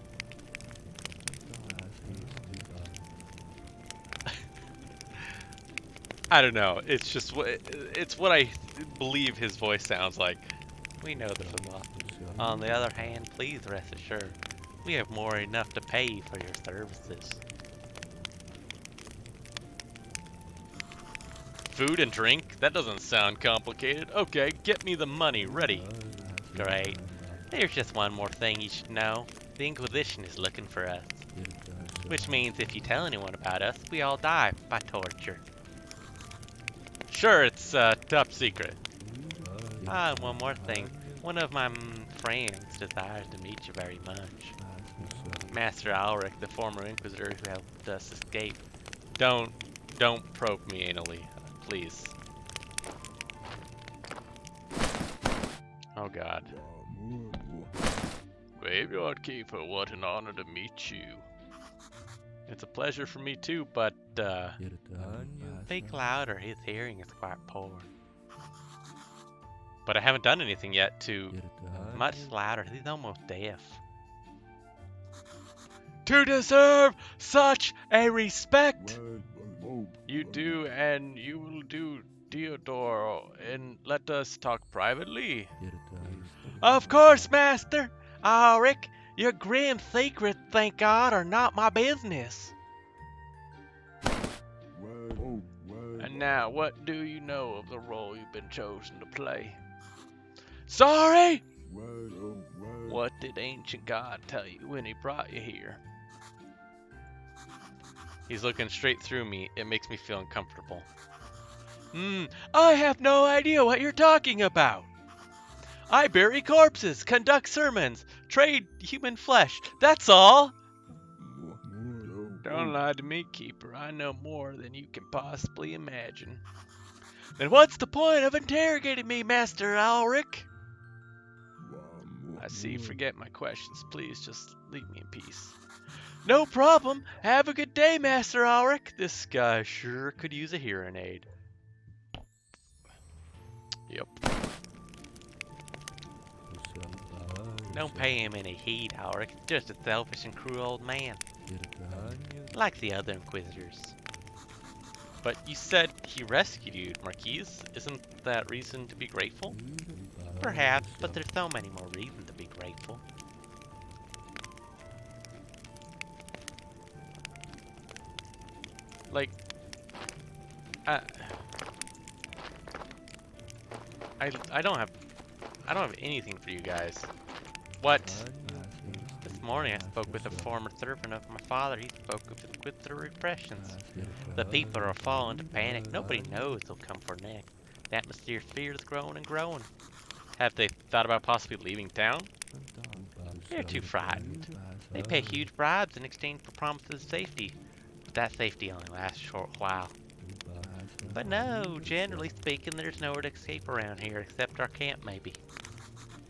A: I don't know. It's just it's what I believe his voice sounds like. We know this a lot. On the other hand, please rest assured, we have more than enough to pay you for your services. Food and drink? That doesn't sound complicated. Okay, get me the money. Ready. Great. There's just one more thing you should know. The Inquisition is looking for us. Which means if you tell anyone about us, we all die by torture. Sure, it's top secret. Ah, one more thing. One of my friends desires to meet you very much. Master Alric, the former Inquisitor who helped us escape. Don't probe me anally, please. Oh God. Graveyard Keeper, what an honor to meet you. It's a pleasure for me too, but speak louder, his hearing is quite poor. But I haven't done anything yet to... Much louder, he's almost deaf. To deserve such a respect! You do, and you will do, Theodore, and let us talk privately. Of course, Master! Alric, your grim secrets, thank God, are not my business. And now, what do you know of the role you've been chosen to play? Sorry? What did ancient God tell you when he brought you here? He's looking straight through me. It makes me feel uncomfortable. I have no idea what you're talking about. I bury corpses, conduct sermons, trade human flesh. That's all. Don't lie to me, Keeper. I know more than you can possibly imagine. Then what's the point of interrogating me, Master Alric? I see. Forget my questions. Please just leave me in peace. No problem. Have a good day, Master Alric. This guy sure could use a hearing aid. Yep. Don't pay him any heed, Alric. Just a selfish and cruel old man. Like the other Inquisitors. But you said he rescued you, Marquis. Isn't that reason to be grateful? Perhaps, but there's so many more reasons to be grateful. Like, I, I don't have anything for you guys. What? This morning I spoke with a former servant of my father. He spoke with the repressions. The people are falling into panic. Nobody knows they'll come for next. The atmosphere of fear is growing and growing. Have they thought about possibly leaving town? They're too frightened. They pay huge bribes in exchange for promises of safety. But that safety only lasts a short while. But no, generally speaking, there's nowhere to escape around here except our camp, maybe.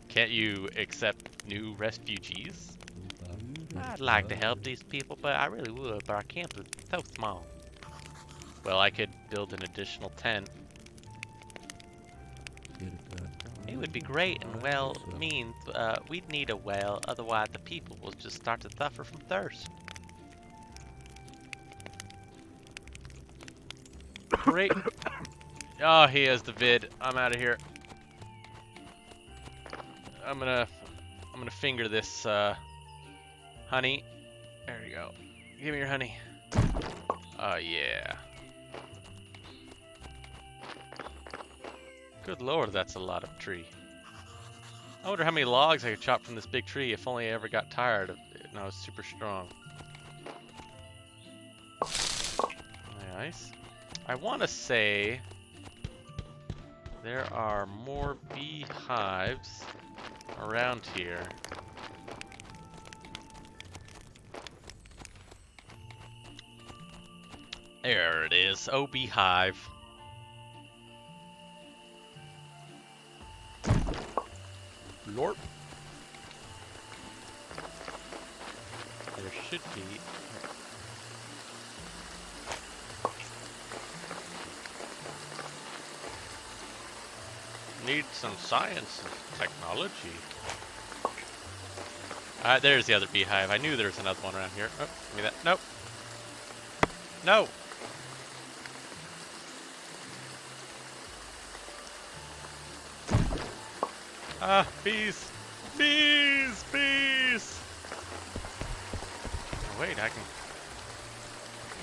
A: Can't you accept new refugees? I'd like to help these people, but I really would, but our camp is so small. Well, I could build an additional tent. It would be great, and well, means we'd need a well, otherwise the people will just start to suffer from thirst. Great. Oh, he has the vid. I'm out of here. I'm gonna finger this honey. There you go. Give me your honey. Oh yeah. Good lord, that's a lot of tree. I wonder how many logs I could chop from this big tree if only I ever got tired of it and I was super strong. Nice. I want to say there are more beehives around here. There it is. Oh, beehive. Lorp. There should be. Need some science and technology. There's the other beehive. I knew there was another one around here. Oh, give me that. Nope. No. Ah, bees! Bees! Bees! Oh, wait, I can...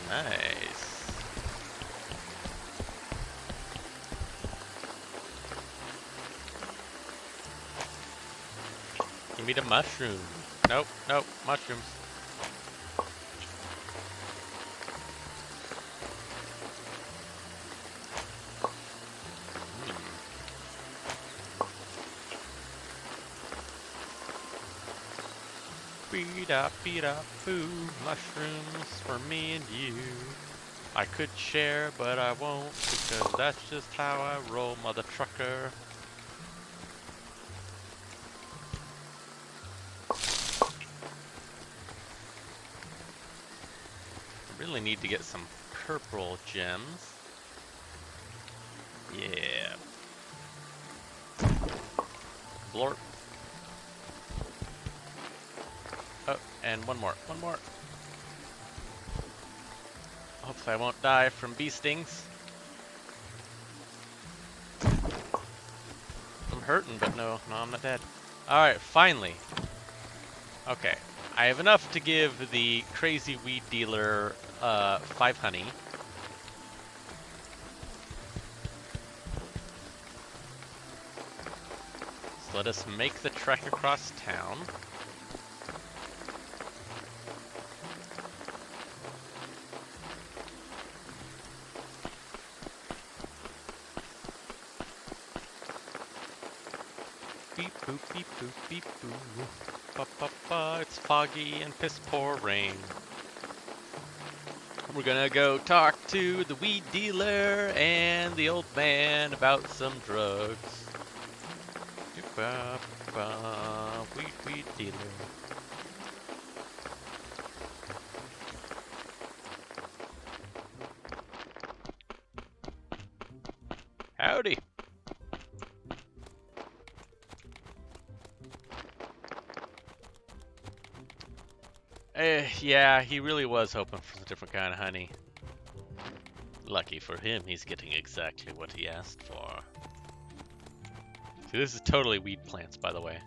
A: Nice. Give me the mushroom. Nope, nope, mushrooms. Beat up, food, mushrooms for me and you. I could share, but I won't, because that's just how I roll, mother trucker. I really need to get some purple gems. Yeah. Blorp. Oh, and one more. Hopefully I won't die from bee stings. I'm hurting, but no, I'm not dead. Alright, finally. Okay, I have enough to give the crazy weed dealer 5 honey. So let us make the trek across town. Beep boop, beep boop, beep boop. Ba ba ba, it's foggy and piss poor rain. We're gonna go talk to the weed dealer and the old man about some drugs. Ba ba, weed dealer. Howdy. Yeah, he really was hoping for a different kind of honey. Lucky for him, he's getting exactly what he asked for. See, this is totally weed plants, by the way.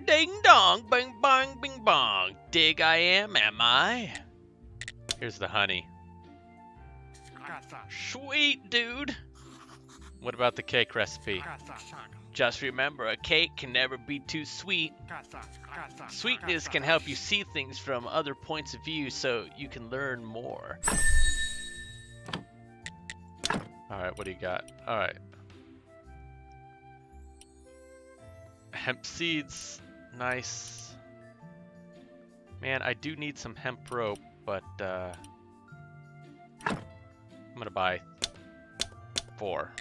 A: Ding dong, bing bong, bing bong. Dig I am I? Here's the honey. Sweet, dude. What about the cake recipe?
C: Just remember, a cake can never be too sweet. Sweetness can help you see things from other points of view so you can learn more.
A: Alright, what do you got? Alright. Hemp seeds. Nice. Man, I do need some hemp rope, but I'm gonna buy 4.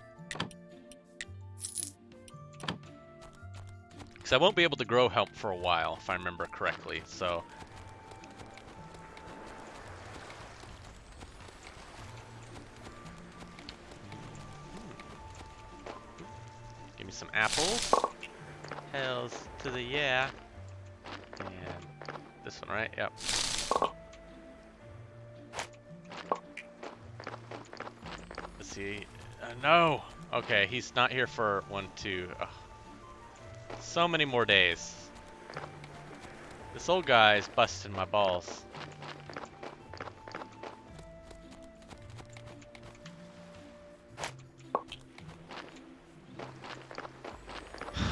A: Because I won't be able to grow hemp for a while, if I remember correctly, so... Give me some apples. Hells to the yeah. And this one, right? Yep. Let's see. No! Okay, he's not here for 1, 2. Ugh. So many more days. This old guy's busting my balls.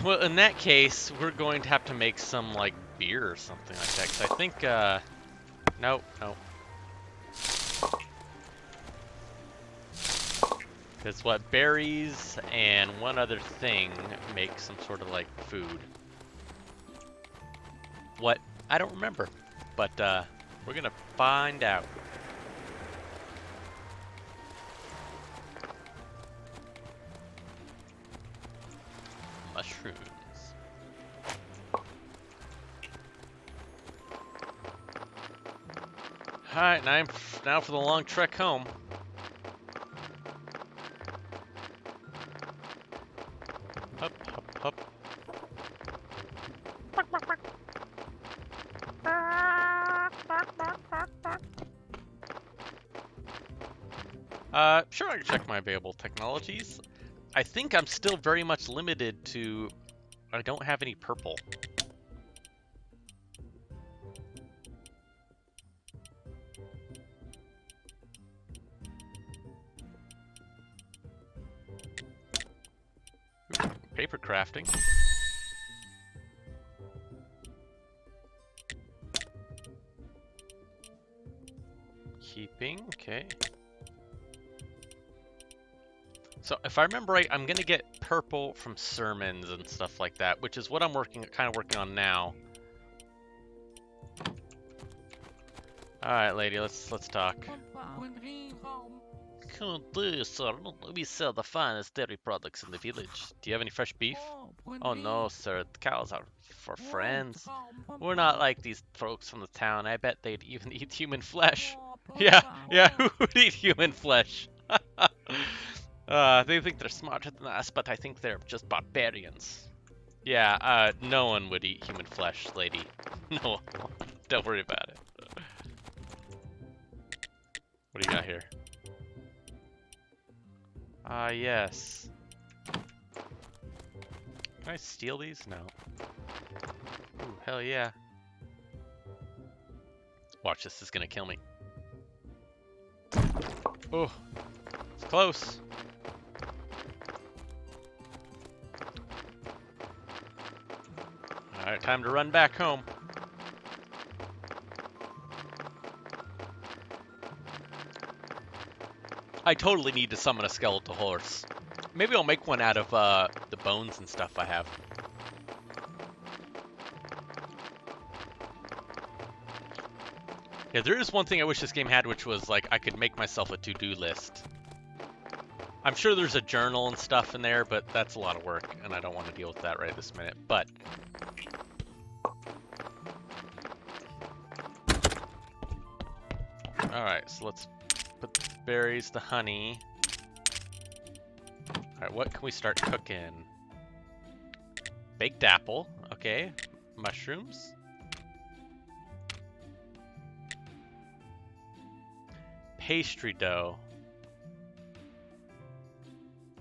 A: Well, in that case, we're going to have to make some, like, beer or something like that. Because I think, nope, nope. Because what, berries and one other thing make some sort of, like, food. What? I don't remember. But, we're gonna find out. Mushrooms. Alright, now for the long trek home. Up, up, up. Sure, I can check my available technologies. I think I'm still very much limited to... I don't have any purple. Ooh, paper crafting. Keeping, okay. So if I remember right, I'm gonna get purple from sermons and stuff like that, which is what I'm kind of working on now. All right, lady, let's talk.
C: Can't do, sir. We sell the finest dairy products in the village.
A: Do you have any fresh beef? Oh no, sir. The cows are for friends. We're not like these folks from the town. I bet they'd even eat human flesh. Yeah, who would eat human flesh? They think they're smarter than us, but I think they're just barbarians. Yeah, no one would eat human flesh, lady. No, don't worry about it. What do you got here? Yes. Can I steal these? No. Ooh, hell yeah. Watch, this is gonna kill me. Oh, it's close. Alright, time to run back home. I totally need to summon a skeletal horse. Maybe I'll make one out of the bones and stuff I have. Yeah, there is one thing I wish this game had, which was like I could make myself a to-do list. I'm sure there's a journal and stuff in there, but that's a lot of work, and I don't want to deal with that right this minute. But alright, so let's put the berries, the honey. Alright, what can we start cooking? Baked apple, okay. Mushrooms. Pastry dough.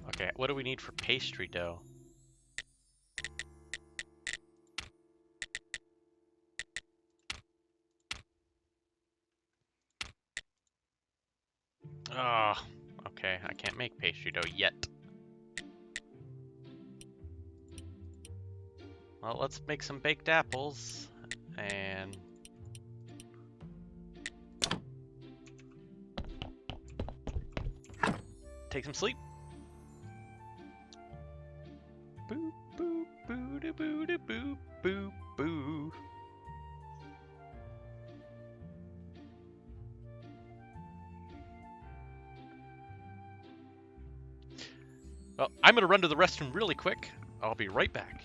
A: Okay, what do we need for pastry dough? can't make pastry dough yet. Well, let's make some baked apples and take some sleep. Boop, boop, boo, da, boo, da, boop, boop, boo. Well, I'm gonna run to the restroom really quick. I'll be right back.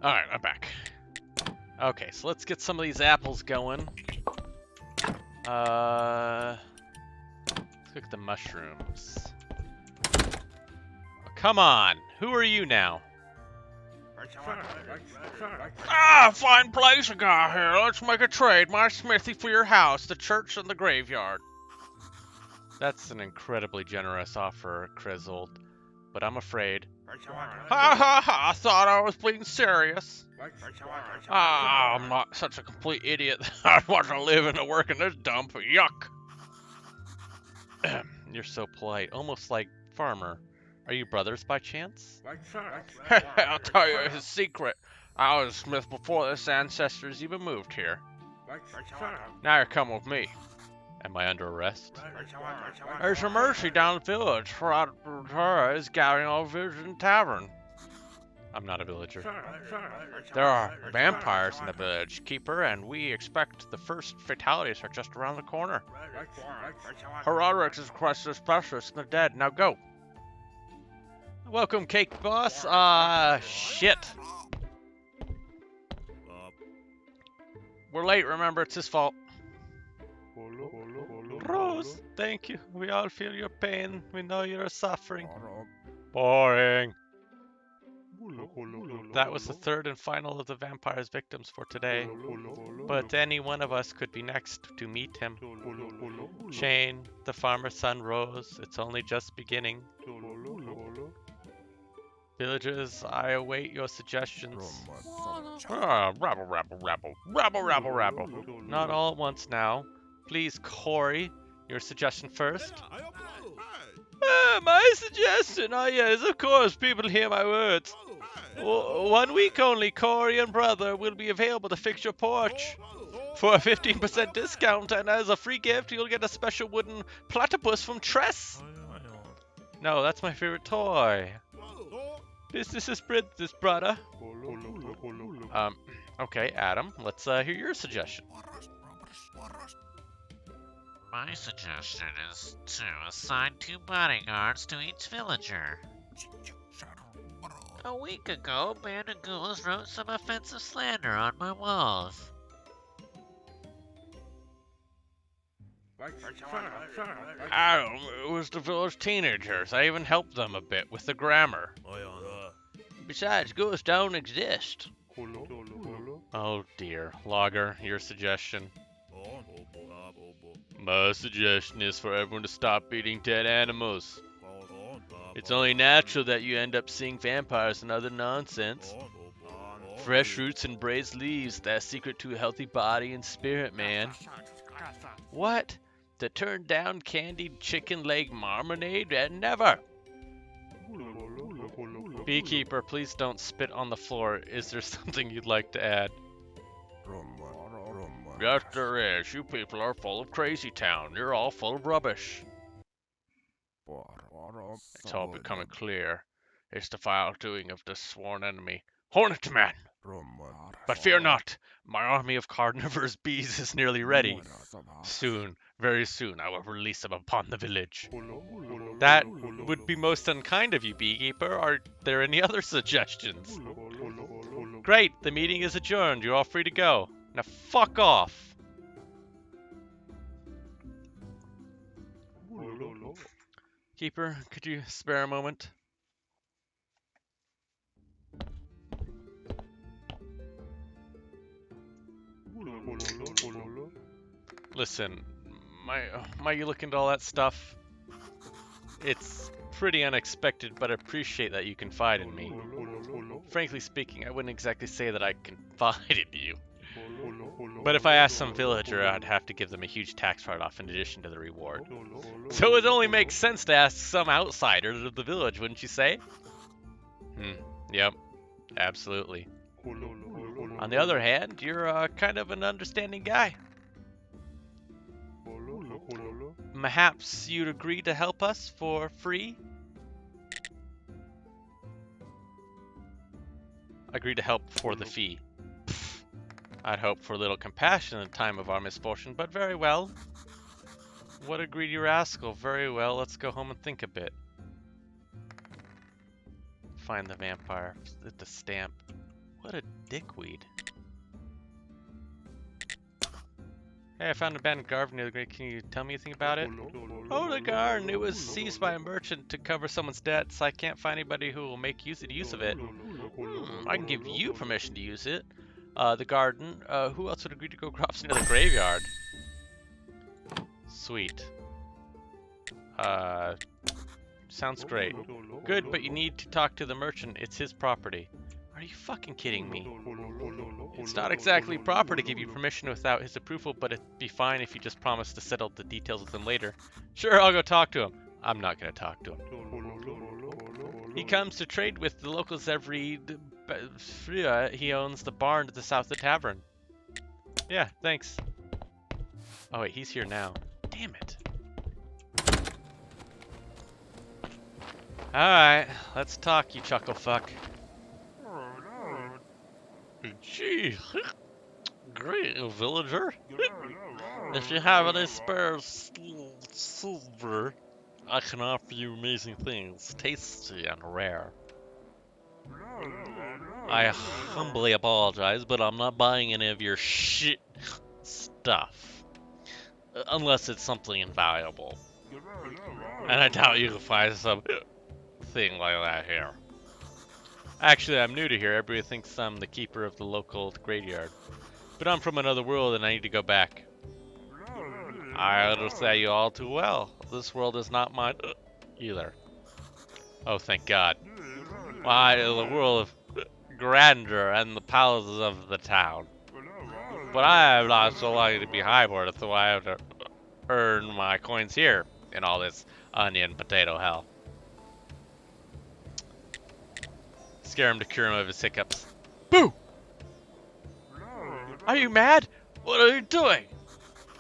A: Alright, I'm back. Okay, so let's get some of these apples going. Let's look at the mushrooms. Oh, come on! Who are you now?
B: Ah, fine place you got here. Let's make a trade. My smithy for your house, the church and the graveyard.
A: That's an incredibly generous offer, Crizzled, but I'm afraid.
B: Ha ha ha, I thought I was being serious. Ah, I'm not such a complete idiot that I'd want to live and work in this dump. Yuck.
A: You're so polite, almost like Farmer. Are you brothers by chance?
B: I'll tell you his secret. I was a smith before this ancestors even moved here. Now you're coming with me.
A: Am I under arrest?
B: There's a mercy down the village. Her is gathering all villagers in the tavern.
A: I'm not a villager.
B: There are vampires in the village, Keeper, and we expect the first fatalities are just around the corner. Herodrix is requested a specialist in the dead. Now go.
A: Welcome, Cake Boss. Shit.
B: We're late, remember, it's his fault.
A: Rose, thank you. We all feel your pain. We know you're suffering. Boring. That was the third and final of the vampire's victims for today. But any one of us could be next to meet him. Shane, the farmer's son, Rose. It's only just beginning. Villagers, I await your suggestions.
B: Ah, rabble, rabble, rabble. Rabble, rabble, rabble.
A: Not all at once now. Please, Corey, your suggestion first. My suggestion? Oh yes, of course, people hear my words. 1 week only, Corey and brother will be available to fix your porch. For a 15% discount, and as a free gift, you'll get a special wooden platypus from Tress. No, that's my favorite toy. Business is business, brother. Okay, Adam, let's hear your suggestion.
E: My suggestion is to assign 2 bodyguards to each villager. A week ago, Band of Ghouls wrote some offensive slander on my walls.
B: Adam, it was the village teenagers. I even helped them a bit with the grammar.
E: Besides, ghouls don't exist.
A: Oh dear. Logger, your suggestion. My suggestion is for everyone to stop eating dead animals.
C: It's only natural that you end up seeing vampires and other nonsense. Fresh roots and braised leaves, that secret to a healthy body and spirit, man. What? To turn down candied chicken leg marmalade? Never!
A: Beekeeper, please don't spit on the floor. Is there something you'd like to add?
C: Yes, there is. You people are full of crazy town. You're all full of rubbish. It's all becoming clear. It's the vile doing of the sworn enemy, Hornet Man. But fear not, my army of carnivorous bees is nearly ready. Soon, very soon, I will release them upon the village.
A: That would be most unkind of you, Beekeeper. Are there any other suggestions? Great, the meeting is adjourned. You're all free to go. Now fuck off. Keeper, could you spare a moment? Listen, my you look into all that stuff? It's pretty unexpected, but I appreciate that you confide in me. Frankly speaking, I wouldn't exactly say that I confide in you. But if I asked some villager, I'd have to give them a huge tax write-off in addition to the reward. So it only makes sense to ask some outsider of the village, wouldn't you say? Yep, absolutely. On the other hand, you're kind of an understanding guy. Perhaps you'd agree to help us for free? Agree to help for the fee. Pfft, I'd hope for a little compassion in the time of our misfortune, but very well. What a greedy rascal. Very well, let's go home and think a bit. Find the vampire. Hit the stamp. What a dickweed. Hey, I found an abandoned garden near the grave. Can you tell me anything about it? Oh, the garden. It was seized by a merchant to cover someone's debts. I can't find anybody who will make use of it. I can give you permission to use it. The garden. Who else would agree to go crops near the graveyard? Sweet. Sounds great. Good, but you need to talk to the merchant. It's his property. Are you fucking kidding me? It's not exactly proper to give you permission without his approval, but it'd be fine if you just promise to settle the details with him later. Sure, I'll go talk to him. I'm not gonna talk to him. He comes to trade with the locals every... He owns the barn to the south of the tavern. Yeah, thanks. Oh wait, he's here now. Damn it. Alright, let's talk, you chuckle fuck.
B: Gee, great, villager. If you have any spare silver, I can offer you amazing things, tasty and rare. I humbly apologize, but I'm not buying any of your shit stuff. Unless it's something invaluable. And I doubt you can find something like that here.
A: Actually, I'm new to here. Everybody thinks I'm the keeper of the local graveyard. But I'm from another world and I need to go back.
B: I understand you all too well. This world is not mine either.
A: Oh, thank God.
B: Why, the world of grandeur and the palaces of the town. But I am not so lucky to be highborn, so I have to earn my coins here in all this onion potato hell.
A: Scare him to cure him of his hiccups. Boo! Are you mad?
B: What are you doing?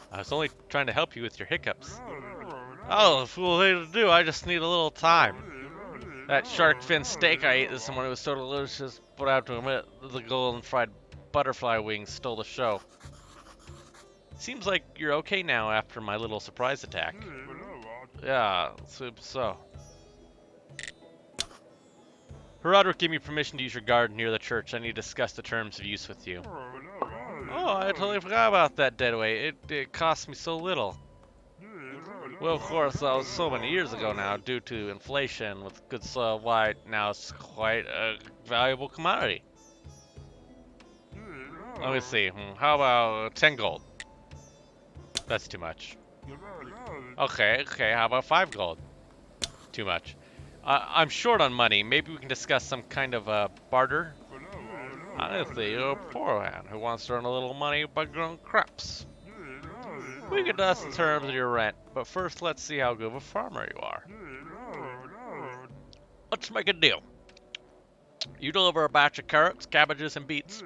A: I was only trying to help you with your hiccups.
B: Oh, the fool thing to do. I just need a little time. That shark fin steak I ate this morning was so delicious, but I have to admit, the golden fried butterfly wings stole the show.
A: Seems like you're okay now after my little surprise attack.
B: Yeah, so.
A: Herodric gave me permission to use your garden near the church. I need to discuss the terms of use with you.
B: Oh, I totally forgot about that, Deadway. It cost me so little. Well, of course, that was so many years ago now, due to inflation with good soil white. Now it's quite a valuable commodity. Let me see. How about 10 gold?
A: That's too much.
B: Okay. How about 5 gold?
A: Too much. I'm short on money. Maybe we can discuss some kind of barter. I see you're a poor man who wants to earn a little money by growing crops. We could discuss terms of your rent, but first let's see how good of a farmer you are. Let's make a deal. You deliver a batch of carrots, cabbages, and beets.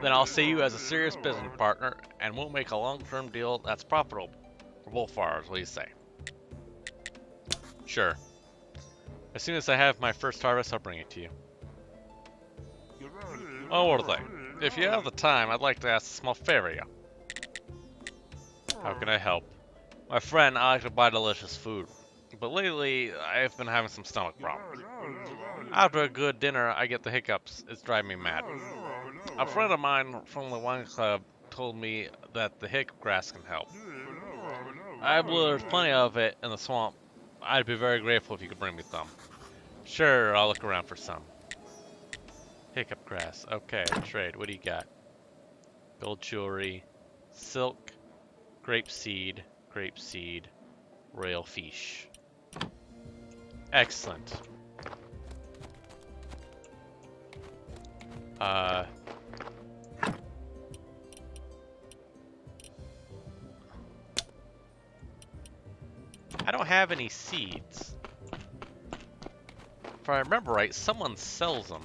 A: Then I'll see you as a serious business partner, and we'll make a long-term deal that's profitable for both farmers. What do you say? Sure. As soon as I have my first harvest, I'll bring it to you. One more thing. If you have the time, I'd like to ask a small favor of you. How can I help? My friend, I like to buy delicious food, but lately I've been having some stomach problems. After a good dinner, I get the hiccups. It's driving me mad. A friend of mine from the wine club told me that the hiccup grass can help. There's plenty of it in the swamp. I'd be very grateful if you could bring me some. Sure, I'll look around for some. Hiccup grass. Okay, trade. What do you got? Gold jewelry, silk, grape seed, royal fish. Excellent. I don't have any seeds. If I remember right, someone sells them.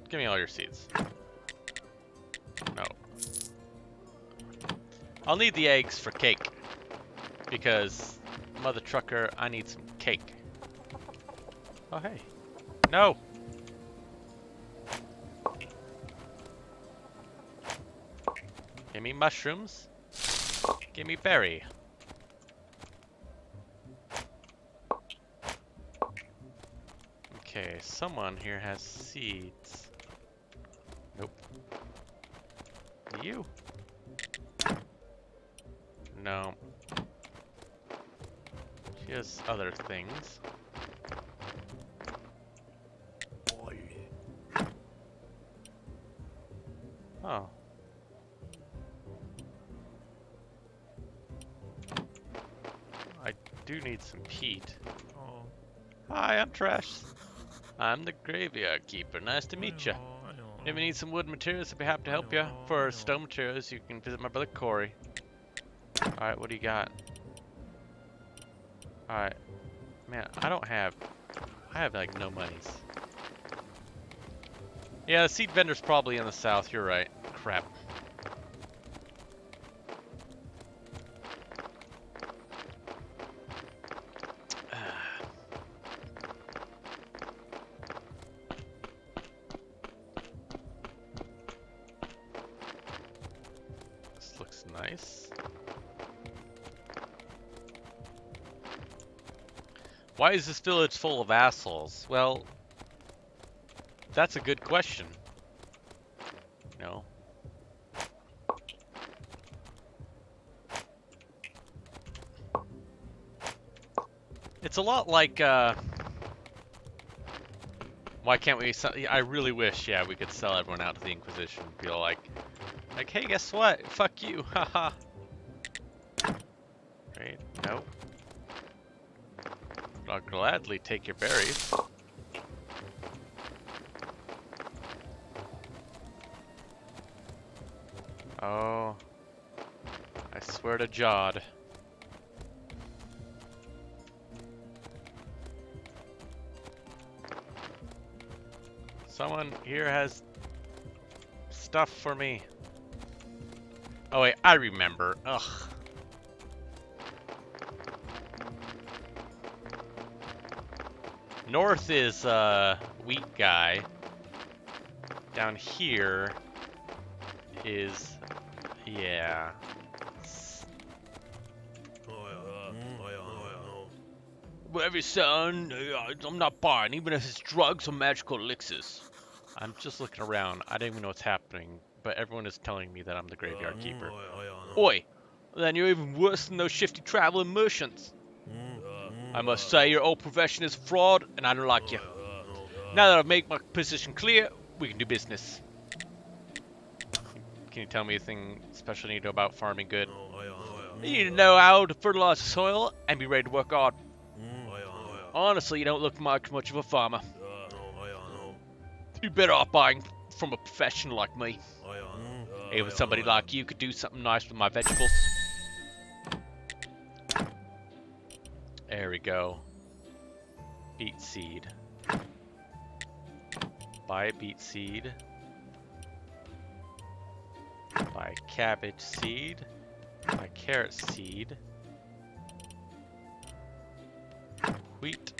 A: Give me all your seeds. No. I'll need the eggs for cake. Because, mother trucker, I need some cake. Oh, hey. No! Give me mushrooms. Give me berry. Okay, someone here has seeds. Nope. You? No. She has other things. Oh. I do need some peat. Oh. Hi, I'm Trash. I'm the graveyard keeper. Nice to meet you. If you need some wood materials, I'd be happy to help you. For stone materials, you can visit my brother Corey. Alright, what do you got? Alright. Man, I have like no monies. Yeah, the seed vendor's probably in the south, you're right. Crap. This looks nice. Why is this village full of assholes? Well, that's a good question. No. It's a lot like, why can't we sell? I really wish, yeah, we could sell everyone out to the Inquisition. Feel like, hey, guess what? Fuck you, haha. Great, no. I'll gladly take your berries. Oh, I swear to Jod. Someone here has stuff for me. Oh wait, I remember. Ugh. North is wheat guy. Down here is, yeah. Whatever, son. I'm not buying, even if it's drugs or magical elixirs. I'm just looking around. I don't even know what's happening, but everyone is telling me that I'm the graveyard keeper. Oi! Then you're even worse than those shifty traveling merchants. I must say your old profession is fraud, and I don't like you.
C: Now that I've made my position clear, we can do business. Can you tell me anything special you need to know about farming good? You need to know how to fertilize the soil and be ready to work hard. Honestly, you don't look like much of a farmer. You're better off buying from a professional like me. Even somebody like you could do something nice with my vegetables. There we go. Beet seed. Buy a beet seed. Buy cabbage seed. Buy carrot seed. Wheat.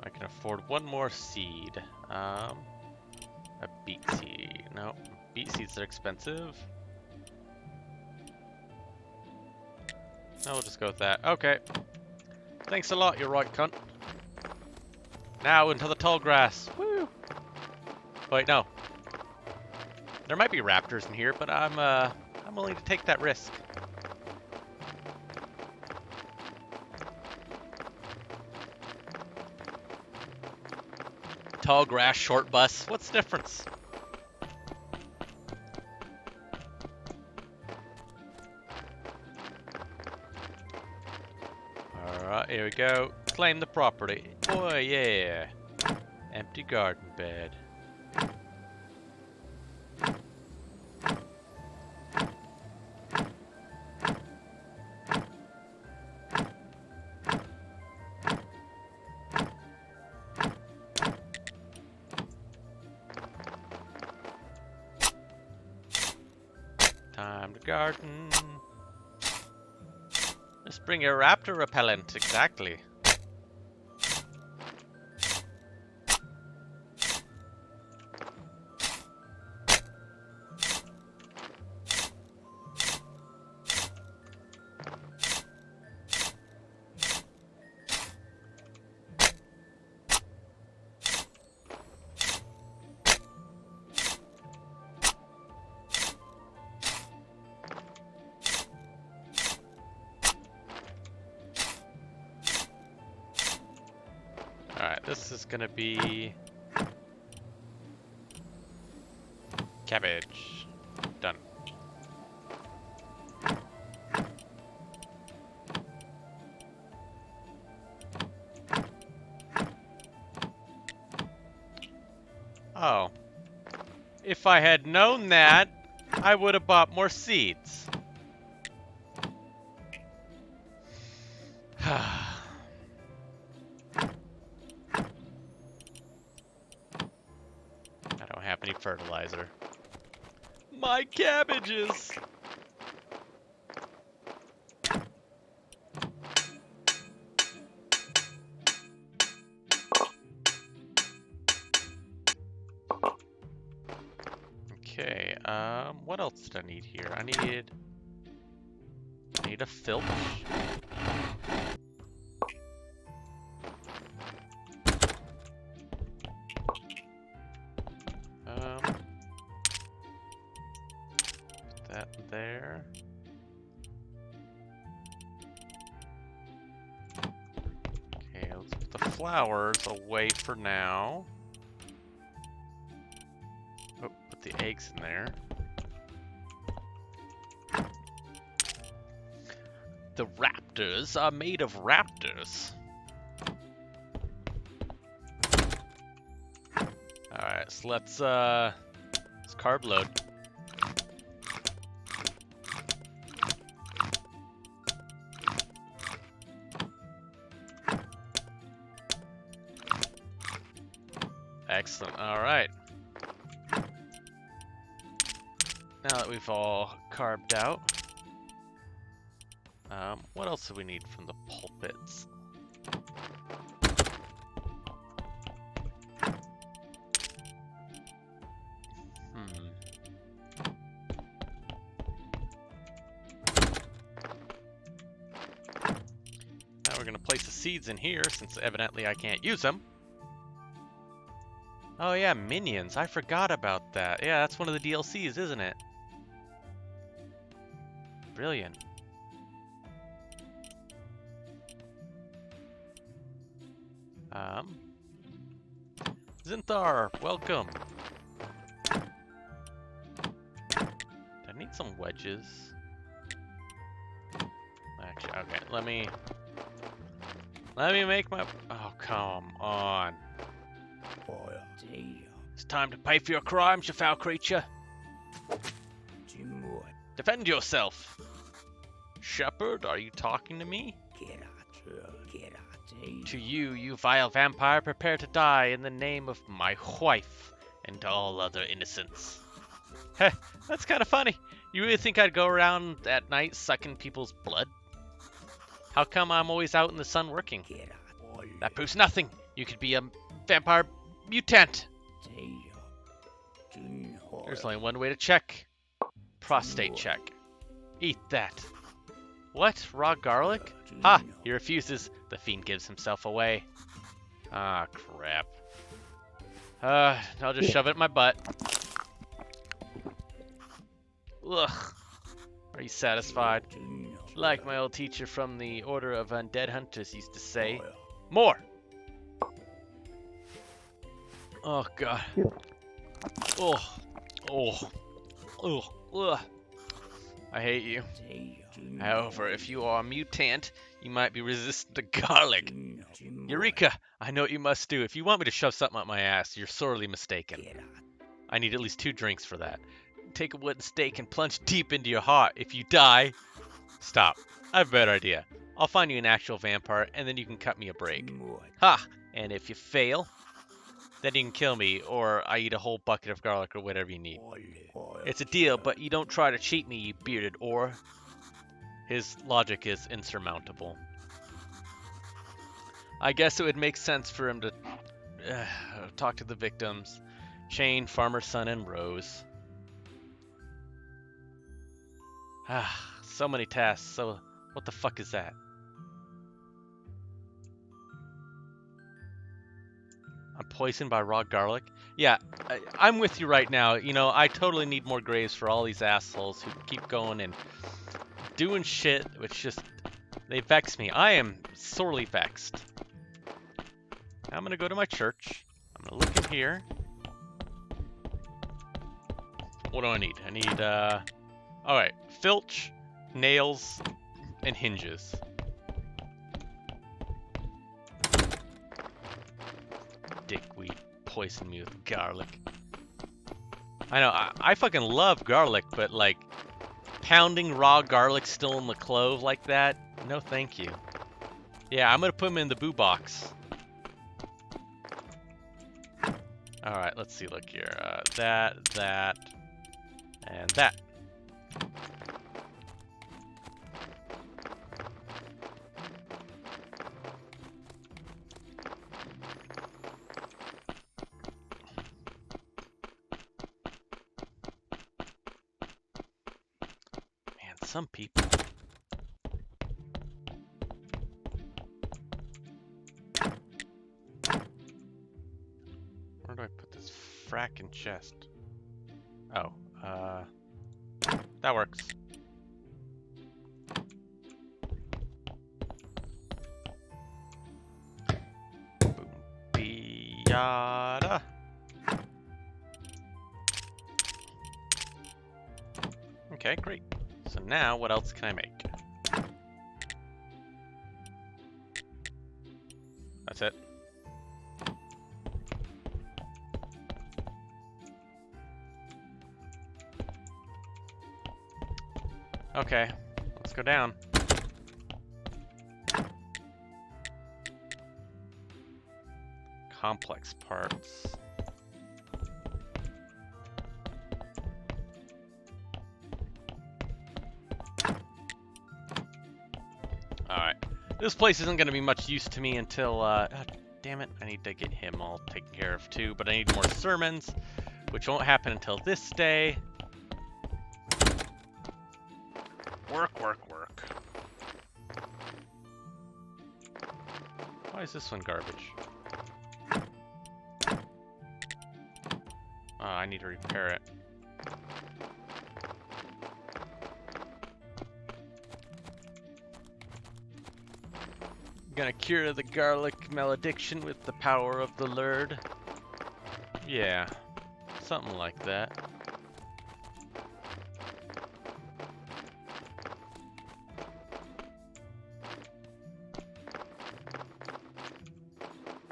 C: I can afford one more seed. A beet seed. No, beet seeds are expensive. No, we'll just go with that. Okay. Thanks a lot, you right cunt. Now into the tall grass. Woo! Wait, no. There might be raptors in here, but I'm willing to take that risk. Tall grass, short bus. What's the difference? Alright, here we go. Claim the property. Boy, yeah. Empty garden bed. Time to garden. Let's bring a raptor repellent, exactly. Alright, this is gonna be cabbage. Done. Oh. If I had known that, I would have bought more seeds. I don't have any fertilizer. My cabbages! Okay, what else did I need here? I need a filch. Put that there. Okay, let's put the flowers away for now. Oh, put the eggs in there. The raptors are made of raptors. Alright, so let's carb load. Excellent, alright. Now that we've all carved out, what else do we need from the pulpits?
A: seeds in here, since evidently I can't use them. Oh yeah, minions. I forgot about that. Yeah, that's one of the DLCs, isn't it? Brilliant. Zinthar, welcome. I need some wedges. Actually, okay, let me make my... Oh, come on. It's time to pay for your crimes, you foul creature. Defend yourself. Shepherd, are you talking to me? To you, you vile vampire, prepare to die in the name of my wife and all other innocents. Heh, that's kind of funny. You really think I'd go around at night sucking people's blood? How come I'm always out in the sun working? That proves nothing. You could be a vampire mutant. There's only one way to check. Prostate check. Eat that. What? Raw garlic? Ha! He refuses. The fiend gives himself away. Ah, crap. I'll just shove it in my butt. Ugh. Are you satisfied? Like my old teacher from the Order of Undead Hunters used to say. More! Oh, God. Oh. Oh. Oh. Ugh. I hate you. However, if you are a mutant, you might be resistant to garlic. Eureka! I know what you must do. If you want me to shove something up my ass, you're sorely mistaken. I need at least 2 drinks for that. Take a wooden stake and plunge deep into your heart. If you die... Stop. I have a better idea. I'll find you an actual vampire, and then you can cut me a break. Ha! And if you fail, then you can kill me, or I eat a whole bucket of garlic or whatever you need. It's a deal, but you don't try to cheat me, you bearded or. His logic is insurmountable. I guess it would make sense for him to talk to the victims. Shane, Farmer's Son, and Rose. Ah, so many tasks. So, what the fuck is that? I'm poisoned by raw garlic? Yeah, I'm with you right now. You know, I totally need more graves for all these assholes who keep going and doing shit which just... They vex me. I am sorely vexed. I'm gonna go to my church. I'm gonna look in here. What do I need? I need, alright. Filch, nails, and hinges. Dickweed poison me with garlic. I know, I fucking love garlic, but like, pounding raw garlic still in the clove like that? No thank you. Yeah, I'm gonna put them in the boo box. Alright, let's see, look here. That, and that. Man, some people. Where do I put this frackin' chest? Oh, that works. Boom. Yada. Okay, great. So now, what else can I make? That's it. Okay, let's go down. Complex parts. Alright. This place isn't going to be much use to me until, oh, damn it, I need to get him all taken care of too, but I need more sermons, which won't happen until this day. Work, work, work. Why is this one garbage? I need to repair it. Gonna cure the garlic malediction with the power of the lurd. Yeah, something like that.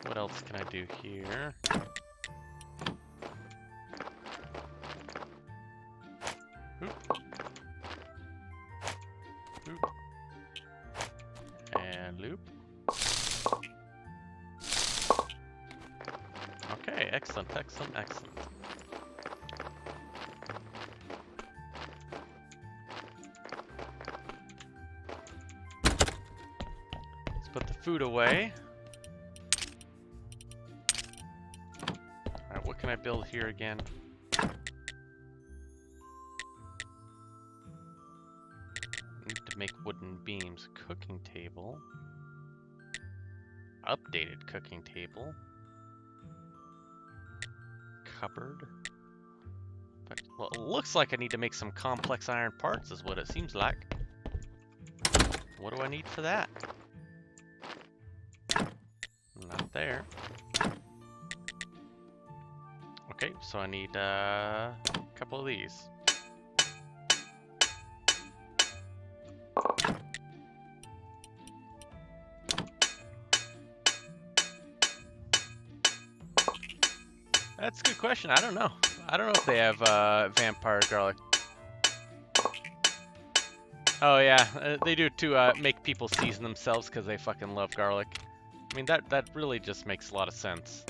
A: What else can I do here? Oop. Oop. And loop. Okay, excellent, excellent, excellent. Let's put the food away. Alright, what can I build here again? Need to make wooden beams. Cooking table. Updated cooking table. Cupboard. But, well, it looks like I need to make some complex iron parts is what it seems like. What do I need for that? Not there. Okay, so I need a couple of these. That's a good question. I don't know. I don't know if they have vampire garlic. Oh yeah, they do to make people season themselves because they fucking love garlic. I mean, that really just makes a lot of sense.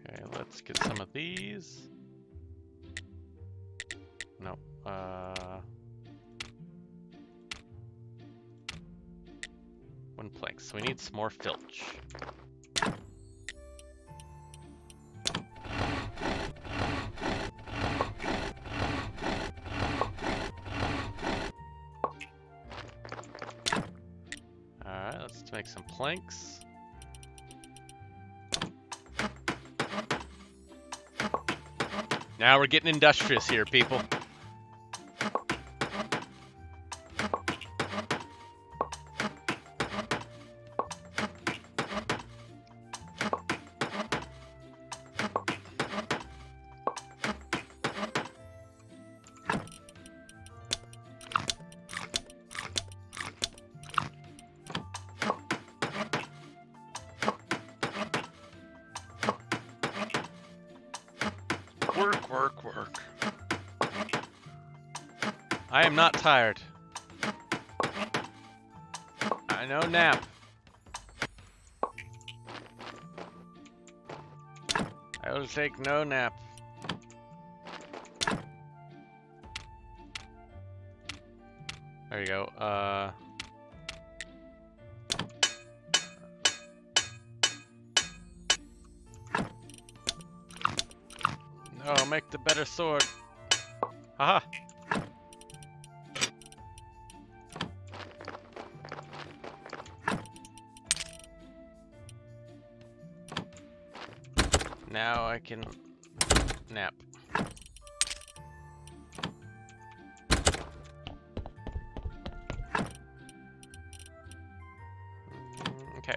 A: Okay, let's get some of these. No, one plank. So we need some more filch. Alright, let's make some planks. Now we're getting industrious here, people.
D: Work.
A: I am not tired. I know nap. I will take no nap. There you go. No, make the better sword. Haha. Now I can nap. Okay.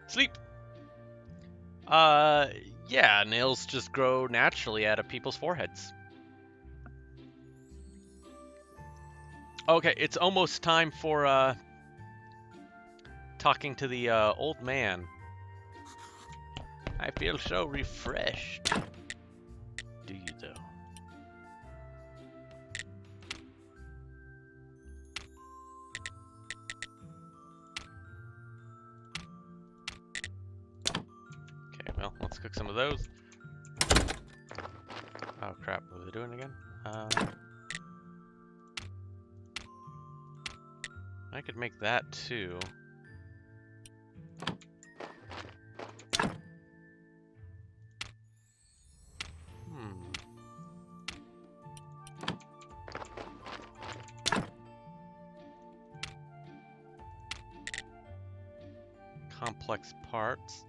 A: Sleep. Yeah, nails just grow naturally out of people's foreheads. Okay, it's almost time for talking to the old man. I feel so refreshed. Do you though? Okay, well, let's cook some of those. Oh crap, what was I doing again? I could make that too. Complex parts.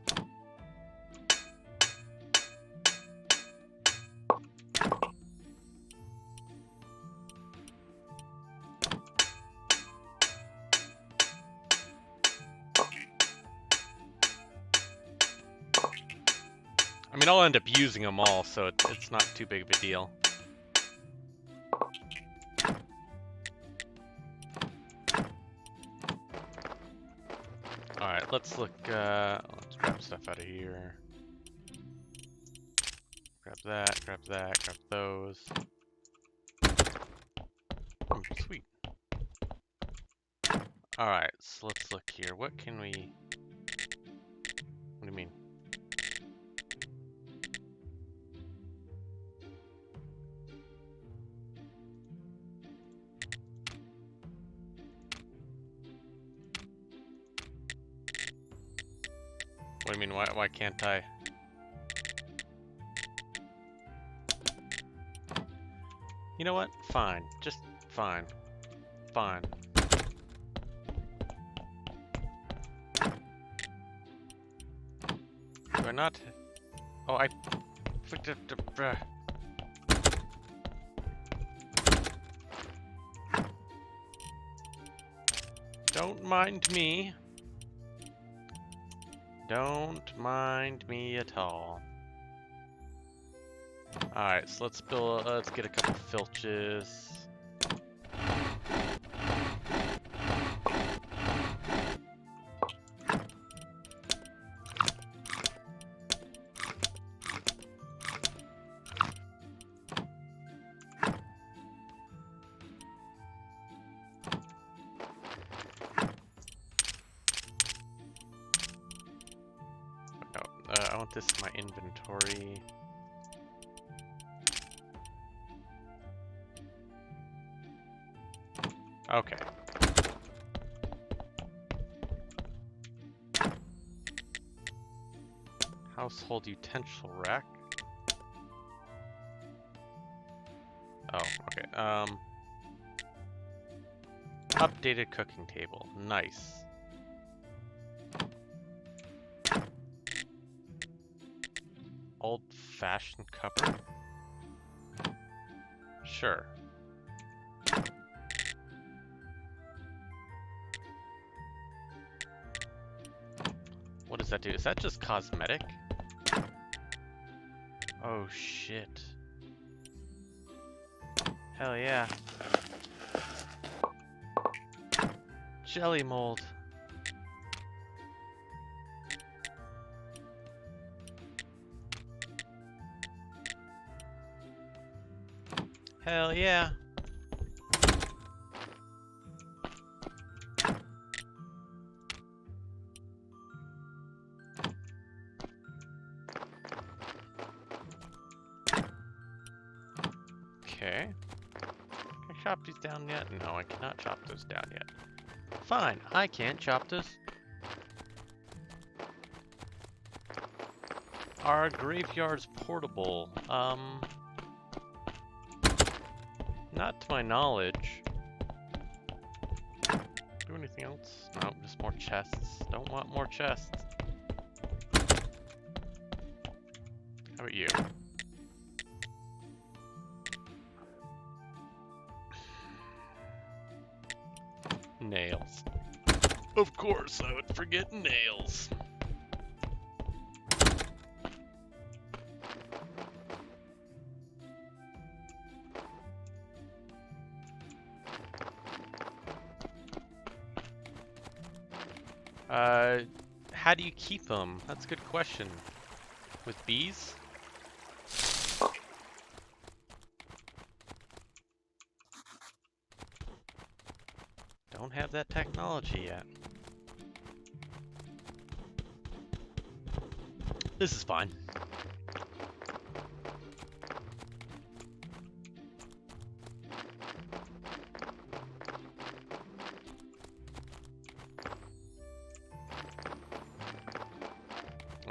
A: I mean, I'll end up using them all, so it's not too big of a deal. Alright, let's look, let's grab stuff out of here. Grab that, grab that, grab those. Sweet. Alright, so let's look here. What can we... What do you mean? What do you mean, why can't I? You know what? Fine. Just fine. Fine. Do I not? Oh, I... Don't mind me. Don't mind me at all. Alright, so let's build, let's get a couple filches. I want this in my inventory. Okay. Household utensil rack. Oh, okay. Updated cooking table. Nice. Old-fashioned cupboard? Sure. What does that do? Is that just cosmetic? Oh shit. Hell yeah. Jelly mold. Hell yeah. Okay. Can I chop these down yet? No, I cannot chop those down yet. Fine, I can't chop this. Our graveyard's portable. Not to my knowledge. Do anything else? No, just more chests. Don't want more chests. How about you? Nails. Of course, I would forget nails. How do you keep them? That's a good question. With bees? Don't have that technology yet. This is fine.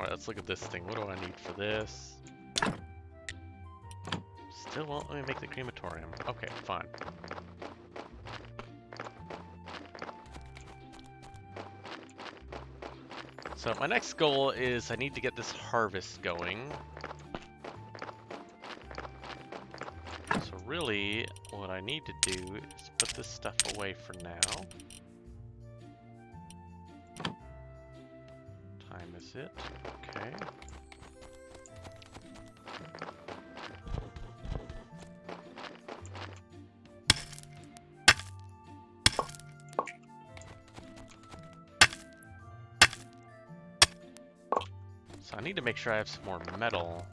A: Alright, let's look at this thing. What do I need for this? Still won't let me make the crematorium. Okay, fine. So my next goal is I need to get this harvest going. So really, what I need to do is put this stuff away for now. Time is it? Okay. So I need to make sure I have some more metal.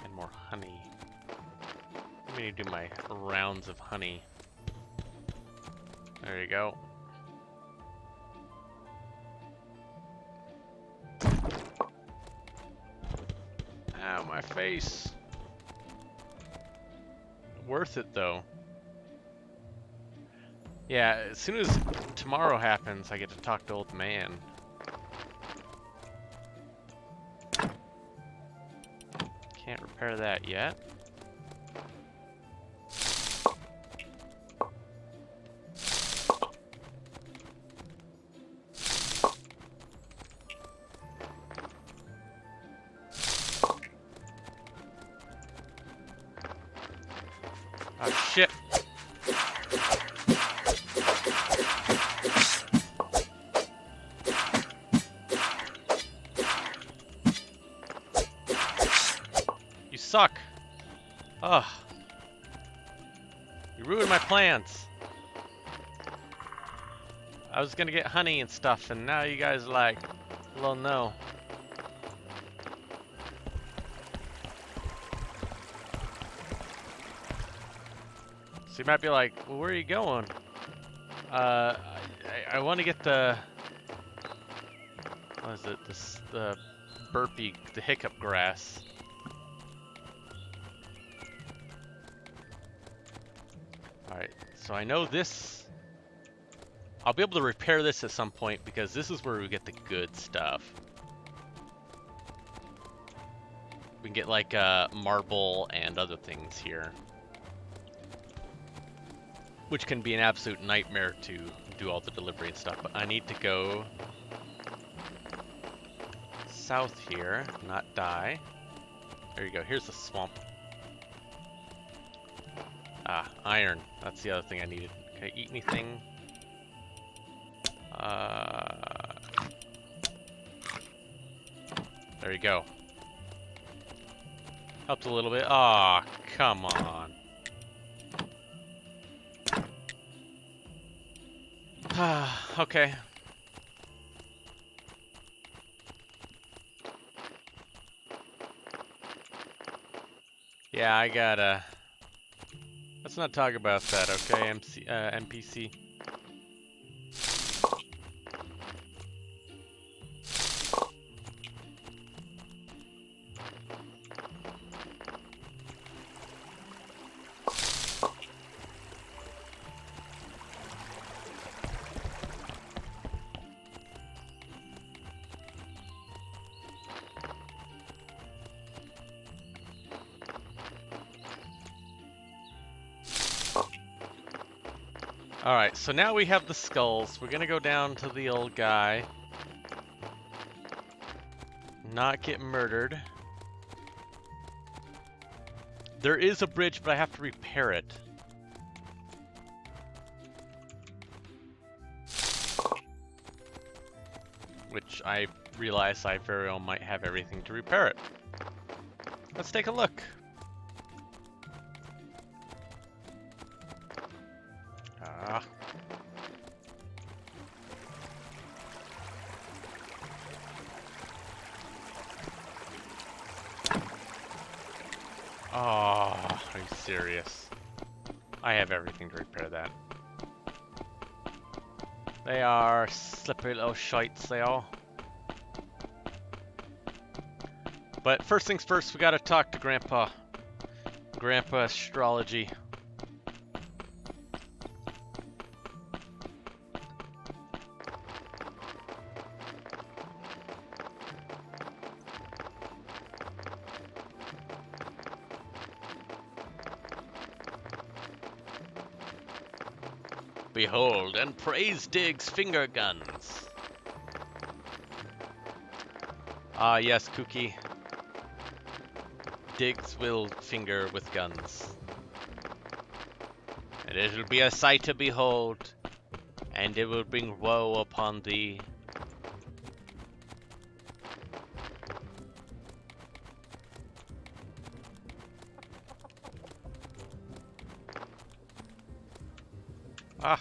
A: And more honey. I'm gonna do my rounds of honey. There you go. Ow, my face. Worth it though. Yeah, as soon as tomorrow happens, I get to talk to old man. Can't repair that yet. Oh shit! You suck! Ugh. You ruined my plans. I was gonna get honey and stuff, and now you guys are like, well, no. So you might be like, well, where are you going? I want to get the, what is it, the burpee, the hiccup grass. Alright, so I know this, I'll be able to repair this at some point because this is where we get the good stuff. We can get like marble and other things here. Which can be an absolute nightmare to do all the delivery and stuff, but I need to go south here, not die. There you go, here's the swamp. Ah, iron, that's the other thing I needed. Can I eat anything? There you go. Helped a little bit. Aw, come on. Okay. Yeah, I gotta... Let's not talk about that, okay, NPC? Alright, so now we have the skulls. We're gonna go down to the old guy. Not get murdered. There is a bridge, but I have to repair it. Which I realize I very well might have everything to repair it. Let's take a look. Oh, are you serious? I have everything to repair that. They are slippery little shites, they are. But first things first, we gotta talk to Grandpa. Grandpa Astrology.
C: behold and praise Diggs finger guns. Ah, yes, Cookie. Diggs will finger with guns. And it will be a sight to behold, and it will bring woe upon thee. Ah.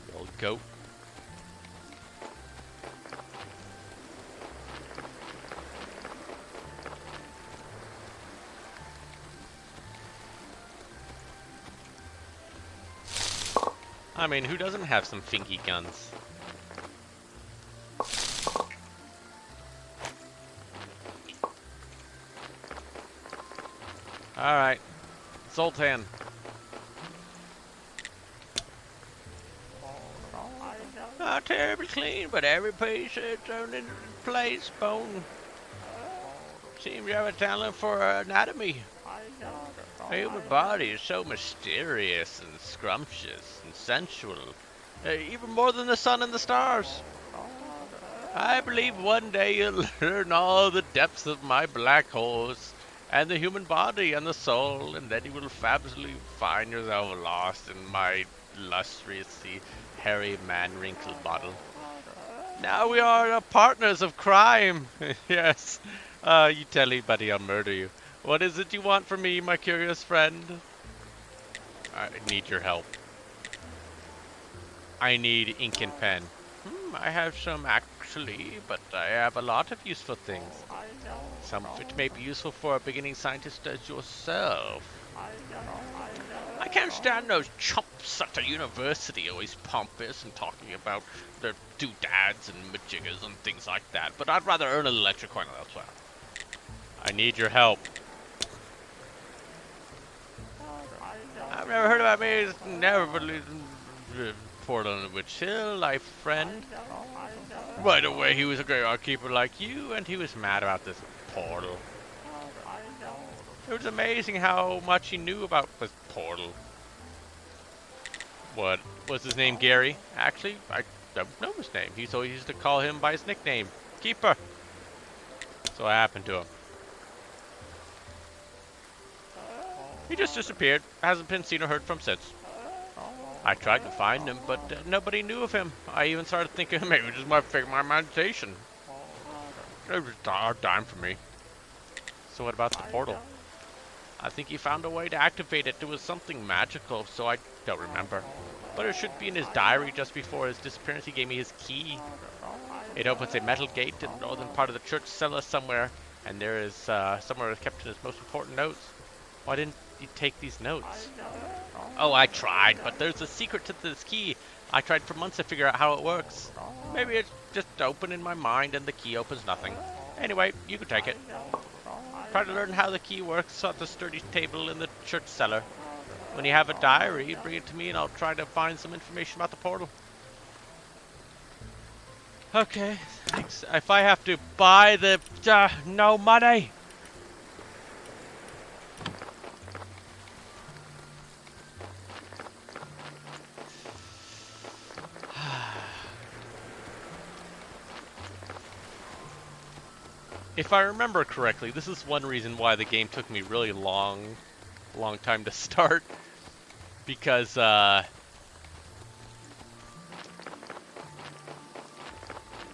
C: The old goat. I mean, who doesn't have some finky guns? Alright. Zoltan. Not terribly clean, but every piece has its own place. Bone seems you have a talent for anatomy. The human body is so mysterious and scrumptious and sensual, even more than the sun and the stars. I believe one day you'll learn all the depths of my black holes and the human body and the soul, and then you will fabulously find yourself lost in my lustrously hairy man-wrinkle bottle. Now we are partners of crime. Yes. You tell anybody, I'll murder you. What is it you want from me, my curious friend? I need your help. I need ink and pen. I have some actually, but I have a lot of useful things. Some of it may be useful for a beginning scientist as yourself. I can't stand those chumps at the university, always pompous and talking about their doodads and majiggers and things like that, but I'd rather earn a little extra coin elsewhere. I need your help. I've never heard about me. Never believed in Portal on Witch Hill, life friend. Right away, he was a graveyard keeper like you, and he was mad about this portal. It was amazing how much he knew about this portal. What was his name? Gary? Actually, I don't know his name. He always used to call him by his nickname, Keeper. So what happened to him? He just disappeared. Hasn't been seen or heard from since. I tried to find him, but nobody knew of him. I even started thinking maybe it just might fake my imagination. It was a hard time for me. So what about the portal? I think he found a way to activate it. It was something magical, so I don't remember. But it should be in his diary just before his disappearance. He gave me his key. It opens a metal gate in the northern part of the church cellar somewhere, and there is somewhere kept his most important notes. Why didn't you take these notes? Oh, I tried, but there's a secret to this key. I tried for months to figure out how it works. Maybe it's just open in my mind and the key opens nothing. Anyway, you can take it. Try to learn how the key works at the sturdy table in the church cellar. When you have a diary, bring it to me and I'll try to find some information about the portal. Okay, thanks. If I have to buy the... no money! If I remember correctly, this is one reason why the game took me really long time to start. Because,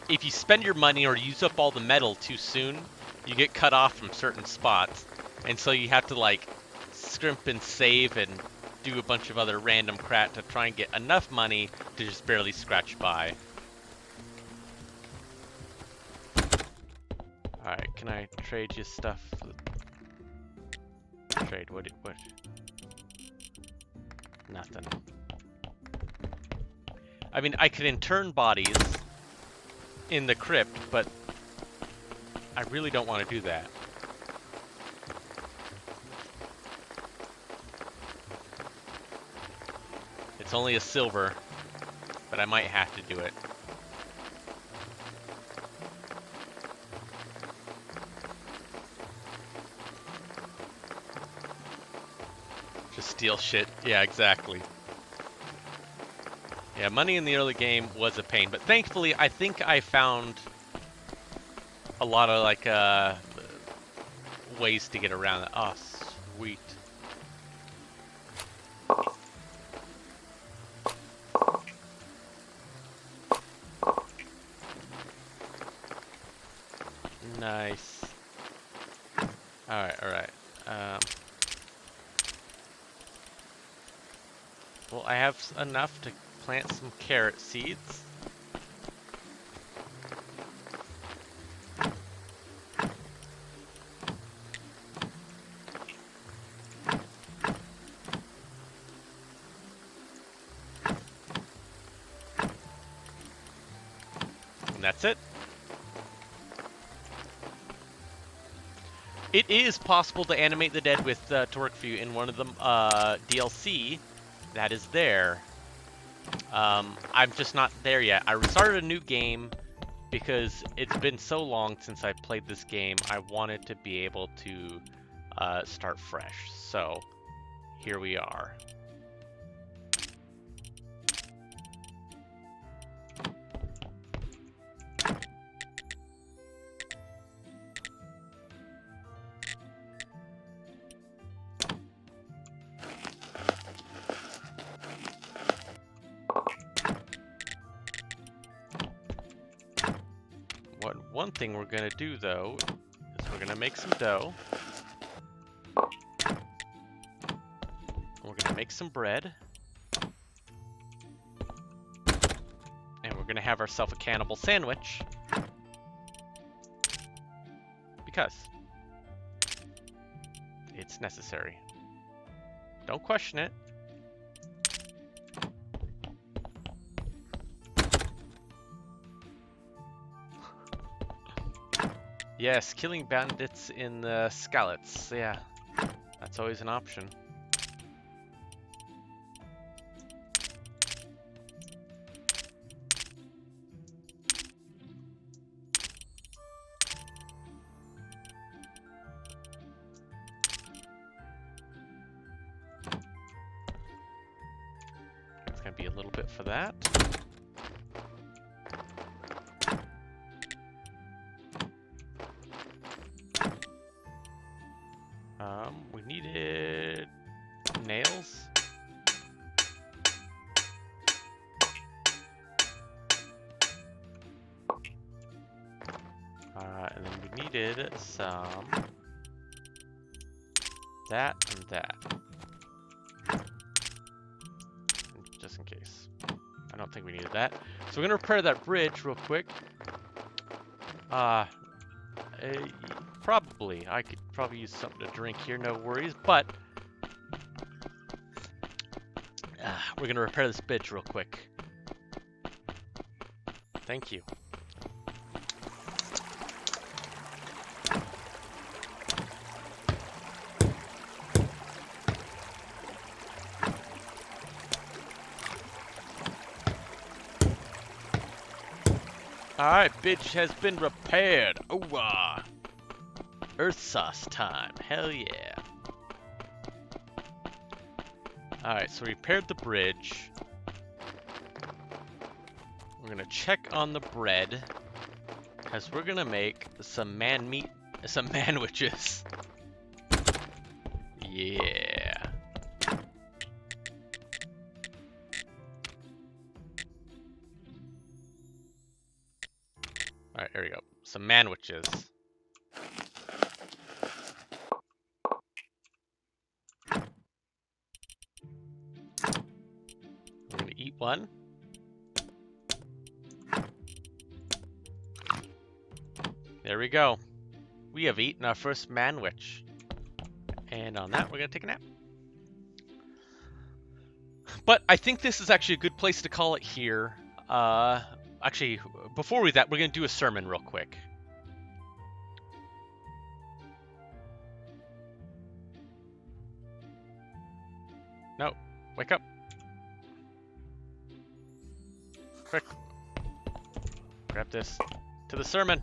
C: if you spend your money or use up all the metal too soon, you get cut off from certain spots. And so you have to, like, scrimp and save and do a bunch of other random crap to try and get enough money to just barely scratch by. Alright, can I trade you stuff? Trade, what? Nothing. I mean, I could intern bodies in the crypt, but I really don't want to do that. It's only a silver, but I might have to do it.
A: Steal shit. Yeah, exactly. Yeah, money in the early game was a pain, but thankfully I think I found a lot of like ways to get around it. Oh, sweet. Nice. Alright, alright. Well, I have enough to plant some carrot seeds. And that's it. It is possible to animate the dead with Torque View in one of the DLC that is there. I'm just not there yet. I restarted a new game because it's been so long since I played this game. I wanted to be able to start fresh. So here we are. One thing we're gonna do though is we're gonna make some dough. We're gonna make some bread. And we're gonna have ourselves a cannibal sandwich. Because it's necessary. Don't question it. Yes, killing bandits in the scallots. Yeah, that's always an option. It's gonna be a little bit for that. We needed nails. And then we needed some that and that. Just in case. I don't think we needed that. So we're gonna repair that bridge real quick. Probably. I could probably use something to drink here, no worries, but we're gonna repair this bridge real quick. Thank you. Alright, bitch has been repaired. Oh, Earth sauce time. Hell yeah. Alright, so we repaired the bridge. We're gonna check on the bread. Because we're gonna make some manwich. Yeah. Alright, there we go. Some manwiches. We're gonna eat one. There we go. We have eaten our first manwich. And on that, we're gonna take a nap. But I think this is actually a good place to call it here. Actually, before that, we're gonna do a sermon real quick. No, wake up. Quick. Grab this. To the sermon.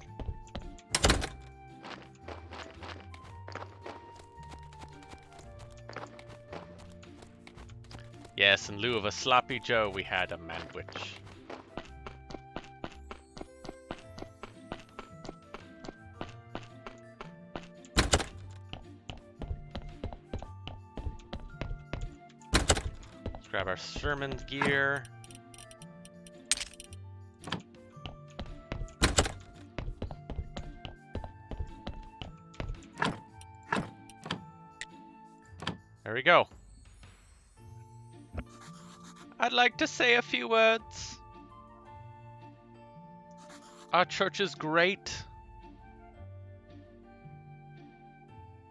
A: Yes, in lieu of a sloppy Joe, we had a manwich. Let's grab our sermon gear. There we go. I'd like to say a few words. Our church is great.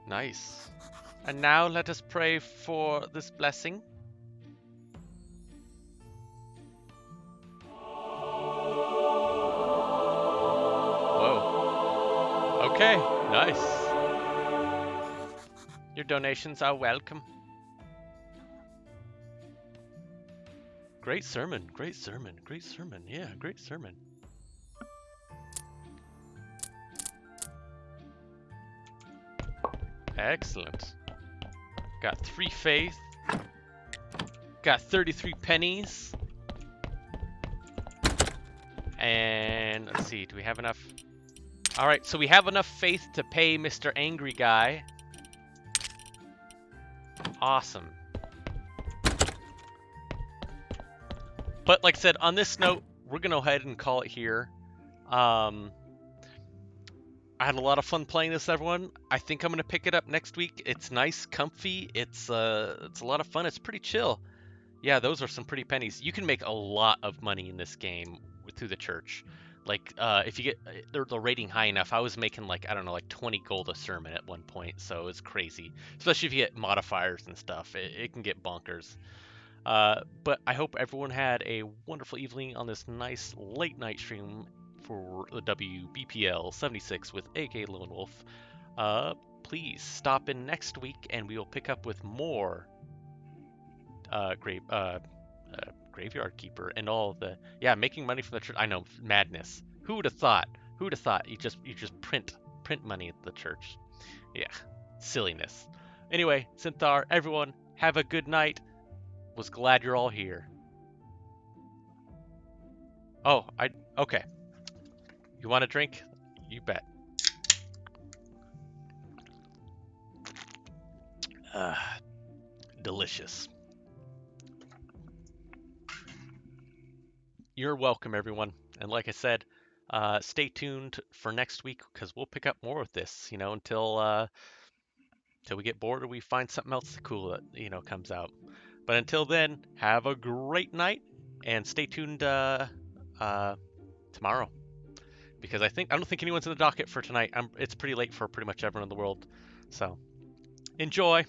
A: Nice. And now let us pray for this blessing. Whoa. Okay, nice. Your donations are welcome. Great sermon, great sermon, great sermon. Yeah, great sermon. Excellent. Got 3 faith. Got 33 pennies. And let's see, do we have enough? All right, so we have enough faith to pay Mr. Angry Guy. Awesome. But like I said, on this note, we're going to go ahead and call it here. I had a lot of fun playing this, everyone. I think I'm going to pick it up next week. It's nice, comfy. It's a lot of fun. It's pretty chill. Yeah, those are some pretty pennies. You can make a lot of money in this game through the church. Like, if you get the rating high enough, I was making like, I don't know, like 20 gold a sermon at one point. So it's crazy. Especially if you get modifiers and stuff. It can get bonkers. But I hope everyone had a wonderful evening on this nice late night stream for the WBPL 76 with AK Lone Wolf. Please stop in next week and we will pick up with more Graveyard Keeper and all the making money from the church. I know, madness. Who would have thought? Who would have thought you just print money at the church? Yeah, silliness. Anyway, Synthar, everyone, have a good night. Was glad you're all here. Oh, okay. You want a drink? You bet. Delicious. You're welcome, everyone. And like I said, stay tuned for next week because we'll pick up more with this, until we get bored or we find something else cool that, comes out. But until then, have a great night and stay tuned tomorrow. Because I don't think anyone's in the docket for tonight. It's pretty late for pretty much everyone in the world. So, enjoy.